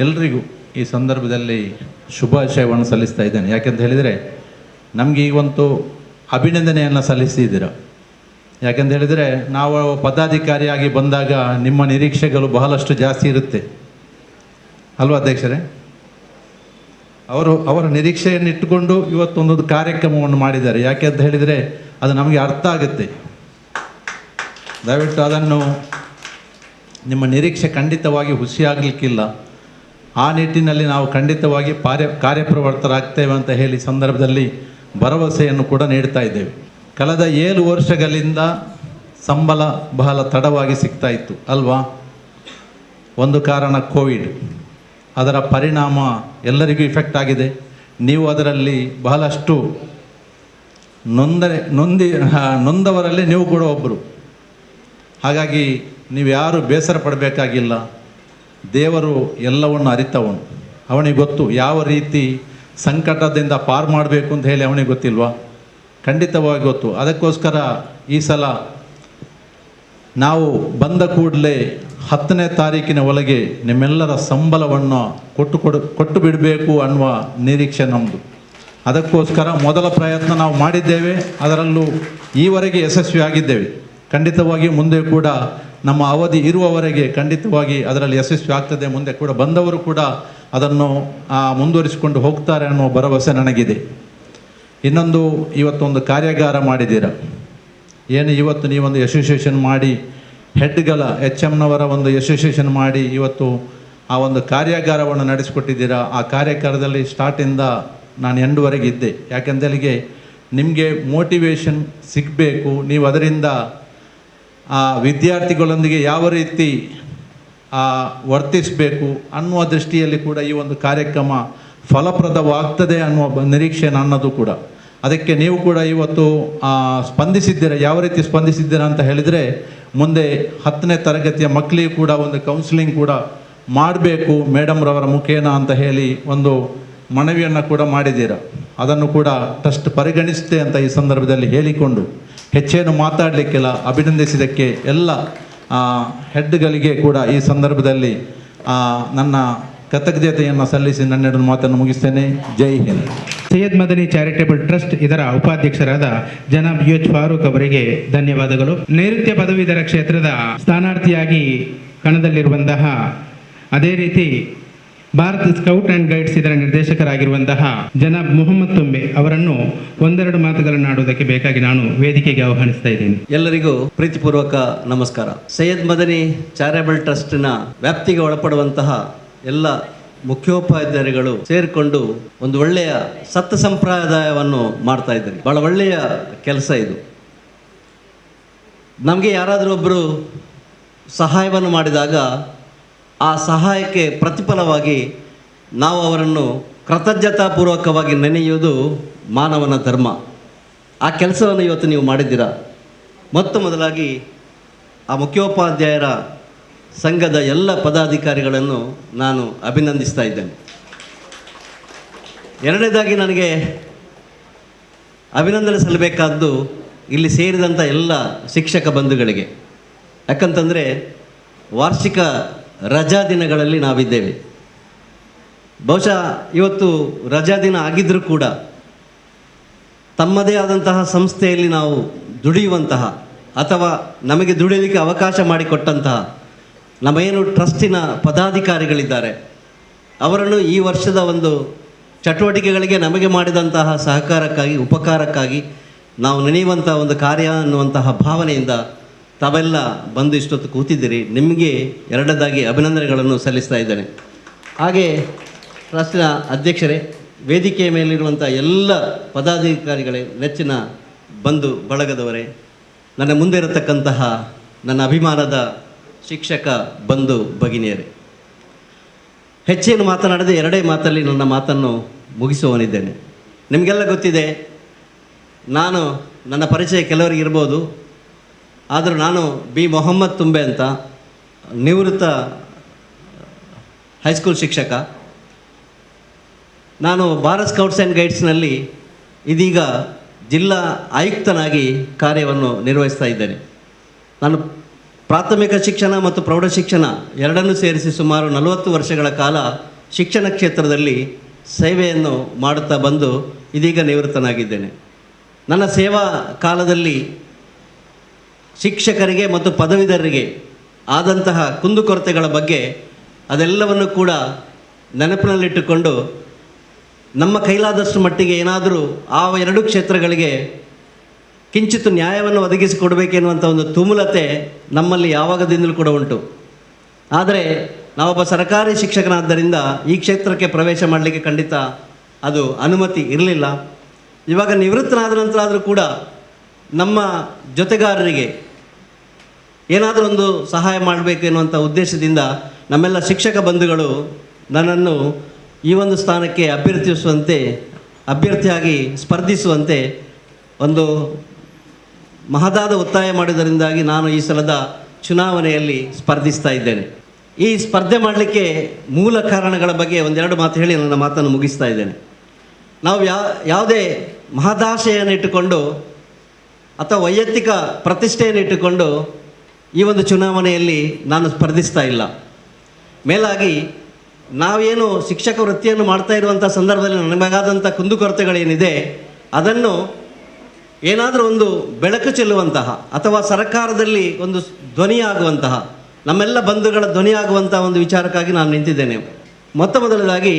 D: ಎಲ್ರಿಗೂ ಈ ಸಂದರ್ಭದಲ್ಲಿ ಶುಭಾಶಯವನ್ನು ಸಲ್ಲಿಸ್ತಾ ಇದ್ದೇನೆ. ಯಾಕೆಂತ ಹೇಳಿದರೆ ನಮಗೆ ಈಗಂತೂ ಅಭಿನಂದನೆಯನ್ನು ಸಲ್ಲಿಸಿದ್ದೀರ. ಯಾಕೆಂತ ಹೇಳಿದರೆ ನಾವು ಪದಾಧಿಕಾರಿಯಾಗಿ ಬಂದಾಗ ನಿಮ್ಮ ನಿರೀಕ್ಷೆಗಳು ಬಹಳಷ್ಟು ಜಾಸ್ತಿ ಇರುತ್ತೆ ಅಲ್ವಾ ಅಧ್ಯಕ್ಷರೇ? ಅವರ ನಿರೀಕ್ಷೆಯನ್ನು ಇಟ್ಟುಕೊಂಡು ಇವತ್ತೊಂದು ಕಾರ್ಯಕ್ರಮವನ್ನು ಮಾಡಿದ್ದಾರೆ. ಯಾಕೆ ಅಂತ ಹೇಳಿದರೆ ಅದು ನಮಗೆ ಅರ್ಥ ಆಗುತ್ತೆ. ದಯವಿಟ್ಟು ಅದನ್ನು ನಿಮ್ಮ ನಿರೀಕ್ಷೆ ಖಂಡಿತವಾಗಿ ಹುಸಿಯಾಗಲಿಕ್ಕಿಲ್ಲ. ಆ ನಿಟ್ಟಿನಲ್ಲಿ ನಾವು ಖಂಡಿತವಾಗಿ ಕಾರ್ಯಪ್ರವೃತ್ತರಾಗ್ತೇವೆ ಅಂತ ಹೇಳಿ ಸಂದರ್ಭದಲ್ಲಿ ಭರವಸೆಯನ್ನು ಕೂಡ ನೀಡ್ತಾ ಇದ್ದೇವೆ. ಕಳೆದ 7 ವರ್ಷಗಳಿಂದ ಸಂಬಳ ಬಹಳ ತಡವಾಗಿ ಸಿಗ್ತಾ ಇತ್ತು ಅಲ್ವಾ? ಒಂದು ಕಾರಣ ಕೋವಿಡ್, ಅದರ ಪರಿಣಾಮ ಎಲ್ಲರಿಗೂ ಇಫೆಕ್ಟ್ ಆಗಿದೆ. ನೀವು ಅದರಲ್ಲಿ ಬಹಳಷ್ಟು ನೊಂದವರಲ್ಲಿ ನೀವು ಕೂಡ ಒಬ್ಬರು. ಹಾಗಾಗಿ ನೀವು ಯಾರು ಬೇಸರ ಪಡಬೇಕಾಗಿಲ್ಲ. ದೇವರು ಎಲ್ಲವನ್ನು ಅರಿತವನು, ಅವನಿಗೆ ಗೊತ್ತು ಯಾವ ರೀತಿ ಸಂಕಟದಿಂದ ಪಾರು ಮಾಡಬೇಕು ಅಂತ ಹೇಳಿ ಅವನಿಗೆ ಗೊತ್ತಿಲ್ವಾ? ಖಂಡಿತವಾಗಿ ಗೊತ್ತು. ಅದಕ್ಕೋಸ್ಕರ ಈ ಸಲ ನಾವು ಬಂದ ಕೂಡಲೇ 10ನೇ ತಾರೀಕಿನ ಒಳಗೆ ನಿಮ್ಮೆಲ್ಲರ ಸಂಬಳವನ್ನು ಕೊಟ್ಟು ಬಿಡಬೇಕು ಅನ್ನುವ ನಿರೀಕ್ಷೆ ನಮ್ಮದು. ಅದಕ್ಕೋಸ್ಕರ ಮೊದಲ ಪ್ರಯತ್ನ ನಾವು ಮಾಡಿದ್ದೇವೆ, ಅದರಲ್ಲೂ ಈವರೆಗೆ ಯಶಸ್ವಿಯಾಗಿದ್ದೇವೆ. ಖಂಡಿತವಾಗಿ ಮುಂದೆ ಕೂಡ ನಮ್ಮ ಅವಧಿ ಇರುವವರೆಗೆ ಖಂಡಿತವಾಗಿ ಅದರಲ್ಲಿ ಯಶಸ್ವಿ ಆಗ್ತದೆ. ಮುಂದೆ ಕೂಡ ಬಂದವರು ಕೂಡ ಅದನ್ನು ಮುಂದುವರಿಸಿಕೊಂಡು ಹೋಗ್ತಾರೆ ಅನ್ನೋ ಭರವಸೆ ನನಗಿದೆ. ಇನ್ನೊಂದು, ಇವತ್ತೊಂದು ಕಾರ್ಯಾಗಾರ ಮಾಡಿದ್ದೀರ. ಏನು ಇವತ್ತು ನೀವೊಂದು ಅಸೋಸಿಯೇಷನ್ ಮಾಡಿ, ಹೆಡ್ಗಳ HMನವರ ಒಂದು ಅಸೋಸಿಯೇಷನ್ ಮಾಡಿ ಇವತ್ತು ಆ ಒಂದು ಕಾರ್ಯಾಗಾರವನ್ನು ನಡೆಸಿಕೊಟ್ಟಿದ್ದೀರಾ. ಆ ಕಾರ್ಯಾಗಾರದಲ್ಲಿ ಸ್ಟಾರ್ಟಿಂದ ನಾನು ಎಂಡ್ವರೆಗೆ ಇದ್ದೆ. ಯಾಕೆಂತೇಳಿಗೆ ನಿಮಗೆ ಮೋಟಿವೇಶನ್ ಸಿಗಬೇಕು, ನೀವು ಅದರಿಂದ ಆ ವಿದ್ಯಾರ್ಥಿಗಳೊಂದಿಗೆ ಯಾವ ರೀತಿ ವರ್ತಿಸಬೇಕು ಅನ್ನುವ ದೃಷ್ಟಿಯಲ್ಲಿ ಕೂಡ ಈ ಒಂದು ಕಾರ್ಯಕ್ರಮ ಫಲಪ್ರದವಾಗ್ತದೆ ಅನ್ನುವ ನಿರೀಕ್ಷೆ ನನ್ನದು ಕೂಡ. ಅದಕ್ಕೆ ನೀವು ಕೂಡ ಇವತ್ತು ಸ್ಪಂದಿಸಿದ್ದೀರಾ. ಯಾವ ರೀತಿ ಸ್ಪಂದಿಸಿದ್ದೀರಾ ಅಂತ ಹೇಳಿದರೆ, ಮುಂದೆ 10ನೇ ತರಗತಿಯ ಮಕ್ಕಳಿಗೆ ಕೂಡ ಒಂದು ಕೌನ್ಸಿಲಿಂಗ್ ಕೂಡ ಮಾಡಬೇಕು ಮೇಡಮ್ರವರ ಮುಖೇನ ಅಂತ ಹೇಳಿ ಒಂದು ಮನವಿಯನ್ನು ಕೂಡ ಮಾಡಿದ್ದೀರಾ. ಅದನ್ನು ಕೂಡ ಟ್ರಸ್ಟ್ ಪರಿಗಣಿಸುತ್ತೆ ಅಂತ ಈ ಸಂದರ್ಭದಲ್ಲಿ ಹೇಳಿಕೊಂಡು ಹೆಚ್ಚೇನು ಮಾತಾಡಲಿಕ್ಕಿಲ್ಲ. ಅಭಿನಂದಿಸಿದ್ದಕ್ಕೆ ಎಲ್ಲ ಹೆಡ್ಗಳಿಗೆ ಕೂಡ ಈ ಸಂದರ್ಭದಲ್ಲಿ ನನ್ನ ಕೃತಜ್ಞತೆಯನ್ನು ಸಲ್ಲಿಸಿ ನನ್ನೆರಡು ಮಾತನ್ನು ಮುಗಿಸ್ತೇನೆ. ಜೈ ಹಿಂದ್.
A: ಸೈಯದ್ ಮದನಿ ಚಾರಿಟೇಬಲ್ ಟ್ರಸ್ಟ್ ಇದರ ಉಪಾಧ್ಯಕ್ಷರಾದ ಜನಾಬ್ UH ಫಾರೂಕ್ ಅವರಿಗೆ ಧನ್ಯವಾದಗಳು. ನೈಋತ್ಯ ಪದವೀಧರ ಕ್ಷೇತ್ರದ ಸ್ಥಾನಾರ್ಥಿಯಾಗಿ ಕಣದಲ್ಲಿರುವಂತಹ, ಅದೇ ರೀತಿ ಭಾರತ್ ಸ್ಕೌಟ್ ಆ್ಯಂಡ್ ಗೈಡ್ಸ್ ಇದರ ನಿರ್ದೇಶಕರಾಗಿರುವಂತಹ ಜನಾಬ್ ಮೊಹಮ್ಮದ್ ತುಂಬೆ ಅವರನ್ನು ಒಂದೆರಡು ಮಾತುಗಳನ್ನು ಆಡುವುದಕ್ಕೆ ಬೇಕಾಗಿ ನಾನು ವೇದಿಕೆಗೆ ಆಹ್ವಾನಿಸ್ತಾ ಇದ್ದೀನಿ.
E: ಎಲ್ಲರಿಗೂ ಪ್ರೀತಿಪೂರ್ವಕ ನಮಸ್ಕಾರ. ಸೈಯದ್ ಮದನಿ ಚಾರಿಟೇಬಲ್ ಟ್ರಸ್ಟ್ನ ವ್ಯಾಪ್ತಿಗೆ ಒಳಪಡುವಂತಹ ಎಲ್ಲ ಮುಖ್ಯೋಪಾಧ್ಯಾಯರುಗಳು ಸೇರಿಕೊಂಡು ಒಂದು ಒಳ್ಳೆಯ ಸತ್ತ ಸಂಪ್ರದಾಯವನ್ನು ಮಾಡ್ತಾ ಇದ್ದಾರೆ. ಬಹಳ ಒಳ್ಳೆಯ ಕೆಲಸ ಇದು. ನಮಗೆ ಯಾರಾದರೂ ಒಬ್ಬರು ಸಹಾಯವನ್ನು ಮಾಡಿದಾಗ ಆ ಸಹಾಯಕ್ಕೆ ಪ್ರತಿಫಲವಾಗಿ ನಾವು ಅವರನ್ನು ಕೃತಜ್ಞತಾಪೂರ್ವಕವಾಗಿ ನೆನೆಯುವುದು ಮಾನವನ ಧರ್ಮ. ಆ ಕೆಲಸವನ್ನು ಇವತ್ತು ನೀವು ಮಾಡಿದ್ದೀರಾ. ಮೊತ್ತ ಮೊದಲಾಗಿ ಆ ಮುಖ್ಯೋಪಾಧ್ಯಾಯರ ಸಂಘದ ಎಲ್ಲ ಪದಾಧಿಕಾರಿಗಳನ್ನು ನಾನು ಅಭಿನಂದಿಸ್ತಾ ಇದ್ದೇನೆ. ಎರಡನೇದಾಗಿ ನನಗೆ ಅಭಿನಂದನೆ ಸಲ್ಲಬೇಕಾದ್ದು ಇಲ್ಲಿ ಸೇರಿದಂಥ ಎಲ್ಲ ಶಿಕ್ಷಕ ಬಂಧುಗಳಿಗೆ. ಯಾಕಂತಂದರೆ ವಾರ್ಷಿಕ ರಜಾ ದಿನಗಳಲ್ಲಿ ನಾವಿದ್ದೇವೆ. ಬಹುಶಃ ಇವತ್ತು ರಜಾ ದಿನ ಆಗಿದ್ದರೂ ಕೂಡ ತಮ್ಮದೇ ಆದಂತಹ ಸಂಸ್ಥೆಯಲ್ಲಿ ನಾವು ದುಡಿಯುವಂತಹ ಅಥವಾ ನಮಗೆ ದುಡಿಯಲಿಕ್ಕೆ ಅವಕಾಶ ಮಾಡಿಕೊಟ್ಟಂತಹ ನಮ್ಮೇನು ಟ್ರಸ್ಟಿನ ಪದಾಧಿಕಾರಿಗಳಿದ್ದಾರೆ ಅವರನ್ನು ಈ ವರ್ಷದ ಒಂದು ಚಟುವಟಿಕೆಗಳಿಗೆ ನಮಗೆ ಮಾಡಿದಂತಹ ಸಹಕಾರಕ್ಕಾಗಿ, ಉಪಕಾರಕ್ಕಾಗಿ ನಾವು ನೆನೆಯುವಂಥ ಒಂದು ಕಾರ್ಯ ಅನ್ನುವಂತಹ ಭಾವನೆಯಿಂದ ತಾವೆಲ್ಲ ಬಂದು ಇಷ್ಟೊತ್ತು ಕೂತಿದ್ದೀರಿ. ನಿಮಗೆ ಎರಡದಾಗಿ ಅಭಿನಂದನೆಗಳನ್ನು ಸಲ್ಲಿಸ್ತಾ ಇದ್ದೇನೆ. ಹಾಗೆ ಟ್ರಸ್ಟಿನ ಅಧ್ಯಕ್ಷರೇ, ವೇದಿಕೆಯ ಮೇಲಿರುವಂಥ ಎಲ್ಲ ಪದಾಧಿಕಾರಿಗಳೇ, ನೆಚ್ಚಿನ ಬಂಧು ಬಳಗದವರೇ, ನನ್ನ ಮುಂದೆ ಇರತಕ್ಕಂತಹ ನನ್ನ ಅಭಿಮಾನದ ಶಿಕ್ಷಕ ಬಂಧು ಭಗಿನಿಯರೇ, ಹೆಚ್ಚೇನು ಮಾತನಾಡದೆ ಎರಡೇ ಮಾತಲ್ಲಿ ನನ್ನ ಮಾತನ್ನು ಮುಗಿಸುವವನಿದ್ದೇನೆ. ನಿಮಗೆಲ್ಲ ಗೊತ್ತಿದೆ, ನಾನು ನನ್ನ ಪರಿಚಯ ಕೆಲವರಿಗೆ ಇರ್ಬೋದು, ಆದರೂ ನಾನು ಬಿ ಮೊಹಮ್ಮದ್ ತುಂಬೆ ಅಂತ ನಿವೃತ್ತ ಹೈಸ್ಕೂಲ್ ಶಿಕ್ಷಕ. ನಾನು ಭಾರತ್ ಸ್ಕೌಟ್ಸ್ ಆ್ಯಂಡ್ ಗೈಡ್ಸ್ನಲ್ಲಿ ಇದೀಗ ಜಿಲ್ಲಾ ಆಯುಕ್ತನಾಗಿ ಕಾರ್ಯವನ್ನು ನಿರ್ವಹಿಸ್ತಾ ಇದ್ದೇನೆ. ನಾನು ಪ್ರಾಥಮಿಕ ಶಿಕ್ಷಣ ಮತ್ತು ಪ್ರೌಢ ಶಿಕ್ಷಣ ಎರಡನ್ನೂ ಸೇರಿಸಿ ಸುಮಾರು 40 ವರ್ಷಗಳ ಕಾಲ ಶಿಕ್ಷಣ ಕ್ಷೇತ್ರದಲ್ಲಿ ಸೇವೆಯನ್ನು ಮಾಡುತ್ತಾ ಬಂದು ಇದೀಗ ನಿವೃತ್ತನಾಗಿದ್ದೇನೆ. ನನ್ನ ಸೇವಾ ಕಾಲದಲ್ಲಿ ಶಿಕ್ಷಕರಿಗೆ ಮತ್ತು ಪದವೀಧರರಿಗೆ ಆದಂತಹ ಕುಂದುಕೊರತೆಗಳ ಬಗ್ಗೆ ಅದೆಲ್ಲವನ್ನು ಕೂಡ ನೆನಪಿನಲ್ಲಿಟ್ಟುಕೊಂಡು ನಮ್ಮ ಕೈಲಾದಷ್ಟು ಮಟ್ಟಿಗೆ ಏನಾದರೂ ಆ ಎರಡು ಕ್ಷೇತ್ರಗಳಿಗೆ ಕಿಂಚಿತ್ತು ನ್ಯಾಯವನ್ನು ಒದಗಿಸಿಕೊಡಬೇಕೆನ್ನುವಂಥ ಒಂದು ತುಮುಲತೆ ನಮ್ಮಲ್ಲಿ ಯಾವಾಗದಿಂದಲೂ ಕೂಡ ಉಂಟು. ಆದರೆ ನಾವೊಬ್ಬ ಸರ್ಕಾರಿ ಶಿಕ್ಷಕನಾದ್ದರಿಂದ ಈ ಕ್ಷೇತ್ರಕ್ಕೆ ಪ್ರವೇಶ ಮಾಡಲಿಕ್ಕೆ ಖಂಡಿತ ಅದು ಅನುಮತಿ ಇರಲಿಲ್ಲ. ಇವಾಗ ನಿವೃತ್ತನಾದ ನಂತರ ಆದರೂ ಕೂಡ ನಮ್ಮ ಜೊತೆಗಾರರಿಗೆ ಏನಾದರೂ ಒಂದು ಸಹಾಯ ಮಾಡಬೇಕು ಎನ್ನುವಂಥ ಉದ್ದೇಶದಿಂದ ನಮ್ಮೆಲ್ಲ ಶಿಕ್ಷಕ ಬಂಧುಗಳು ನನ್ನನ್ನು ಈ ಒಂದು ಸ್ಥಾನಕ್ಕೆ ಅಭ್ಯರ್ಥಿಯಾಗಿ ಸ್ಪರ್ಧಿಸುವಂತೆ ಒಂದು ಮಹದಾದ ಒತ್ತಾಯ ಮಾಡಿದ್ದರಿಂದಾಗಿ ನಾನು ಈ ಸಲದ ಚುನಾವಣೆಯಲ್ಲಿ ಸ್ಪರ್ಧಿಸ್ತಾ ಇದ್ದೇನೆ. ಈ ಸ್ಪರ್ಧೆ ಮಾಡಲಿಕ್ಕೆ ಮೂಲ ಕಾರಣಗಳ ಬಗ್ಗೆ ಒಂದೆರಡು ಮಾತು ಹೇಳಿ ನನ್ನ ಮಾತನ್ನು ಮುಗಿಸ್ತಾ ಇದ್ದೇನೆ. ನಾವು ಯಾವುದೇ ಮಹದಾಶೆಯನ್ನು ಇಟ್ಟುಕೊಂಡು ಅಥವಾ ವೈಯಕ್ತಿಕ ಪ್ರತಿಷ್ಠೆಯನ್ನು ಇಟ್ಟುಕೊಂಡು ಈ ಒಂದು ಚುನಾವಣೆಯಲ್ಲಿ ನಾನು ಸ್ಪರ್ಧಿಸ್ತಾ ಇಲ್ಲ. ಮೇಲಾಗಿ ನಾವೇನು ಶಿಕ್ಷಕ ವೃತ್ತಿಯನ್ನು ಮಾಡ್ತಾ ಇರುವಂಥ ಸಂದರ್ಭದಲ್ಲಿ ನಮಗಾದಂಥ ಕುಂದುಕೊರತೆಗಳೇನಿದೆ ಅದನ್ನು ಏನಾದರೂ ಒಂದು ಬೆಳಕು ಚೆಲ್ಲುವಂತಹ ಅಥವಾ ಸರ್ಕಾರದಲ್ಲಿ ಒಂದು ಧ್ವನಿಯಾಗುವಂತಹ ನಮ್ಮೆಲ್ಲ ಬಂಧುಗಳ ಧ್ವನಿಯಾಗುವಂಥ ಒಂದು ವಿಚಾರಕ್ಕಾಗಿ ನಾನು ನಿಂತಿದ್ದೇನೆ. ಮೊತ್ತ ಮೊದಲದಾಗಿ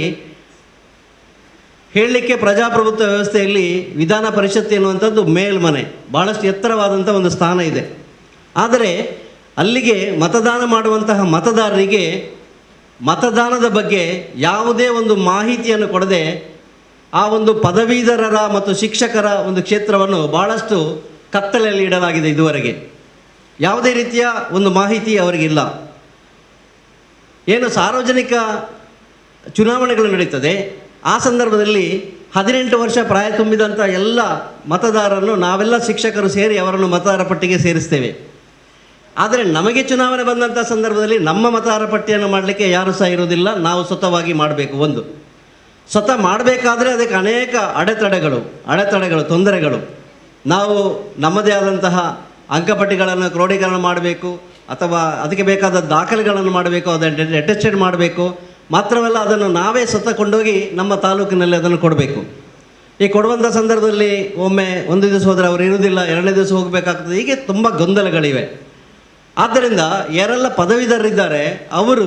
E: ಹೇಳಲಿಕ್ಕೆ ಪ್ರಜಾಪ್ರಭುತ್ವ ವ್ಯವಸ್ಥೆಯಲ್ಲಿ ವಿಧಾನ ಪರಿಷತ್ ಎನ್ನುವಂಥದ್ದು ಮೇಲ್ಮನೆ, ಭಾಳಷ್ಟು ಎತ್ತರವಾದಂಥ ಒಂದು ಸ್ಥಾನ ಇದೆ. ಆದರೆ ಅಲ್ಲಿಗೆ ಮತದಾನ ಮಾಡುವಂತಹ ಮತದಾರರಿಗೆ ಮತದಾನದ ಬಗ್ಗೆ ಯಾವುದೇ ಒಂದು ಮಾಹಿತಿಯನ್ನು ಕೊಡದೆ ಆ ಒಂದು ಪದವೀಧರರ ಮತ್ತು ಶಿಕ್ಷಕರ ಒಂದು ಕ್ಷೇತ್ರವನ್ನು ಭಾಳಷ್ಟು ಕತ್ತಲೆಯಲ್ಲಿ ಇಡಲಾಗಿದೆ. ಇದುವರೆಗೆ ಯಾವುದೇ ರೀತಿಯ ಒಂದು ಮಾಹಿತಿ ಅವರಿಗಿಲ್ಲ. ಏನು ಸಾರ್ವಜನಿಕ ಚುನಾವಣೆಗಳು ನಡೀತದೆ, ಆ ಸಂದರ್ಭದಲ್ಲಿ 18 ವರ್ಷ ಪ್ರಾಯ ತುಂಬಿದಂಥ ಎಲ್ಲ ಮತದಾರರನ್ನು ನಾವೆಲ್ಲ ಶಿಕ್ಷಕರು ಸೇರಿ ಅವರನ್ನು ಮತದಾರ ಪಟ್ಟಿಗೆ ಸೇರಿಸ್ತೇವೆ. ಆದರೆ ನಮಗೆ ಚುನಾವಣೆ ಬಂದಂಥ ಸಂದರ್ಭದಲ್ಲಿ ನಮ್ಮ ಮತದಾರ ಪಟ್ಟಿಯನ್ನು ಮಾಡಲಿಕ್ಕೆ ಯಾರೂ ಸಹ ಇರೋದಿಲ್ಲ, ನಾವು ಸ್ವತಃವಾಗಿ ಮಾಡಬೇಕು. ಒಂದು ಸ್ವತಃ ಮಾಡಬೇಕಾದ್ರೆ ಅದಕ್ಕೆ ಅನೇಕ ಅಡೆತಡೆಗಳು ತೊಂದರೆಗಳು. ನಾವು ನಮ್ಮದೇ ಆದಂತಹ ಅಂಕಪಟ್ಟಿಗಳನ್ನು ಕ್ರೋಢೀಕರಣ ಮಾಡಬೇಕು, ಅಥವಾ ಅದಕ್ಕೆ ಬೇಕಾದ ದಾಖಲೆಗಳನ್ನು ಮಾಡಬೇಕು, ಅದನ್ನು ಅಟೆಸ್ಟೆಡ್ ಮಾಡಬೇಕು. ಮಾತ್ರವಲ್ಲ, ಅದನ್ನು ನಾವೇ ಸ್ವತಃ ಕೊಂಡೋಗಿ ನಮ್ಮ ತಾಲೂಕಿನಲ್ಲಿ ಅದನ್ನು ಕೊಡಬೇಕು. ಈ ಕೊಡುವಂಥ ಸಂದರ್ಭದಲ್ಲಿ ಒಮ್ಮೆ ಒಂದು ದಿವಸ ಹೋದರೆ ಅವರು ಇರುವುದಿಲ್ಲ, 2ನೇ ದಿವಸ ಹೋಗಬೇಕಾಗ್ತದೆ. ಹೀಗೆ ತುಂಬ ಗೊಂದಲಗಳಿವೆ. ಆದ್ದರಿಂದ ಯಾರೆಲ್ಲ ಪದವೀಧರರಿದ್ದಾರೆ ಅವರು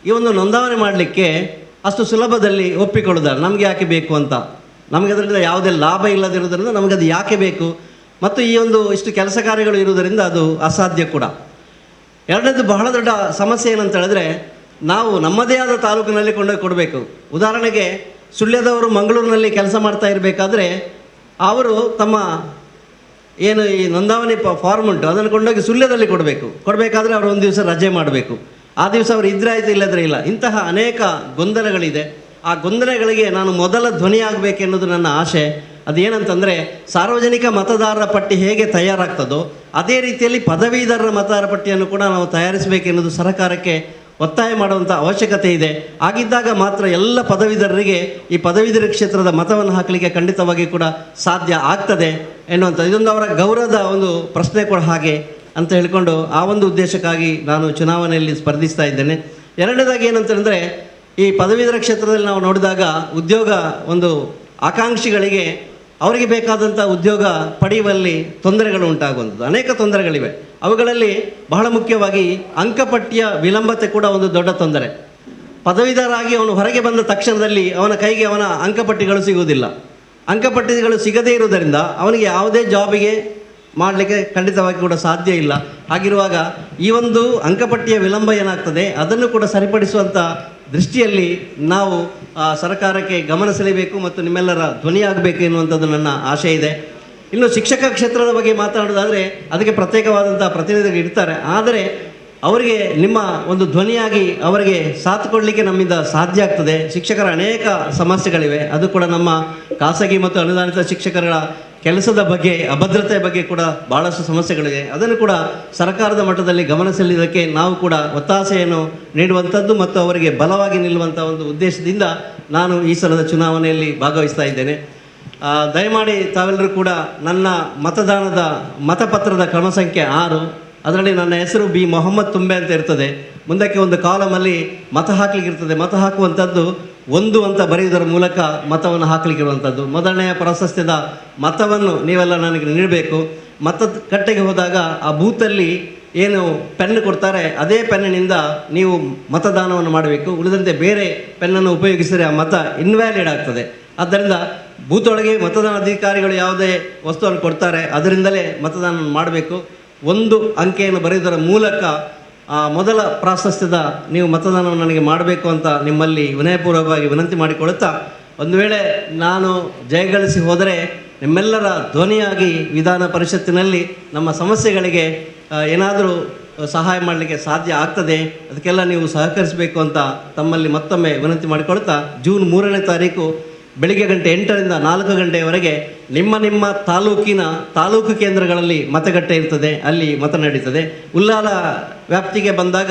E: ಈ ಒಂದು ನೋಂದಾವಣೆ ಮಾಡಲಿಕ್ಕೆ ಅಷ್ಟು ಸುಲಭದಲ್ಲಿ ಒಪ್ಪಿಕೊಳ್ಳುತ್ತಾರೆ. ನಮಗೆ ಯಾಕೆ ಬೇಕು ಅಂತ, ನಮಗೆ ಅದರಿಂದ ಯಾವುದೇ ಲಾಭ ಇಲ್ಲದಿರುವುದರಿಂದ ನಮಗೆ ಅದು ಯಾಕೆ ಬೇಕು, ಮತ್ತು ಈ ಒಂದು ಇಷ್ಟು ಕೆಲಸ ಕಾರ್ಯಗಳು ಇರುವುದರಿಂದ ಅದು ಅಸಾಧ್ಯ ಕೂಡ. ಎರಡನೇದು ಬಹಳ ದೊಡ್ಡ ಸಮಸ್ಯೆ ಏನಂತ ಹೇಳಿದ್ರೆ, ನಾವು ನಮ್ಮದೇ ಆದ ತಾಲೂಕಿನಲ್ಲಿ ಕೊಂಡೋಗಿ ಕೊಡಬೇಕು. ಉದಾಹರಣೆಗೆ ಸುಳ್ಯದವರು ಮಂಗಳೂರಿನಲ್ಲಿ ಕೆಲಸ ಮಾಡ್ತಾ ಇರಬೇಕಾದ್ರೆ ಅವರು ತಮ್ಮ ಏನು ಈ ನೋಂದಾವಣಿ ಫಾರ್ಮ್ ಉಂಟು ಅದನ್ನು ಕೊಂಡೋಗಿ ಸುಳ್ಯದಲ್ಲಿ ಕೊಡಬೇಕಾದ್ರೆ ಅವರು ಒಂದು ದಿವಸ ರಜೆ ಮಾಡಬೇಕು. ಆ ದಿವಸ ಅವರು ಇದ್ರೆ ಆಯಿತು, ಇಲ್ಲದ್ರೆ ಇಲ್ಲ. ಇಂತಹ ಅನೇಕ ಗೊಂದಲಗಳಿದೆ. ಆ ಗೊಂದಲಗಳಿಗೆ ನಾನು ಮೊದಲ ಧ್ವನಿಯಾಗಬೇಕೆನ್ನುವುದು ನನ್ನ ಆಶೆ. ಅದೇನಂತಂದರೆ, ಸಾರ್ವಜನಿಕ ಮತದಾರರ ಪಟ್ಟಿ ಹೇಗೆ ತಯಾರಾಗ್ತದೋ ಅದೇ ರೀತಿಯಲ್ಲಿ ಪದವೀಧರರ ಮತದಾರರ ಪಟ್ಟಿಯನ್ನು ಕೂಡ ನಾವು ತಯಾರಿಸಬೇಕೆನ್ನುವುದು ಸರ್ಕಾರಕ್ಕೆ ಒತ್ತಾಯ ಮಾಡುವಂಥ ಅವಶ್ಯಕತೆ ಇದೆ. ಆಗಿದ್ದಾಗ ಮಾತ್ರ ಎಲ್ಲ ಪದವೀಧರರಿಗೆ ಈ ಪದವೀಧರ ಕ್ಷೇತ್ರದ ಮತವನ್ನು ಹಾಕಲಿಕ್ಕೆ ಖಂಡಿತವಾಗಿ ಕೂಡ ಸಾಧ್ಯ ಆಗ್ತದೆ ಎನ್ನುವಂಥ ಇದೊಂದು ಅವರ ಗೌರವದ ಒಂದು ಪ್ರಶ್ನೆ ಕೂಡ ಹಾಗೆ ಅಂತ ಹೇಳಿಕೊಂಡು ಆ ಒಂದು ಉದ್ದೇಶಕ್ಕಾಗಿ ನಾನು ಚುನಾವಣೆಯಲ್ಲಿ ಸ್ಪರ್ಧಿಸ್ತಾ ಇದ್ದೇನೆ. ಎರಡನೇದಾಗಿ ಏನಂತಂದರೆ, ಈ ಪದವೀಧರ ಕ್ಷೇತ್ರದಲ್ಲಿ ನಾವು ನೋಡಿದಾಗ ಉದ್ಯೋಗ ಒಂದು ಆಕಾಂಕ್ಷಿಗಳಿಗೆ ಅವರಿಗೆ ಬೇಕಾದಂಥ ಉದ್ಯೋಗ ಪಡೆಯುವಲ್ಲಿ ತೊಂದರೆಗಳು ಉಂಟಾಗುವಂಥದ್ದು ಅನೇಕ ತೊಂದರೆಗಳಿವೆ. ಅವುಗಳಲ್ಲಿ ಬಹಳ ಮುಖ್ಯವಾಗಿ ಅಂಕಪಟ್ಟಿಯ ವಿಳಂಬತೆ ಕೂಡ ಒಂದು ದೊಡ್ಡ ತೊಂದರೆ. ಪದವೀಧರಾಗಿ ಅವನು ಹೊರಗೆ ಬಂದ ತಕ್ಷಣದಲ್ಲಿ ಅವನ ಕೈಗೆ ಅವನ ಅಂಕಪಟ್ಟಿಗಳು ಸಿಗುವುದಿಲ್ಲ. ಅಂಕಪಟ್ಟಿಗಳು ಸಿಗದೇ ಇರುವುದರಿಂದ ಅವನಿಗೆ ಯಾವುದೇ ಜಾಬಿಗೆ ಮಾಡಲಿಕ್ಕೆ ಖಂಡಿತವಾಗಿ ಕೂಡ ಸಾಧ್ಯ ಇಲ್ಲ. ಹಾಗಿರುವಾಗ ಈ ಒಂದು ಅಂಕಪಟ್ಟಿಯ ವಿಳಂಬ ಏನಾಗ್ತದೆ ಅದನ್ನು ಕೂಡ ಸರಿಪಡಿಸುವಂಥ ದೃಷ್ಟಿಯಲ್ಲಿ ನಾವು ಸರ್ಕಾರಕ್ಕೆ ಗಮನ ಸೆಳೆಯಬೇಕು ಮತ್ತು ನಿಮ್ಮೆಲ್ಲರ ಧ್ವನಿಯಾಗಬೇಕು ಎನ್ನುವಂಥದ್ದು ನನ್ನ ಆಶೆ ಇದೆ. ಇನ್ನು ಶಿಕ್ಷಕ ಕ್ಷೇತ್ರದ ಬಗ್ಗೆ ಮಾತನಾಡೋದಾದರೆ ಅದಕ್ಕೆ ಪ್ರತ್ಯೇಕವಾದಂಥ ಪ್ರತಿನಿಧಿಗಳು ಇರ್ತಾರೆ. ಆದರೆ ಅವರಿಗೆ ನಿಮ್ಮ ಒಂದು ಧ್ವನಿಯಾಗಿ ಅವರಿಗೆ ಸಾಥ್ ಕೊಡಲಿಕ್ಕೆ ನಮ್ಮಿಂದ ಸಾಧ್ಯ ಆಗ್ತದೆ. ಶಿಕ್ಷಕರ ಅನೇಕ ಸಮಸ್ಯೆಗಳಿವೆ. ಅದು ಕೂಡ ನಮ್ಮ ಖಾಸಗಿ ಮತ್ತು ಅನುದಾನಿತ ಶಿಕ್ಷಕರ ಕೆಲಸದ ಬಗ್ಗೆ, ಅಭದ್ರತೆಯ ಬಗ್ಗೆ ಕೂಡ ಭಾಳಷ್ಟು ಸಮಸ್ಯೆಗಳಿವೆ. ಅದನ್ನು ಕೂಡ ಸರ್ಕಾರದ ಮಟ್ಟದಲ್ಲಿ ಗಮನ ಸೆಳೆಯೋದಕ್ಕೆ ನಾವು ಕೂಡ ಒತ್ತಾಸೆಯನ್ನು ನೀಡುವಂಥದ್ದು ಮತ್ತು ಅವರಿಗೆ ಬಲವಾಗಿ ನಿಲ್ಲುವಂಥ ಒಂದು ಉದ್ದೇಶದಿಂದ ನಾನು ಈ ಸಲದ ಚುನಾವಣೆಯಲ್ಲಿ ಭಾಗವಹಿಸ್ತಾ ಇದ್ದೇನೆ. ದಯಮಾಡಿ ತಾವೆಲ್ಲರೂ ಕೂಡ ನನ್ನ ಮತದಾನದ ಮತಪತ್ರದ ಕ್ರಮ ಸಂಖ್ಯೆ 6, ಅದರಲ್ಲಿ ನನ್ನ ಹೆಸರು ಬಿ ಮೊಹಮ್ಮದ್ ತುಂಬೆ ಅಂತ ಇರ್ತದೆ. ಮುಂದಕ್ಕೆ ಒಂದು ಕಾಲಮಲ್ಲಿ ಮತ ಹಾಕ್ಲಿಕ್ಕೆ ಇರ್ತದೆ. ಮತ ಹಾಕುವಂಥದ್ದು 1 ಅಂತ ಬರೆಯುವುದರ ಮೂಲಕ ಮತವನ್ನು ಹಾಕಲಿಕ್ಕಿರುವಂಥದ್ದು. ಮೊದಲನೆಯ ಪ್ರಾಶಸ್ತ್ಯದ ಮತವನ್ನು ನೀವೆಲ್ಲ ನನಗೆ ನೀಡಬೇಕು. ಮತಗಟ್ಟೆಗೆ ಹೋದಾಗ ಆ ಬೂತಲ್ಲಿ ಏನು ಪೆನ್ ಕೊಡ್ತಾರೆ ಅದೇ ಪೆನ್ನಿನಿಂದ ನೀವು ಮತದಾನವನ್ನು ಮಾಡಬೇಕು. ಉಳಿದಂತೆ ಬೇರೆ ಪೆನ್ನನ್ನು ಉಪಯೋಗಿಸಿದರೆ ಆ ಮತ ಇನ್ವ್ಯಾಲಿಡ್ ಆಗ್ತದೆ. ಆದ್ದರಿಂದ ಬೂತೊಳಗೆ ಮತದಾನ ಅಧಿಕಾರಿಗಳು ಯಾವುದೇ ವಸ್ತುವನ್ನು ಕೊಡ್ತಾರೆ ಅದರಿಂದಲೇ ಮತದಾನ ಮಾಡಬೇಕು. 1 ಅಂಕೆಯನ್ನು ಬರೆಯುವುದರ ಮೂಲಕ ಮೊದಲ ಪ್ರಾಶಸ್ತ್ಯದ ನೀವು ಮತದಾನವನ್ನು ನನಗೆ ಮಾಡಬೇಕು ಅಂತ ನಿಮ್ಮಲ್ಲಿ ವಿನಯಪೂರ್ವಕವಾಗಿ ವಿನಂತಿ ಮಾಡಿಕೊಳ್ಳುತ್ತಾ, ಒಂದು ವೇಳೆ ನಾನು ಜಯಗಳಿಸಿ ಹೋದರೆ ನಿಮ್ಮೆಲ್ಲರ ಧ್ವನಿಯಾಗಿ ವಿಧಾನ ಪರಿಷತ್ತಿನಲ್ಲಿ ನಮ್ಮ ಸಮಸ್ಯೆಗಳಿಗೆ ಏನಾದರೂ ಸಹಾಯ ಮಾಡಲಿಕ್ಕೆ ಸಾಧ್ಯ ಆಗ್ತದೆ. ಅದಕ್ಕೆಲ್ಲ ನೀವು ಸಹಕರಿಸಬೇಕು ಅಂತ ತಮ್ಮಲ್ಲಿ ಮತ್ತೊಮ್ಮೆ ವಿನಂತಿ ಮಾಡಿಕೊಳ್ತಾ, ಜೂನ್ 3ನೇ ತಾರೀಕು ಬೆಳಿಗ್ಗೆ 8ರಿಂದ 4 ಗಂಟೆಯವರೆಗೆ ನಿಮ್ಮ ತಾಲೂಕಿನ ತಾಲೂಕು ಕೇಂದ್ರಗಳಲ್ಲಿ ಮತಗಟ್ಟೆ ಇರ್ತದೆ, ಅಲ್ಲಿ ಮತ ನಡೀತದೆ. ಉಲ್ಲಾಲ ವ್ಯಾಪ್ತಿಗೆ ಬಂದಾಗ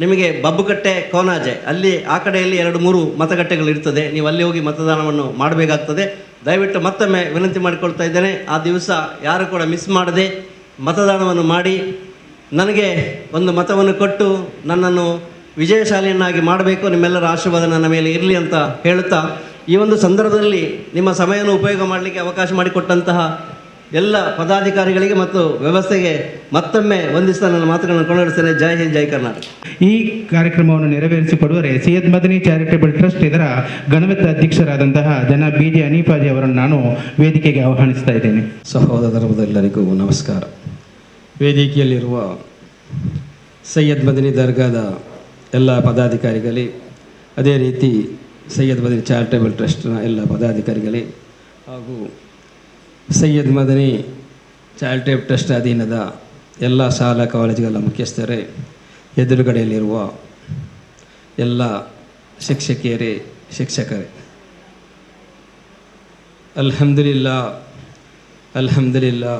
E: ನಿಮಗೆ ಬಬ್ಬುಕಟ್ಟೆ, ಕೋನಾಜೆ ಅಲ್ಲಿ ಆ ಕಡೆಯಲ್ಲಿ 2-3 ಮತಗಟ್ಟೆಗಳು ಇರ್ತದೆ. ನೀವು ಅಲ್ಲಿ ಹೋಗಿ ಮತದಾನವನ್ನು ಮಾಡಬೇಕಾಗ್ತದೆ. ದಯವಿಟ್ಟು ಮತ್ತೊಮ್ಮೆ ವಿನಂತಿ ಮಾಡಿಕೊಳ್ತಾ ಇದ್ದೇನೆ, ಆ ದಿವಸ ಯಾರು ಕೂಡ ಮಿಸ್ ಮಾಡದೆ ಮತದಾನವನ್ನು ಮಾಡಿ ನನಗೆ ಒಂದು ಮತವನ್ನು ಕೊಟ್ಟು ನನ್ನನ್ನು ವಿಜಯಶಾಲಿಯನ್ನಾಗಿ ಮಾಡಬೇಕು. ನಿಮ್ಮೆಲ್ಲರ ಆಶೀರ್ವಾದ ನನ್ನ ಮೇಲೆ ಇರಲಿ ಅಂತ ಹೇಳುತ್ತಾ, ಈ ಒಂದು ಸಂದರ್ಭದಲ್ಲಿ ನಿಮ್ಮ ಸಮಯವನ್ನು ಉಪಯೋಗ ಮಾಡಲಿಕ್ಕೆ ಅವಕಾಶ ಮಾಡಿಕೊಟ್ಟಂತಹ ಎಲ್ಲ ಪದಾಧಿಕಾರಿಗಳಿಗೆ ಮತ್ತು ವ್ಯವಸ್ಥೆಗೆ ಮತ್ತೊಮ್ಮೆ ವಂದಿಸ್ತಾ ನನ್ನ ಮಾತುಗಳನ್ನು ಕೊನೆಗೊಳಿಸ್ತೇನೆ. ಜೈ ಹಿಂದ್, ಜೈ ಕರ್ನಾಟಕ.
A: ಈ ಕಾರ್ಯಕ್ರಮವನ್ನು ನೆರವೇರಿಸಿಕೊಡುವರೆ ಸೈಯದ್ ಮದನಿ ಚಾರಿಟೇಬಲ್ ಟ್ರಸ್ಟ್ ಇದರ ಗಣಮಿತ ಅಧ್ಯಕ್ಷರಾದಂತಹ ಜನ BJ ಹನೀಫಾಜಿ ಅವರನ್ನು ನಾನು ವೇದಿಕೆಗೆ ಆಹ್ವಾನಿಸ್ತಾ ಇದ್ದೇನೆ.
F: ಸಹೋದರ ಧರ್ಮದೆಲ್ಲರಿಗೂ ನಮಸ್ಕಾರ. ವೇದಿಕೆಯಲ್ಲಿರುವ ಸೈಯದ್ ಮದನಿ ದರ್ಗಾದ ಎಲ್ಲ ಪದಾಧಿಕಾರಿಗಳೇ, ಅದೇ ರೀತಿ ಸೈಯದ್ ಮದನಿ ಚಾರಿಟೇಬಲ್ ಟ್ರಸ್ಟ್ನ ಎಲ್ಲ ಪದಾಧಿಕಾರಿಗಳೇ ಹಾಗೂ ಸೈಯದ್ ಮದನಿ ಚಾರಿಟೇಬಲ್ ಟ್ರಸ್ಟ್ ಅಧೀನದ ಎಲ್ಲ ಶಾಲಾ ಕಾಲೇಜುಗಳ ಮುಖ್ಯಸ್ಥರೇ, ಎದುರುಗಡೆಯಲ್ಲಿರುವ ಎಲ್ಲ ಶಿಕ್ಷಕಿಯರೇ, ಶಿಕ್ಷಕರೇ, ಅಲ್ಹಮ್ದುಲಿಲ್ಲಾ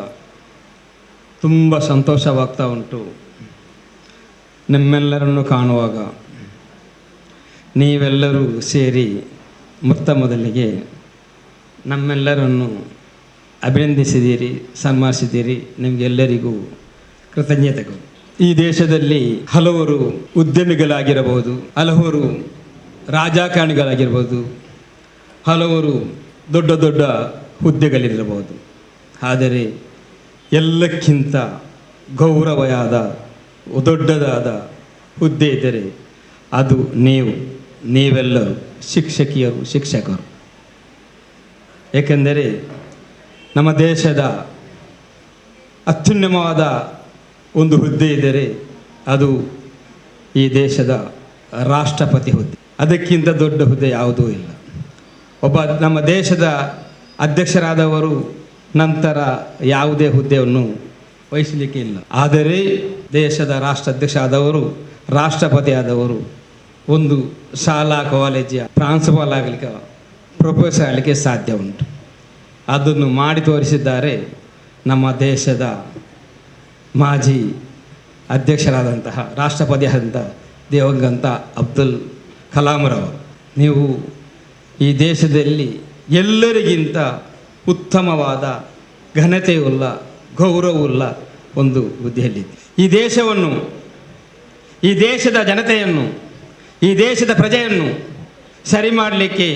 F: ತುಂಬ ಸಂತೋಷವಾಗ್ತಾ ಉಂಟು ನಿಮ್ಮೆಲ್ಲರನ್ನು ಕಾಣುವಾಗ. ನೀವೆಲ್ಲರೂ ಸೇರಿ ಮೊದಲಿಗೆ ನಮ್ಮೆಲ್ಲರನ್ನು ಅಭಿನಂದಿಸಿದ್ದೀರಿ, ಸನ್ಮಾನಿಸಿದ್ದೀರಿ. ನಿಮಗೆಲ್ಲರಿಗೂ ಕೃತಜ್ಞತೆಗಳು. ಈ ದೇಶದಲ್ಲಿ ಹಲವರು ಉದ್ಯಮಿಗಳಾಗಿರಬಹುದು, ಹಲವರು ರಾಜಕಾರಣಿಗಳಾಗಿರ್ಬೋದು, ಹಲವರು ದೊಡ್ಡ ದೊಡ್ಡ ಹುದ್ದೆಗಳಿರಬಹುದು. ಆದರೆ ಎಲ್ಲಕ್ಕಿಂತ ಗೌರವವಾದ ದೊಡ್ಡದಾದ ಹುದ್ದೆ ಇದ್ದರೆ ಅದು ನೀವೆಲ್ಲರೂ ಶಿಕ್ಷಕಿಯರು, ಶಿಕ್ಷಕರು. ಏಕೆಂದರೆ ನಮ್ಮ ದೇಶದ ಅತ್ಯುನ್ನತವಾದ ಒಂದು ಹುದ್ದೆ ಇದ್ದರೆ ಅದು ಈ ದೇಶದ ರಾಷ್ಟ್ರಪತಿ ಹುದ್ದೆ. ಅದಕ್ಕಿಂತ ದೊಡ್ಡ ಹುದ್ದೆ ಯಾವುದೂ ಇಲ್ಲ. ಒಬ್ಬ ನಮ್ಮ ದೇಶದ ಅಧ್ಯಕ್ಷರಾದವರು ನಂತರ ಯಾವುದೇ ಹುದ್ದೆಯನ್ನು ವಹಿಸಲಿಕ್ಕೆ ಇಲ್ಲ. ಆದರೆ ದೇಶದ ರಾಷ್ಟ್ರಾಧ್ಯಕ್ಷ ಆದವರು, ರಾಷ್ಟ್ರಪತಿ ಆದವರು ಒಂದು ಶಾಲಾ ಕಾಲೇಜಿನ ಪ್ರಿನ್ಸಿಪಾಲ್ ಆಗಲಿಕ್ಕೆ, ಪ್ರೊಫೆಸರ್ ಆಗಲಿಕ್ಕೆ ಸಾಧ್ಯ ಉಂಟು. ಅದನ್ನು ಮಾಡಿ ತೋರಿಸಿದ್ದಾರೆ ನಮ್ಮ ದೇಶದ ಮಾಜಿ ಅಧ್ಯಕ್ಷರಾದಂತಹ, ರಾಷ್ಟ್ರಪತಿ ಆದಂತಹ ದಿವಂಗತ ಅಬ್ದುಲ್ ಕಲಾಂರವರು. ನೀವು ಈ ದೇಶದಲ್ಲಿ ಎಲ್ಲರಿಗಿಂತ ಉತ್ತಮವಾದ ಘನತೆಯುಳ್ಳ, ಗೌರವವುಳ್ಳ ಒಂದು ಹುದ್ದೆಯಲ್ಲಿದೆ. ಈ ದೇಶವನ್ನು, ಈ ದೇಶದ ಜನತೆಯನ್ನು, ಈ ದೇಶದ ಪ್ರಜೆಯನ್ನು ಸರಿ ಮಾಡಲಿಕ್ಕೆ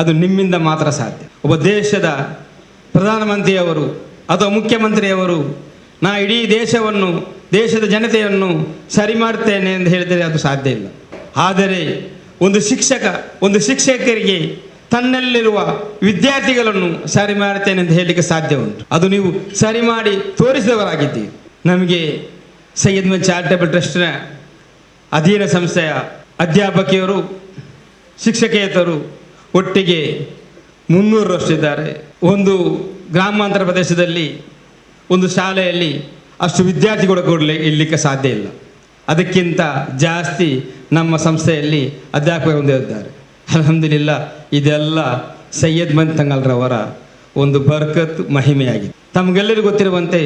F: ಅದು ನಿಮ್ಮಿಂದ ಮಾತ್ರ ಸಾಧ್ಯ. ಒಬ್ಬ ದೇಶದ ಪ್ರಧಾನಮಂತ್ರಿಯವರು ಅಥವಾ ಮುಖ್ಯಮಂತ್ರಿಯವರು ನಾ ಇಡೀ ದೇಶವನ್ನು, ದೇಶದ ಜನತೆಯನ್ನು ಸರಿ ಮಾಡ್ತೇನೆ ಎಂದು ಹೇಳಿದರೆ ಅದು ಸಾಧ್ಯ ಇಲ್ಲ. ಆದರೆ ಒಂದು ಶಿಕ್ಷಕ, ಒಂದು ಶಿಕ್ಷಕರಿಗೆ ತನ್ನಲ್ಲಿರುವ ವಿದ್ಯಾರ್ಥಿಗಳನ್ನು ಸರಿ ಮಾಡ್ತೇನೆ ಎಂದು ಹೇಳಲಿಕ್ಕೆ ಸಾಧ್ಯ ಉಂಟು. ಅದು ನೀವು ಸರಿ ಮಾಡಿ ತೋರಿಸಿದವರಾಗಿದ್ದೀರಿ. ನಮಗೆ ಸೈಯದ್ ಮದನಿ ಚಾರಿಟೇಬಲ್ ಟ್ರಸ್ಟ್ನ ಅಧೀನ ಸಂಸ್ಥೆಯ ಅಧ್ಯಾಪಕಿಯರು, ಶಿಕ್ಷಕಿಯರು ಒಟ್ಟಿಗೆ 300ರಷ್ಟಿದ್ದಾರೆ. ಒಂದು ಗ್ರಾಮಾಂತರ ಪ್ರದೇಶದಲ್ಲಿ ಒಂದು ಶಾಲೆಯಲ್ಲಿ ಅಷ್ಟು ವಿದ್ಯಾರ್ಥಿಗಳು ಇರಲಿಕ್ಕೆ ಸಾಧ್ಯ ಇಲ್ಲ. ಅದಕ್ಕಿಂತ ಜಾಸ್ತಿ ನಮ್ಮ ಸಂಸ್ಥೆಯಲ್ಲಿ ಅಧ್ಯಾಪಕರು ಹೊಂದಿದ್ದಾರೆ. ಅಲ್ಹಮ್ದುಲಿಲ್ಲಾ, ಇದೆಲ್ಲ ಸೈಯದ್ ಮದನಿ ತಂಗಲ್ರವರ ಒಂದು ಬರ್ಕತ್ ಮಹಿಮೆಯಾಗಿದೆ. ತಮಗೆಲ್ಲರಿಗೂ ಗೊತ್ತಿರುವಂತೆ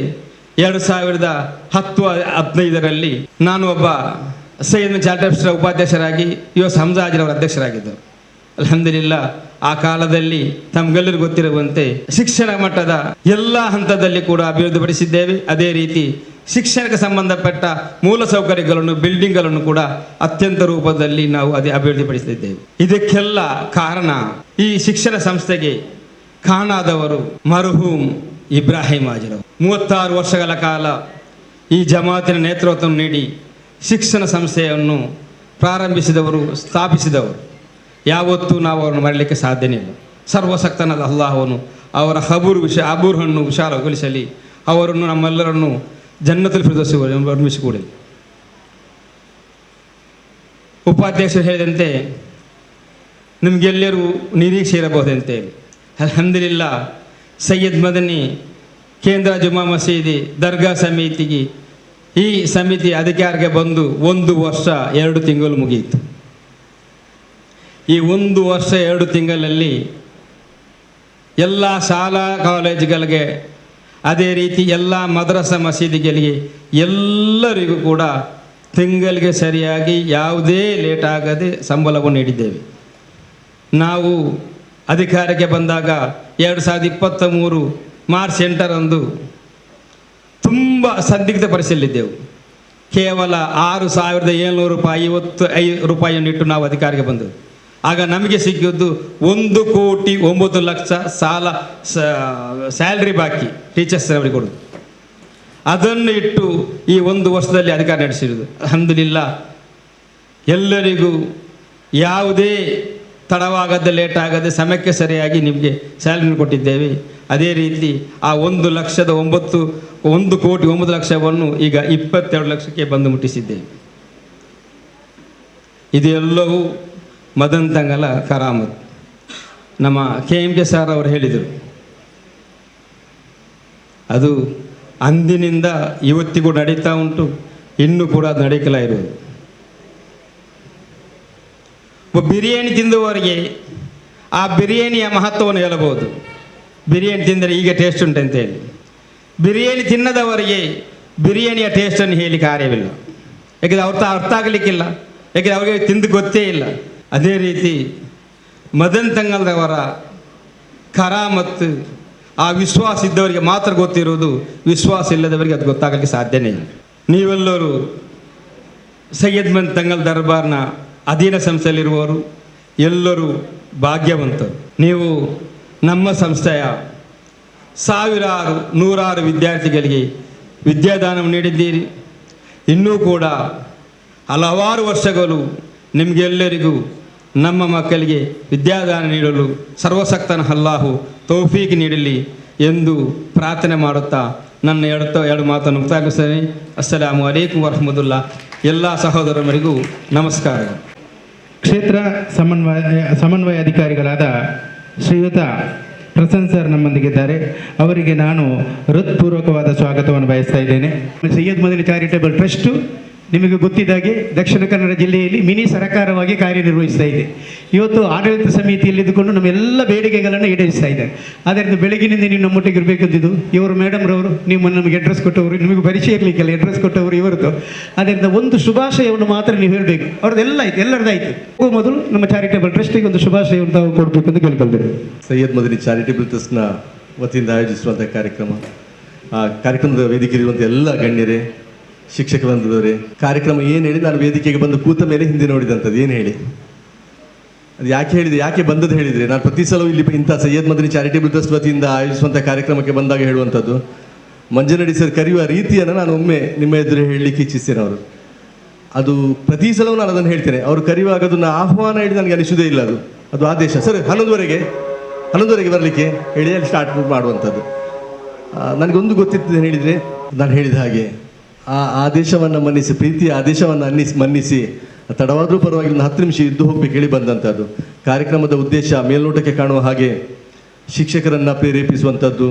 F: 2010-15ರಲ್ಲಿ ನಾನು ಒಬ್ಬ ಸೈಯದ್ ಮದನಿ ಚಾರಿಟೇಬಲ್ ಟ್ರಸ್ಟ್ ಉಪಾಧ್ಯಕ್ಷರಾಗಿ US ಹಮ್ಜಾಜಿರವರ ಅಧ್ಯಕ್ಷರಾಗಿದ್ದರು. ಅಲ್ಹಮ್ದುಲಿಲ್ಲಾ, ಆ ಕಾಲದಲ್ಲಿ ತಮಗೆಲ್ಲರಿಗೂ ಗೊತ್ತಿರುವಂತೆ ಶಿಕ್ಷಣ ಮಟ್ಟದ ಎಲ್ಲ ಹಂತದಲ್ಲಿ ಕೂಡ ಅಭಿವೃದ್ಧಿಪಡಿಸಿದ್ದೇವೆ. ಅದೇ ರೀತಿ ಶಿಕ್ಷಣಕ್ಕೆ ಸಂಬಂಧಪಟ್ಟ ಮೂಲ ಸೌಕರ್ಯಗಳನ್ನು, ಬಿಲ್ಡಿಂಗ್ಗಳನ್ನು ಕೂಡ ಅತ್ಯಂತ ರೂಪದಲ್ಲಿ ನಾವು ಅಭಿವೃದ್ಧಿಪಡಿಸಿದ್ದೇವೆ. ಇದಕ್ಕೆಲ್ಲ ಕಾರಣ ಈ ಶಿಕ್ಷಣ ಸಂಸ್ಥೆಗೆ ಕಾರಣಾದವರು ಮರ್ಹೂಮ್ ಇಬ್ರಾಹಿಂ ಹಾಜಿರವರು. 36 ವರ್ಷಗಳ ಕಾಲ ಈ ಜಮಾತಿನ ನೇತೃತ್ವವನ್ನು ನೀಡಿ ಶಿಕ್ಷಣ ಸಂಸ್ಥೆಯನ್ನು ಪ್ರಾರಂಭಿಸಿದವರು, ಸ್ಥಾಪಿಸಿದವರು. ಯಾವತ್ತೂ ನಾವು ಅವರನ್ನು ಮರಲಿಕ್ಕೆ ಸಾಧ್ಯನೇ ಇಲ್ಲ. ಸರ್ವಶಕ್ತನಾದ ಅಲ್ಲಾಹನು ಅವರ ಅಬೂರನ್ನು ವಿಶಾಲಗೊಳಿಸಲಿ, ಅವರನ್ನು ನಮ್ಮೆಲ್ಲರನ್ನು ಜನ್ನತುಲ್ ಫಿರ್ದೌಸ್ ವರ್ಣಿಸಿಕೊಡಲಿ. ಉಪಾಧ್ಯಕ್ಷರು ಹೇಳಿದಂತೆ ನಿಮಗೆಲ್ಲರೂ ನಿರೀಕ್ಷೆ ಇರಬಹುದಂತೇಳಿ. ಅಲ್ಹಮ್ದುಲಿಲ್ಲಾ, ಸೈಯದ್ ಮದನಿ ಕೇಂದ್ರ ಜುಮಾ ಮಸೀದಿ ದರ್ಗಾ ಸಮಿತಿಗೆ, ಈ ಸಮಿತಿ ಅಧಿಕಾರಕ್ಕೆ ಬಂದು 1 ವರ್ಷ 2 ತಿಂಗಳು ಮುಗಿಯಿತು. ಈ 1 ವರ್ಷ 2 ತಿಂಗಳಲ್ಲಿ ಎಲ್ಲ ಶಾಲಾ ಕಾಲೇಜುಗಳಿಗೆ, ಅದೇ ರೀತಿ ಎಲ್ಲ ಮದ್ರಸಾ ಮಸೀದಿಗಳಿಗೆ ಎಲ್ಲರಿಗೂ ಕೂಡ ತಿಂಗಳಿಗೆ ಸರಿಯಾಗಿ ಯಾವುದೇ ಲೇಟ್ ಆಗದೆ ಸಂಬಳವನ್ನು ನೀಡಿದ್ದೇವೆ. ನಾವು ಅಧಿಕಾರಕ್ಕೆ ಬಂದಾಗ 2023 ಮಾರ್ಚ್ 8ರಂದು ತುಂಬ ಸಂದಿಗ್ಧ ಪರಿಸ್ಥಿತಿಯಲ್ಲಿದ್ದೆವು. ಕೇವಲ 6,750 ರೂಪಾಯಿಯನ್ನು ಇಟ್ಟು ನಾವು ಅಧಿಕಾರಕ್ಕೆ ಬಂದೆವು. ಆಗ ನಮಗೆ ಸಿಕ್ಕಿದ್ದು 1,09,00,000 ಸಾಲ ಸ್ಯಾಲ್ರಿ ಬಾಕಿ ಟೀಚರ್ಸ್ ಅವರಿಗೆ ಕೊಡೋದು. ಅದನ್ನು ಇಟ್ಟು ಈ 1 ವರ್ಷದಲ್ಲಿ ಅಧಿಕಾರ ನಡೆಸಿರುವುದು. ಅಲ್ಹಮ್ದುಲಿಲ್ಲಾ, ಎಲ್ಲರಿಗೂ ಯಾವುದೇ ತಡವಾಗದೆ ಲೇಟ್ ಆಗದೆ ಸಮಯಕ್ಕೆ ಸರಿಯಾಗಿ ನಿಮಗೆ ಸ್ಯಾಲ್ರಿನ ಕೊಟ್ಟಿದ್ದೇವೆ. ಅದೇ ರೀತಿ ಆ 1,09,00,000ವನ್ನು ಈಗ 22 ಲಕ್ಷಕ್ಕೆ ಬಂದು ಮುಟ್ಟಿಸಿದ್ದೇವೆ. ಇದೆಲ್ಲವೂ ಮದನ್ ತಂಗಲ ಕರಾಮತ್. ನಮ್ಮ KMK ಸರ್ ಅವರು ಹೇಳಿದರು, ಅದು ಅಂದಿನಿಂದ ಇವತ್ತಿಗೂ ನಡೀತಾ ಉಂಟು, ಇನ್ನೂ ಕೂಡ ಅದು ನಡೀಕಲೇ ಇರುವುದು. ಬಿರಿಯಾನಿ ತಿಂದುವವರಿಗೆ ಆ ಬಿರಿಯಾನಿಯ ಮಹತ್ವವನ್ನು ಹೇಳಬಹುದು. ಬಿರಿಯಾನಿ ತಿಂದರೆ ಈಗ ಟೇಸ್ಟ್ ಉಂಟಂತ ಹೇಳಿ. ಬಿರಿಯಾನಿ ತಿನ್ನದವರಿಗೆ ಬಿರಿಯಾನಿಯ ಟೇಸ್ಟನ್ನು ಹೇಳಿ ಕಾರ್ಯವಿಲ್ಲ, ಯಾಕೆಂದರೆ ಅರ್ಥ ಆಗಲಿಕ್ಕಿಲ್ಲ, ಯಾಕೆಂದರೆ ಅವರಿಗೆ ತಿಂದು ಗೊತ್ತೇ ಇಲ್ಲ. ಅದೇ ರೀತಿ ಮದನ್ ತಂಗಲ್ರವರ ಕರಾಮತ್ತು ಆ ವಿಶ್ವಾಸ ಇದ್ದವರಿಗೆ ಮಾತ್ರ ಗೊತ್ತಿರುವುದು, ವಿಶ್ವಾಸ ಇಲ್ಲದವರಿಗೆ ಅದು ಗೊತ್ತಾಗಲಿಕ್ಕೆ ಸಾಧ್ಯನೇ ಇಲ್ಲ. ನೀವೆಲ್ಲರೂ ಸೈಯದ್ ಮದನ್ ತಂಗಲ್ ದರ್ಬಾರ್ನ ಅಧೀನ ಸಂಸ್ಥೆಯಲ್ಲಿರುವವರು ಎಲ್ಲರೂ ಭಾಗ್ಯವಂತರು. ನೀವು ನಮ್ಮ ಸಂಸ್ಥೆಯ ಸಾವಿರಾರು ನೂರಾರು ವಿದ್ಯಾರ್ಥಿಗಳಿಗೆ ವಿದ್ಯಾದಾನವನ್ನು ನೀಡಿದ್ದೀರಿ. ಇನ್ನೂ ಕೂಡ ಹಲವಾರು ವರ್ಷಗಳು ನಿಮಗೆಲ್ಲರಿಗೂ ನಮ್ಮ ಮಕ್ಕಳಿಗೆ ವಿದ್ಯಾದಾನ ನೀಡಲು ಸರ್ವಶಕ್ತನ ಅಲ್ಲಾಹು ತೌಫೀಕ್ ನೀಡಲಿ ಎಂದು ಪ್ರಾರ್ಥನೆ ಮಾಡುತ್ತಾ ನನ್ನ ಎರಡು ಮಾತನ್ನು ಮುಕ್ತಾಯಗೊಳಿಸ್ತೇನೆ. ಅಸ್ಸಲಾಮು ಅಲೈಕುಂ ವರಹಮತುಲ್ಲಾ. ಎಲ್ಲ ಸಹೋದರರಿಗೂ ನಮಸ್ಕಾರ.
A: ಕ್ಷೇತ್ರ ಸಮನ್ವಯ ಅಧಿಕಾರಿಗಳಾದ ಶ್ರೀಯುತ ಪ್ರಸನ್ನ ಸರ್ ನಮ್ಮೊಂದಿಗಿದ್ದಾರೆ. ಅವರಿಗೆ ನಾನು ಹೃತ್ಪೂರ್ವಕವಾದ ಸ್ವಾಗತವನ್ನು ಬಯಸ್ತಾ ಇದ್ದೇನೆ.
B: ಸೈಯದ್ ಮದನಿ ಚಾರಿಟೇಬಲ್ ಟ್ರಸ್ಟು ನಿಮಗೆ ಗೊತ್ತಿದ್ದಾಗೆ ದಕ್ಷಿಣ ಕನ್ನಡ ಜಿಲ್ಲೆಯಲ್ಲಿ ಮಿನಿ ಸರಕಾರವಾಗಿ ಕಾರ್ಯನಿರ್ವಹಿಸ್ತಾ ಇದೆ. ಇವತ್ತು ಆಡಳಿತ ಸಮಿತಿಯಲ್ಲಿದ್ದುಕೊಂಡು ನಮ್ಮೆಲ್ಲ ಬೇಡಿಕೆಗಳನ್ನು ಈಡೇರಿಸ್ತಾ ಇದ್ದಾರೆ. ಆದ್ದರಿಂದ ಬೆಳಗಿನಿಂದ ನೀವು ನಮ್ಮೊಟ್ಟಿಗೆ ಇರಬೇಕಂತಿದ್ದು ಇವರು ಮೇಡಮ್ರವರು ನೀವು ನಮಗೆ ಅಡ್ರೆಸ್ ಕೊಟ್ಟವರು, ನಿಮಗೆ ಪರಿಚಯ ಇರಲಿಕ್ಕೆಲ್ಲ ಅಡ್ರೆಸ್ ಕೊಟ್ಟವರು ಇವರದ್ದು. ಆದ್ದರಿಂದ ಒಂದು ಶುಭಾಶಯವನ್ನು ಮಾತ್ರ ನೀವು ಹೇಳಬೇಕು. ಅವ್ರದ್ದೆಲ್ಲ ಆಯ್ತು, ಎಲ್ಲರದ್ದಾಯ್ತು. ಮೊದಲು ನಮ್ಮ ಚಾರಿಟೇಬಲ್ ಟ್ರಸ್ಟಿಗೆ ಒಂದು ಶುಭಾಶಯವನ್ನು ತಾವು ಕೊಡಬೇಕು ಅಂತ ಕೇಳ್ಕೊಳ್ತೇವೆ.
G: ಸೈಯದ್ ಮದನಿ ಚಾರಿಟೇಬಲ್ ಟ್ರಸ್ಟ್ನ ವತಿಯಿಂದ ಆಯೋಜಿಸುವಂಥ ಕಾರ್ಯಕ್ರಮ, ಆ ಕಾರ್ಯಕ್ರಮದ ವೇದಿಕೆಯಲ್ಲಿರುವಂಥ ಎಲ್ಲ ಗಣ್ಯರೇ, ಶಿಕ್ಷಕ ಬಂದದವರೇ, ಕಾರ್ಯಕ್ರಮ ಏನು ಹೇಳಿ ನಾನು ವೇದಿಕೆಗೆ ಬಂದು ಕೂತ ಮೇಲೆ ಹಿಂದೆ ನೋಡಿದಂಥದ್ದು ಏನು ಹೇಳಿ, ಅದು ಯಾಕೆ ಹೇಳಿದೆ, ಯಾಕೆ ಬಂದದ್ದು ಹೇಳಿದರೆ, ನಾನು ಪ್ರತಿ ಸಲವೂ ಇಲ್ಲಿ ಇಂಥ ಸೈಯದ್ ಮದನಿ ಚಾರಿಟೇಬಲ್ ಟ್ರಸ್ಟ್ ವತಿಯಿಂದ ಆಯೋಜಿಸುವಂಥ ಕಾರ್ಯಕ್ರಮಕ್ಕೆ ಬಂದಾಗ ಹೇಳುವಂಥದ್ದು, ಮಂಜನಡಿ ಸರ್ ಕರೆಯುವ ರೀತಿಯನ್ನು ನಾನು ಒಮ್ಮೆ ನಿಮ್ಮ ಎದುರು ಹೇಳಲಿಕ್ಕೆ ಇಚ್ಛಿಸ್ತೇನೆ. ಅವರು ಅದು ಪ್ರತಿ ಸಲವೂ ನಾನು ಅದನ್ನು ಹೇಳ್ತೇನೆ. ಅವರು ಕರೆಯುವಾಗ ಅದನ್ನು ಆಹ್ವಾನ ಹೇಳಿ ನನಗೆ ಅನಿಸುವುದೇ ಇಲ್ಲ. ಅದು ಆದೇಶ. ಸರ್ 11ವರೆಗೆ ಬರಲಿಕ್ಕೆ ಹೇಳಿ ಅಲ್ಲಿ ಸ್ಟಾರ್ಟ್ ಮಾಡುವಂಥದ್ದು. ನನಗೊಂದು ಗೊತ್ತಿತ್ತು ಹೇಳಿದರೆ, ನಾನು ಹೇಳಿದ ಹಾಗೆ ಆ ಆದೇಶವನ್ನು ಮನ್ನಿಸಿ, ಪ್ರೀತಿಯ ಆದೇಶವನ್ನು ಮನ್ನಿಸಿ ತಡವಾದರೂ ಪರವಾಗಿ ಒಂದು 10 ನಿಮಿಷ ಇದ್ದು ಹೋಗಬೇಕು ಹೇಳಿ ಬಂದಂಥದ್ದು. ಕಾರ್ಯಕ್ರಮದ ಉದ್ದೇಶ ಮೇಲ್ನೋಟಕ್ಕೆ ಕಾಣುವ ಹಾಗೆ ಶಿಕ್ಷಕರನ್ನು ಪ್ರೇರೇಪಿಸುವಂಥದ್ದು,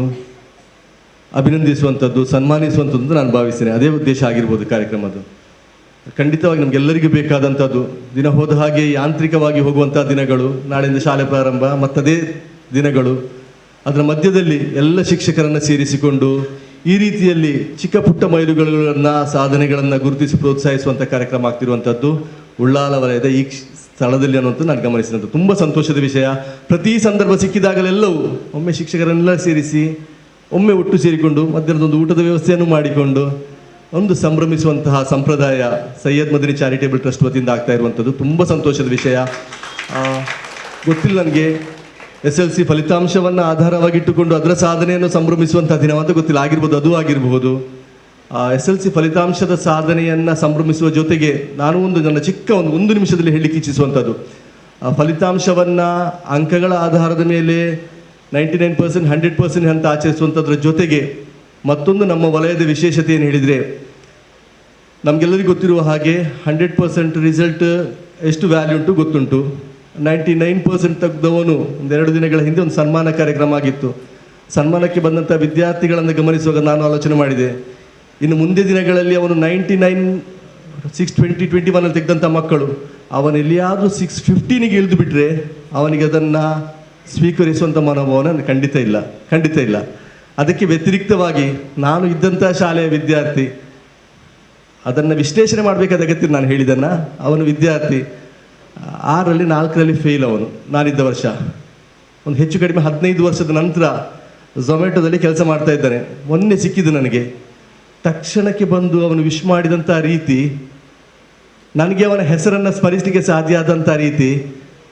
G: ಅಭಿನಂದಿಸುವಂಥದ್ದು, ಸನ್ಮಾನಿಸುವಂಥದ್ದು ನಾನು ಭಾವಿಸ್ತೇನೆ. ಅದೇ ಉದ್ದೇಶ ಆಗಿರ್ಬೋದು ಕಾರ್ಯಕ್ರಮದ್ದು. ಖಂಡಿತವಾಗಿ ನಮಗೆಲ್ಲರಿಗೂ ಬೇಕಾದಂಥದ್ದು. ದಿನ ಹೋದ ಹಾಗೆ ಯಾಂತ್ರಿಕವಾಗಿ ಹೋಗುವಂಥ ದಿನಗಳು, ನಾಳೆಯಿಂದ ಶಾಲೆ ಪ್ರಾರಂಭ, ಮತ್ತದೇ ದಿನಗಳು, ಅದರ ಮಧ್ಯದಲ್ಲಿ ಎಲ್ಲ ಶಿಕ್ಷಕರನ್ನು ಸೇರಿಸಿಕೊಂಡು ಈ ರೀತಿಯಲ್ಲಿ ಚಿಕ್ಕ ಪುಟ್ಟ ಮೈಲುಗಲ್ಲುಗಳನ್ನು, ಸಾಧನೆಗಳನ್ನು ಗುರುತಿಸಿ ಪ್ರೋತ್ಸಾಹಿಸುವಂಥ ಕಾರ್ಯಕ್ರಮ ಆಗ್ತಿರುವಂಥದ್ದು ಉಳ್ಳಾಲ ವಲಯದ ಈ ಸ್ಥಳದಲ್ಲಿ ಅನ್ನುವಂಥದ್ದು ನಾನು ಗಮನಿಸಿದಂಥ ತುಂಬ ಸಂತೋಷದ ವಿಷಯ. ಪ್ರತಿ ಸಂದರ್ಭ ಸಿಕ್ಕಿದಾಗಲೆಲ್ಲವೂ ಒಮ್ಮೆ ಶಿಕ್ಷಕರನ್ನೆಲ್ಲ ಸೇರಿಸಿ ಒಮ್ಮೆ ಒಟ್ಟು ಸೇರಿಕೊಂಡು ಮಧ್ಯಾಹ್ನದೊಂದು ಊಟದ ವ್ಯವಸ್ಥೆಯನ್ನು ಮಾಡಿಕೊಂಡು ಒಂದು ಸಂಭ್ರಮಿಸುವಂತಹ ಸಂಪ್ರದಾಯ ಸೈಯದ್ ಮದನಿ ಚಾರಿಟೇಬಲ್ ಟ್ರಸ್ಟ್ ವತಿಯಿಂದ ಆಗ್ತಾ ಇರುವಂಥದ್ದು ತುಂಬ ಸಂತೋಷದ ವಿಷಯ. ಗೊತ್ತಿಲ್ಲ ನನಗೆ SLC ಫಲಿತಾಂಶವನ್ನು ಆಧಾರವಾಗಿಟ್ಟುಕೊಂಡು ಅದರ ಸಾಧನೆಯನ್ನು ಸಂಭ್ರಮಿಸುವಂಥ ದಿನವಂತ ಗೊತ್ತಿಲ್ಲ, ಆಗಿರ್ಬೋದು, ಅದು ಆಗಿರಬಹುದು. SLC ಫಲಿತಾಂಶದ ಸಾಧನೆಯನ್ನು ಸಂಭ್ರಮಿಸುವ ಜೊತೆಗೆ ನಾನು ನನ್ನ ಚಿಕ್ಕ ಒಂದು ನಿಮಿಷದಲ್ಲಿ ಹೇಳಲಿಕ್ಕೆ ಇಚ್ಛಿಸುವಂಥದ್ದು, ಫಲಿತಾಂಶವನ್ನು ಅಂಕಗಳ ಆಧಾರದ ಮೇಲೆ 99%, 100% ಅಂತ ಆಚರಿಸುವಂಥದ್ರ ಜೊತೆಗೆ ಮತ್ತೊಂದು ನಮ್ಮ ವಲಯದ ವಿಶೇಷತೆ ಏನು ಹೇಳಿದರೆ, ನಮಗೆಲ್ಲರಿಗೂ ಗೊತ್ತಿರುವ ಹಾಗೆ 100% ರಿಸಲ್ಟ್ ಎಷ್ಟು ವ್ಯಾಲ್ಯೂ ಉಂಟು ಗೊತ್ತುಂಟು. 99% ತೆಗೆದವನು 2 ದಿನಗಳ ಹಿಂದೆ ಒಂದು ಸನ್ಮಾನ ಕಾರ್ಯಕ್ರಮ ಆಗಿತ್ತು. ಸನ್ಮಾನಕ್ಕೆ ಬಂದಂಥ ವಿದ್ಯಾರ್ಥಿಗಳನ್ನು ಗಮನಿಸುವಾಗ ನಾನು ಆಲೋಚನೆ ಮಾಡಿದೆ, ಇನ್ನು ಮುಂದೆ ದಿನಗಳಲ್ಲಿ ಅವನು 99, 620, 21 ತೆಗೆದಂಥ ಮಕ್ಕಳು ಅವನೆಲ್ಲಿಯಾದರೂ 615ಗೆ ಇಳಿದು ಬಿಟ್ಟರೆ ಅವನಿಗೆ ಅದನ್ನು ಸ್ವೀಕರಿಸುವಂಥ ಮನೋಭಾವನೆ ಖಂಡಿತ ಇಲ್ಲ. ಅದಕ್ಕೆ ವ್ಯತಿರಿಕ್ತವಾಗಿ ನಾನು ಇದ್ದಂಥ ಶಾಲೆಯ ವಿದ್ಯಾರ್ಥಿ ಅದನ್ನು ವಿಶ್ಲೇಷಣೆ ಮಾಡಬೇಕಾದ ಅಗತ್ಯ. ನಾನು ಹೇಳಿದ್ದನ್ನು ಅವನು ವಿದ್ಯಾರ್ಥಿ 6ರಲ್ಲಿ 4ರಲ್ಲಿ ಫೇಲ್. ಅವನು ನಾನಿದ್ದ ವರ್ಷ ಒಂದು ಹೆಚ್ಚು ಕಡಿಮೆ 15 ವರ್ಷದ ನಂತರ ಝೊಮ್ಯಾಟೋದಲ್ಲಿ ಕೆಲಸ ಮಾಡ್ತಾ ಇದ್ದಾನೆ. ಮೊನ್ನೆ ಸಿಕ್ಕಿದ್ದು ನನಗೆ. ತಕ್ಷಣಕ್ಕೆ ಬಂದು ಅವನು ವಿಶ್ ಮಾಡಿದಂಥ ರೀತಿ, ನನಗೆ ಅವನ ಹೆಸರನ್ನು ಸ್ಮರಿಸಲಿಕ್ಕೆ ಸಾಧ್ಯ ಆದಂಥ ರೀತಿ,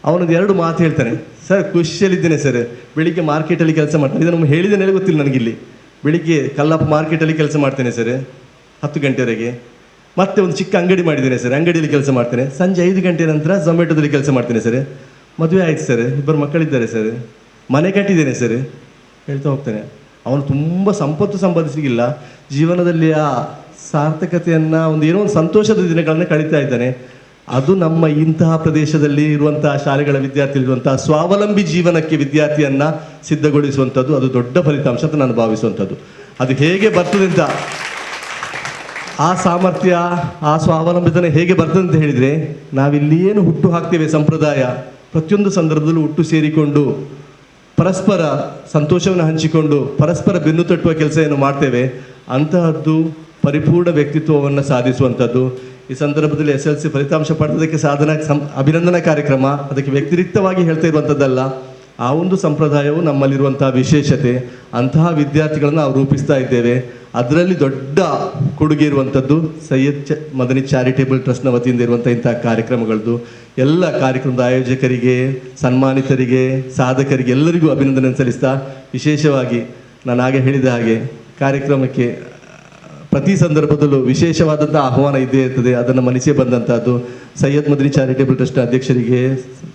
G: ಅವನೊಂದು 2 ಮಾತು ಹೇಳ್ತಾನೆ. ಸರ್ ಖುಷಿಯಲ್ಲಿದ್ದೇನೆ ಸರ್, ಬೆಳಿಗ್ಗೆ ಮಾರ್ಕೆಟಲ್ಲಿ ಕೆಲಸ ಮಾಡ್ತಾನೆ. ಇದನ್ನು ಹೇಳಿದ್ದೇನೆ ಗೊತ್ತಿಲ್ಲ ನನಗಿಲ್ಲಿ. ಬೆಳಿಗ್ಗೆ ಕಲ್ಲಾಪ ಮಾರ್ಕೆಟಲ್ಲಿ ಕೆಲಸ ಮಾಡ್ತೇನೆ ಸರ್ 10 ಗಂಟೆವರೆಗೆ. ಮತ್ತೆ ಒಂದು ಚಿಕ್ಕ ಅಂಗಡಿ ಮಾಡಿದ್ದೇನೆ ಸರ್, ಅಂಗಡಿಯಲ್ಲಿ ಕೆಲಸ ಮಾಡ್ತೇನೆ. ಸಂಜೆ 5 ಗಂಟೆ ನಂತರ ಝೊಮ್ಯಾಟೋದಲ್ಲಿ ಕೆಲಸ ಮಾಡ್ತೇನೆ ಸರ್. ಮದುವೆ ಆಯ್ತು ಸರ್, 2 ಮಕ್ಕಳಿದ್ದಾರೆ ಸರ್, ಮನೆ ಕಟ್ಟಿದ್ದೇನೆ ಸರ್ ಹೇಳ್ತಾ ಹೋಗ್ತಾನೆ. ಅವನು ತುಂಬ ಸಂಪತ್ತು ಸಂಪಾದಿಸಲಿಕ್ಕಿಲ್ಲ, ಜೀವನದಲ್ಲಿ ಆ ಸಾರ್ಥಕತೆಯನ್ನು ಏನೋ ಒಂದು ಸಂತೋಷದ ದಿನಗಳನ್ನು ಕಳೀತಾ ಇದ್ದಾನೆ. ಅದು ನಮ್ಮ ಇಂತಹ ಪ್ರದೇಶದಲ್ಲಿ ಇರುವಂತಹ ಶಾಲೆಗಳ ವಿದ್ಯಾರ್ಥಿ ಇರುವಂತಹ ಸ್ವಾವಲಂಬಿ ಜೀವನಕ್ಕೆ ವಿದ್ಯಾರ್ಥಿಯನ್ನು ಸಿದ್ಧಗೊಳಿಸುವಂಥದ್ದು ಅದು ದೊಡ್ಡ ಫಲಿತಾಂಶ ಅಂತ ನಾನು ಭಾವಿಸುವಂಥದ್ದು. ಅದು ಹೇಗೆ ಬರ್ತದೆ ಅಂತ, ಆ ಸಾಮರ್ಥ್ಯ, ಆ ಸ್ವಾವಲಂಬಿತನ ಹೇಗೆ ಬರ್ತದೆ ಅಂತ ಹೇಳಿದರೆ, ನಾವಿಲ್ಲಿ ಏನು ಹುಟ್ಟು ಹಾಕ್ತೇವೆ ಸಂಪ್ರದಾಯ, ಪ್ರತಿಯೊಂದು ಸಂದರ್ಭದಲ್ಲೂ ಹುಟ್ಟು ಸೇರಿಕೊಂಡು ಪರಸ್ಪರ ಸಂತೋಷವನ್ನು ಹಂಚಿಕೊಂಡು ಪರಸ್ಪರ ಬೆನ್ನು ತಟ್ಟುವ ಕೆಲಸ ಏನು ಮಾಡ್ತೇವೆ, ಅಂತಹದ್ದು ಪರಿಪೂರ್ಣ ವ್ಯಕ್ತಿತ್ವವನ್ನು ಸಾಧಿಸುವಂಥದ್ದು. ಈ ಸಂದರ್ಭದಲ್ಲಿ SLC ಫಲಿತಾಂಶ ಪಡೆದದಕ್ಕೆ ಅಭಿನಂದನಾ ಕಾರ್ಯಕ್ರಮ, ಅದಕ್ಕೆ ವ್ಯತಿರಿಕ್ತವಾಗಿ ಹೇಳ್ತಾ ಇರುವಂಥದ್ದಲ್ಲ. ಆ ಒಂದು ಸಂಪ್ರದಾಯವು ನಮ್ಮಲ್ಲಿರುವಂತಹ ವಿಶೇಷತೆ. ಅಂತಹ ವಿದ್ಯಾರ್ಥಿಗಳನ್ನು ನಾವು ರೂಪಿಸ್ತಾ ಇದ್ದೇವೆ. ಅದರಲ್ಲಿ ದೊಡ್ಡ ಕೊಡುಗೆ ಇರುವಂಥದ್ದು ಸೈಯದ್ ಮದನಿ ಚಾರಿಟೇಬಲ್ ಟ್ರಸ್ಟ್ನ ವತಿಯಿಂದ ಇರುವಂಥ ಇಂತಹ ಕಾರ್ಯಕ್ರಮಗಳದ್ದು. ಎಲ್ಲ ಕಾರ್ಯಕ್ರಮದ ಆಯೋಜಕರಿಗೆ, ಸನ್ಮಾನಿತರಿಗೆ, ಸಾಧಕರಿಗೆ ಎಲ್ಲರಿಗೂ ಅಭಿನಂದನೆ ಸಲ್ಲಿಸ್ತಾ, ವಿಶೇಷವಾಗಿ ನಾನು ಹಾಗೆ ಹೇಳಿದ ಹಾಗೆ ಕಾರ್ಯಕ್ರಮಕ್ಕೆ ಪ್ರತಿ ಸಂದರ್ಭದಲ್ಲೂ ವಿಶೇಷವಾದಂಥ ಆಹ್ವಾನ ಇದ್ದೇ ಇರ್ತದೆ. ಅದನ್ನು ಮನಸ್ಸೇ ಬಂದಂಥದ್ದು. ಸೈಯದ್ ಮದನಿ ಚಾರಿಟೇಬಲ್ ಟ್ರಸ್ಟ್ನ ಅಧ್ಯಕ್ಷರಿಗೆ,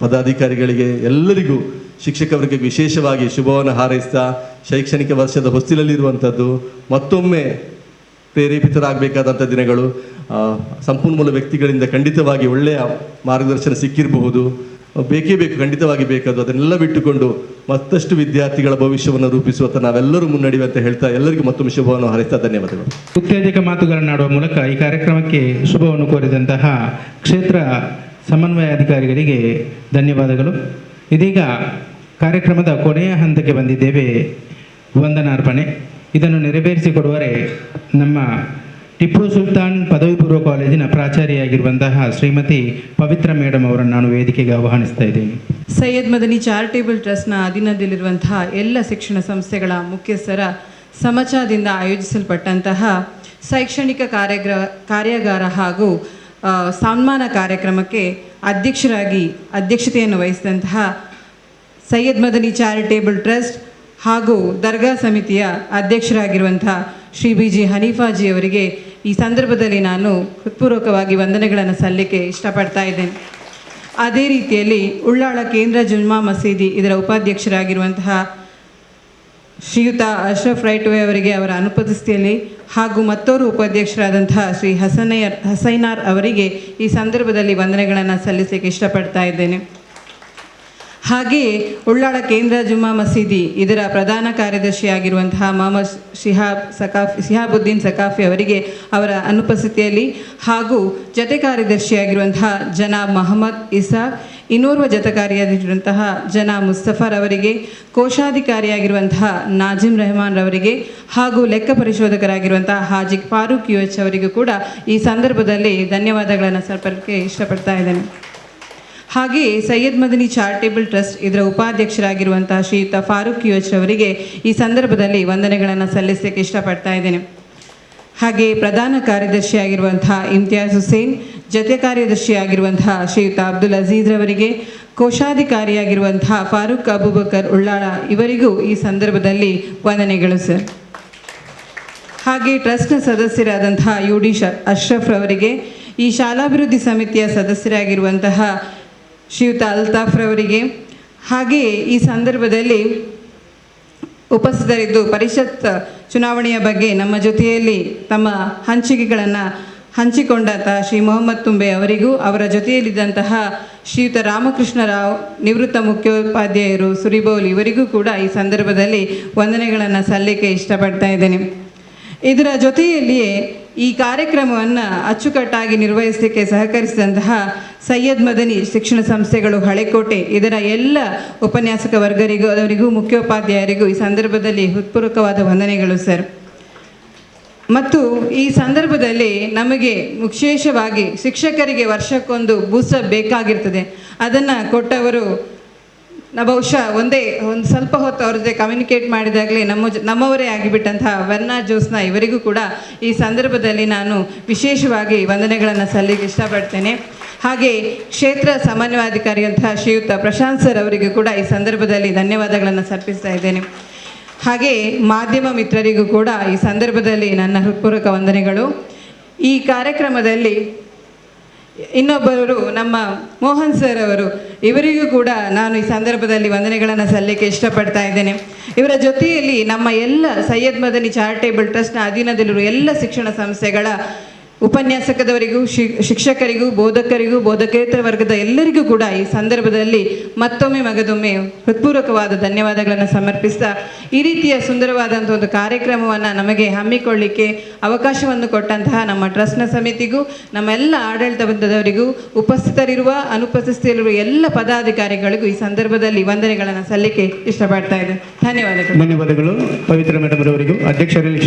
G: ಪದಾಧಿಕಾರಿಗಳಿಗೆ, ಎಲ್ಲರಿಗೂ ಶಿಕ್ಷಕರಿಗೆ ವಿಶೇಷವಾಗಿ ಶುಭವನ್ನು ಹಾರೈಸ್ತಾ, ಶೈಕ್ಷಣಿಕ ವರ್ಷದ ಹೊಸ್ತಿಲಲ್ಲಿರುವಂಥದ್ದು ಮತ್ತೊಮ್ಮೆ ಪ್ರೇರೇಪಿತರಾಗಬೇಕಾದಂಥ ದಿನಗಳು. ಸಂಪನ್ಮೂಲ ವ್ಯಕ್ತಿಗಳಿಂದ ಖಂಡಿತವಾಗಿ ಒಳ್ಳೆಯ ಮಾರ್ಗದರ್ಶನ ಸಿಕ್ಕಿರಬಹುದು, ಬೇಕೇ ಬೇಕು, ಖಂಡಿತವಾಗಿ ಬೇಕದು. ಅದನ್ನೆಲ್ಲ ಬಿಟ್ಟುಕೊಂಡು ಮತ್ತಷ್ಟು ವಿದ್ಯಾರ್ಥಿಗಳ ಭವಿಷ್ಯವನ್ನು ರೂಪಿಸುವಂಥ ನಾವೆಲ್ಲರೂ ಮುನ್ನಡೆಯುವ ಅಂತ ಹೇಳ್ತಾ ಎಲ್ಲರಿಗೂ ಮತ್ತೊಮ್ಮೆ ಶುಭವನ್ನು ಹಾರೈಸ್ತಾ ಧನ್ಯವಾದಗಳು.
A: ಉತ್ತೇಜಕ ಮಾತುಗಳನ್ನಾಡುವ ಮೂಲಕ ಈ ಕಾರ್ಯಕ್ರಮಕ್ಕೆ ಶುಭವನ್ನು ಕೋರಿದಂತಹ ಕ್ಷೇತ್ರ ಸಮನ್ವಯಾಧಿಕಾರಿಗಳಿಗೆ ಧನ್ಯವಾದಗಳು. ಇದೀಗ ಕಾರ್ಯಕ್ರಮದ ಕೊನೆಯ ಹಂತಕ್ಕೆ ಬಂದಿದ್ದೇವೆ, ವಂದನಾರ್ಪಣೆ. ಇದನ್ನು ನೆರವೇರಿಸಿಕೊಡುವರೆ ನಮ್ಮ ಟಿಪ್ಪು ಸುಲ್ತಾನ್ ಪದವಿ ಪೂರ್ವ ಕಾಲೇಜಿನ ಪ್ರಾಚಾರ್ಯರಾಗಿರುವಂತಹ ಶ್ರೀಮತಿ ಪವಿತ್ರ ಮೇಡಮ್ ಅವರನ್ನು ನಾನು ವೇದಿಕೆಗೆ ಆಹ್ವಾನಿಸ್ತಾ ಇದ್ದೇನೆ.
C: ಸೈಯದ್ ಮದನಿ ಚಾರಿಟೇಬಲ್ ಟ್ರಸ್ಟ್ನ ಅಧೀನದಲ್ಲಿರುವಂತಹ ಎಲ್ಲ ಶಿಕ್ಷಣ ಸಂಸ್ಥೆಗಳ ಮುಖ್ಯಸ್ಥರ ಸಮಚಾದಿಂದ ಆಯೋಜಿಸಲ್ಪಟ್ಟಂತಹ ಶೈಕ್ಷಣಿಕ ಕಾರ್ಯಾಗಾರ ಹಾಗೂ ಸನ್ಮಾನ ಕಾರ್ಯಕ್ರಮಕ್ಕೆ ಅಧ್ಯಕ್ಷತೆಯನ್ನು ವಹಿಸಿದಂತಹ ಸೈಯದ್ ಮದನಿ ಚಾರಿಟೇಬಲ್ ಟ್ರಸ್ಟ್ ಹಾಗೂ ದರ್ಗಾ ಸಮಿತಿಯ ಅಧ್ಯಕ್ಷರಾಗಿರುವಂತಹ ಶ್ರೀ BG ಹನೀಫಾಜಿ ಅವರಿಗೆ ಈ ಸಂದರ್ಭದಲ್ಲಿ ನಾನು ಹೃತ್ಪೂರ್ವಕವಾಗಿ ವಂದನೆಗಳನ್ನು ಸಲ್ಲಿಕೆ ಇಷ್ಟಪಡ್ತಾ ಇದ್ದೇನೆ. ಅದೇ ರೀತಿಯಲ್ಲಿ ಉಳ್ಳಾಳ ಕೇಂದ್ರ ಜುಮ್ಮಾ ಮಸೀದಿ ಇದರ ಉಪಾಧ್ಯಕ್ಷರಾಗಿರುವಂತಹ ಶ್ರೀಯುತ ಅಶ್ರಫ್ ರೈಟ್ವೇ ಅವರಿಗೆ ಅವರ ಅನುಪಸ್ಥಿತಿಯಲ್ಲಿ ಹಾಗೂ ಮತ್ತೋರು ಉಪಾಧ್ಯಕ್ಷರಾದಂತಹ ಶ್ರೀ ಹಸೈನಾರ್ ಅವರಿಗೆ ಈ ಸಂದರ್ಭದಲ್ಲಿ ವಂದನೆಗಳನ್ನು ಸಲ್ಲಿಸಲಿಕ್ಕೆ ಇಷ್ಟಪಡ್ತಾ ಇದ್ದೇನೆ. ಹಾಗೆಯೇ ಉಳ್ಳಾಳ ಕೇಂದ್ರ ಜುಮ್ಮಾ ಮಸೀದಿ ಇದರ ಪ್ರಧಾನ ಕಾರ್ಯದರ್ಶಿಯಾಗಿರುವಂತಹ ಮೊಹಮ್ಮದ್ ಶಿಹಾಬುದ್ದೀನ್ ಸಕಾಫಿ ಅವರಿಗೆ ಅವರ ಅನುಪಸ್ಥಿತಿಯಲ್ಲಿ ಹಾಗೂ ಜತೆ ಕಾರ್ಯದರ್ಶಿಯಾಗಿರುವಂತಹ ಜನಾಬ್ ಮೊಹಮ್ಮದ್ ಇಸಾಕ್, ಇನ್ನೋರ್ವ ಜತಕಾರಿಯಾಗಿರುವಂತಹ ಜನಾಬ್ ಮುಸ್ತಫರ್ ಅವರಿಗೆ, ಕೋಶಾಧಿಕಾರಿಯಾಗಿರುವಂತಹ ನಾಜಿಮ್ ರೆಹಮಾನ್ ರವರಿಗೆ ಹಾಗೂ ಲೆಕ್ಕ ಪರಿಶೋಧಕರಾಗಿರುವಂತಹ ಹಾಜಿ ಫಾರೂಕ್ UH ಅವರಿಗೂ ಕೂಡ ಈ ಸಂದರ್ಭದಲ್ಲಿ ಧನ್ಯವಾದಗಳನ್ನು ಸಲ್ಲಿಸಲಿಕ್ಕೆ ಇಷ್ಟಪಡ್ತಾ ಇದ್ದೇನೆ. ಹಾಗೆಯೇ ಸೈಯದ್ ಮದನಿ ಚಾರಿಟೇಬಲ್ ಟ್ರಸ್ಟ್ ಇದರ ಉಪಾಧ್ಯಕ್ಷರಾಗಿರುವಂತಹ ಶ್ರೀಯುತ ಫಾರೂಕ್ UH ಅವರಿಗೆ ಈ ಸಂದರ್ಭದಲ್ಲಿ ವಂದನೆಗಳನ್ನು ಸಲ್ಲಿಸಲಿಕ್ಕೆ ಇಷ್ಟಪಡ್ತಾ ಇದ್ದೇನೆ. ಹಾಗೆಯೇ ಪ್ರಧಾನ ಕಾರ್ಯದರ್ಶಿಯಾಗಿರುವಂತಹ ಇಮ್ತಿಯಾಜ್ ಹುಸೇನ್, ಜತೆ ಕಾರ್ಯದರ್ಶಿಯಾಗಿರುವಂತಹ ಶ್ರೀಯುತ ಅಬ್ದುಲ್ ಅಜೀಜ್ ರವರಿಗೆ, ಕೋಶಾಧಿಕಾರಿಯಾಗಿರುವಂತಹ ಫಾರೂಕ್ ಅಬೂಬಕರ್ ಉಳ್ಳಾಳ ಇವರಿಗೂ ಈ ಸಂದರ್ಭದಲ್ಲಿ ವಂದನೆಗಳು ಸರ್. ಹಾಗೆ ಟ್ರಸ್ಟ್ನ ಸದಸ್ಯರಾದಂತಹ UD ಅಶ್ರಫ್ ರವರಿಗೆ, ಈ ಶಾಲಾಭಿವೃದ್ಧಿ ಸಮಿತಿಯ ಸದಸ್ಯರಾಗಿರುವಂತಹ ಶ್ರೀಯುತ ಅಲ್ತಾಫ್ ರವರಿಗೆ, ಹಾಗೆಯೇ ಈ ಸಂದರ್ಭದಲ್ಲಿ ಉಪಸ್ಥಿತರಿದ್ದು ಪರಿಷತ್ ಚುನಾವಣೆಯ ಬಗ್ಗೆ ನಮ್ಮ ಜೊತೆಯಲ್ಲಿ ತಮ್ಮ ಹಂಚಿಕೆಗಳನ್ನು ಹಂಚಿಕೊಂಡಂತಹ ಶ್ರೀ ಮೊಹಮ್ಮದ್ ತುಂಬೆ ಅವರಿಗೂ, ಅವರ ಜೊತೆಯಲ್ಲಿದ್ದಂತಹ ಶ್ರೀಯುತ ರಾಮಕೃಷ್ಣ ರಾವ್ ನಿವೃತ್ತ ಮುಖ್ಯೋಪಾಧ್ಯಾಯರು ಸುರಿಬೋಲ್ ಇವರಿಗೂ ಕೂಡ ಈ ಸಂದರ್ಭದಲ್ಲಿ ವಂದನೆಗಳನ್ನು ಸಲ್ಲಿಕೆ ಇಷ್ಟಪಡ್ತಾ ಇದ್ದೇನೆ. ಇದರ ಜೊತೆಯಲ್ಲಿಯೇ ಈ ಕಾರ್ಯಕ್ರಮವನ್ನು ಅಚ್ಚುಕಟ್ಟಾಗಿ ನಿರ್ವಹಿಸಲಿಕ್ಕೆ ಸಹಕರಿಸಿದಂತಹ ಸೈಯದ್ ಮದನಿ ಶಿಕ್ಷಣ ಸಂಸ್ಥೆಗಳು ಹಳೆಕೋಟೆ ಇದರ ಎಲ್ಲ ಉಪನ್ಯಾಸಕ ವರ್ಗರಿಗೂ ಅವರಿಗೂ ಮುಖ್ಯೋಪಾಧ್ಯಾಯರಿಗೂ ಈ ಸಂದರ್ಭದಲ್ಲಿ ಹೃತ್ಪೂರ್ವಕವಾದ ವಂದನೆಗಳು ಸರ್. ಮತ್ತು ಈ ಸಂದರ್ಭದಲ್ಲಿ ನಮಗೆ ವಿಶೇಷವಾಗಿ ಶಿಕ್ಷಕರಿಗೆ ವರ್ಷಕ್ಕೊಂದು ಬೂಸ್ಟರ್ ಬೇಕಾಗಿರ್ತದೆ. ಅದನ್ನು ಕೊಟ್ಟವರು ಬಹುಶಃ ಒಂದು ಸ್ವಲ್ಪ ಹೊತ್ತು ಅವ್ರ ಜೊತೆ ಕಮ್ಯುನಿಕೇಟ್ ಮಾಡಿದಾಗಲೇ ನಮ್ಮವರೇ ಆಗಿಬಿಟ್ಟಂತಹ ವರ್ಣಾ ಜೋಸ್ನಾ ಇವರಿಗೂ ಕೂಡ ಈ ಸಂದರ್ಭದಲ್ಲಿ ನಾನು ವಿಶೇಷವಾಗಿ ವಂದನೆಗಳನ್ನು ಸಲ್ಲಿಕ್ಕೆ ಇಷ್ಟಪಡ್ತೇನೆ. ಹಾಗೆ ಕ್ಷೇತ್ರ ಸಮನ್ವಯಾಧಿಕಾರಿಯಂತಹ ಶ್ರೀಯುತ ಪ್ರಶಾಂತ್ ಸರ್ ಅವರಿಗೂ ಕೂಡ ಈ ಸಂದರ್ಭದಲ್ಲಿ ಧನ್ಯವಾದಗಳನ್ನು ಸಮರ್ಪಿಸ್ತಾ ಇದ್ದೇನೆ. ಹಾಗೆ ಮಾಧ್ಯಮ ಮಿತ್ರರಿಗೂ ಕೂಡ ಈ ಸಂದರ್ಭದಲ್ಲಿ ನನ್ನ ಹೃತ್ಪೂರ್ವಕ ವಂದನೆಗಳು. ಈ ಕಾರ್ಯಕ್ರಮದಲ್ಲಿ ಇನ್ನೊಬ್ಬರು ನಮ್ಮ ಮೋಹನ್ ಸರ್ ಅವರು, ಇವರಿಗೂ ಕೂಡ ನಾನು ಈ ಸಂದರ್ಭದಲ್ಲಿ ವಂದನೆಗಳನ್ನು ಸಲ್ಲಿಕೆ ಇಷ್ಟಪಡ್ತಾ ಇದ್ದೇನೆ. ಇವರ ಜೊತೆಯಲ್ಲಿ ನಮ್ಮ ಎಲ್ಲ ಸೈಯದ್ ಮದನಿ ಚಾರಿಟೇಬಲ್ ಟ್ರಸ್ಟ್ನ ಅಧೀನದಲ್ಲಿರುವ ಎಲ್ಲ ಶಿಕ್ಷಣ ಸಂಸ್ಥೆಗಳ ಉಪನ್ಯಾಸಕದವರಿಗೂ ಶಿಕ್ಷಕರಿಗೂ ಬೋಧಕರಿಗೂ ಬೋಧಕೇತರ ವರ್ಗದ ಎಲ್ಲರಿಗೂ ಕೂಡ ಈ ಸಂದರ್ಭದಲ್ಲಿ ಮತ್ತೊಮ್ಮೆ ಮಗದೊಮ್ಮೆ ಹೃತ್ಪೂರ್ವಕವಾದ ಧನ್ಯವಾದಗಳನ್ನು ಸಮರ್ಪಿಸ್ತಾ, ಈ ರೀತಿಯ ಸುಂದರವಾದಂಥ ಒಂದು ಕಾರ್ಯಕ್ರಮವನ್ನು ನಮಗೆ ಹಮ್ಮಿಕೊಳ್ಳಿಕ್ಕೆ ಅವಕಾಶವನ್ನು ಕೊಟ್ಟಂತಹ ನಮ್ಮ ಟ್ರಸ್ಟ್ನ ಸಮಿತಿಗೂ, ನಮ್ಮ ಎಲ್ಲ ಆಡಳಿತ ವೃಂದದವರಿಗೂ, ಉಪಸ್ಥಿತರಿರುವ ಅನುಪಸ್ಥಿತರಿರುವ ಎಲ್ಲ ಪದಾಧಿಕಾರಿಗಳಿಗೂ ಈ ಸಂದರ್ಭದಲ್ಲಿ ವಂದನೆಗಳನ್ನು ಸಲ್ಲಿಕೆ ಇಷ್ಟಪಡ್ತಾ ಇದ್ದೇನೆ. ಧನ್ಯವಾದಗಳು.
B: ಧನ್ಯವಾದಗಳು ಪವಿತ್ರ ಮೇಡಮ್ ಅವರಿಗೂ. ಅಧ್ಯಕ್ಷರಲ್ಲಿ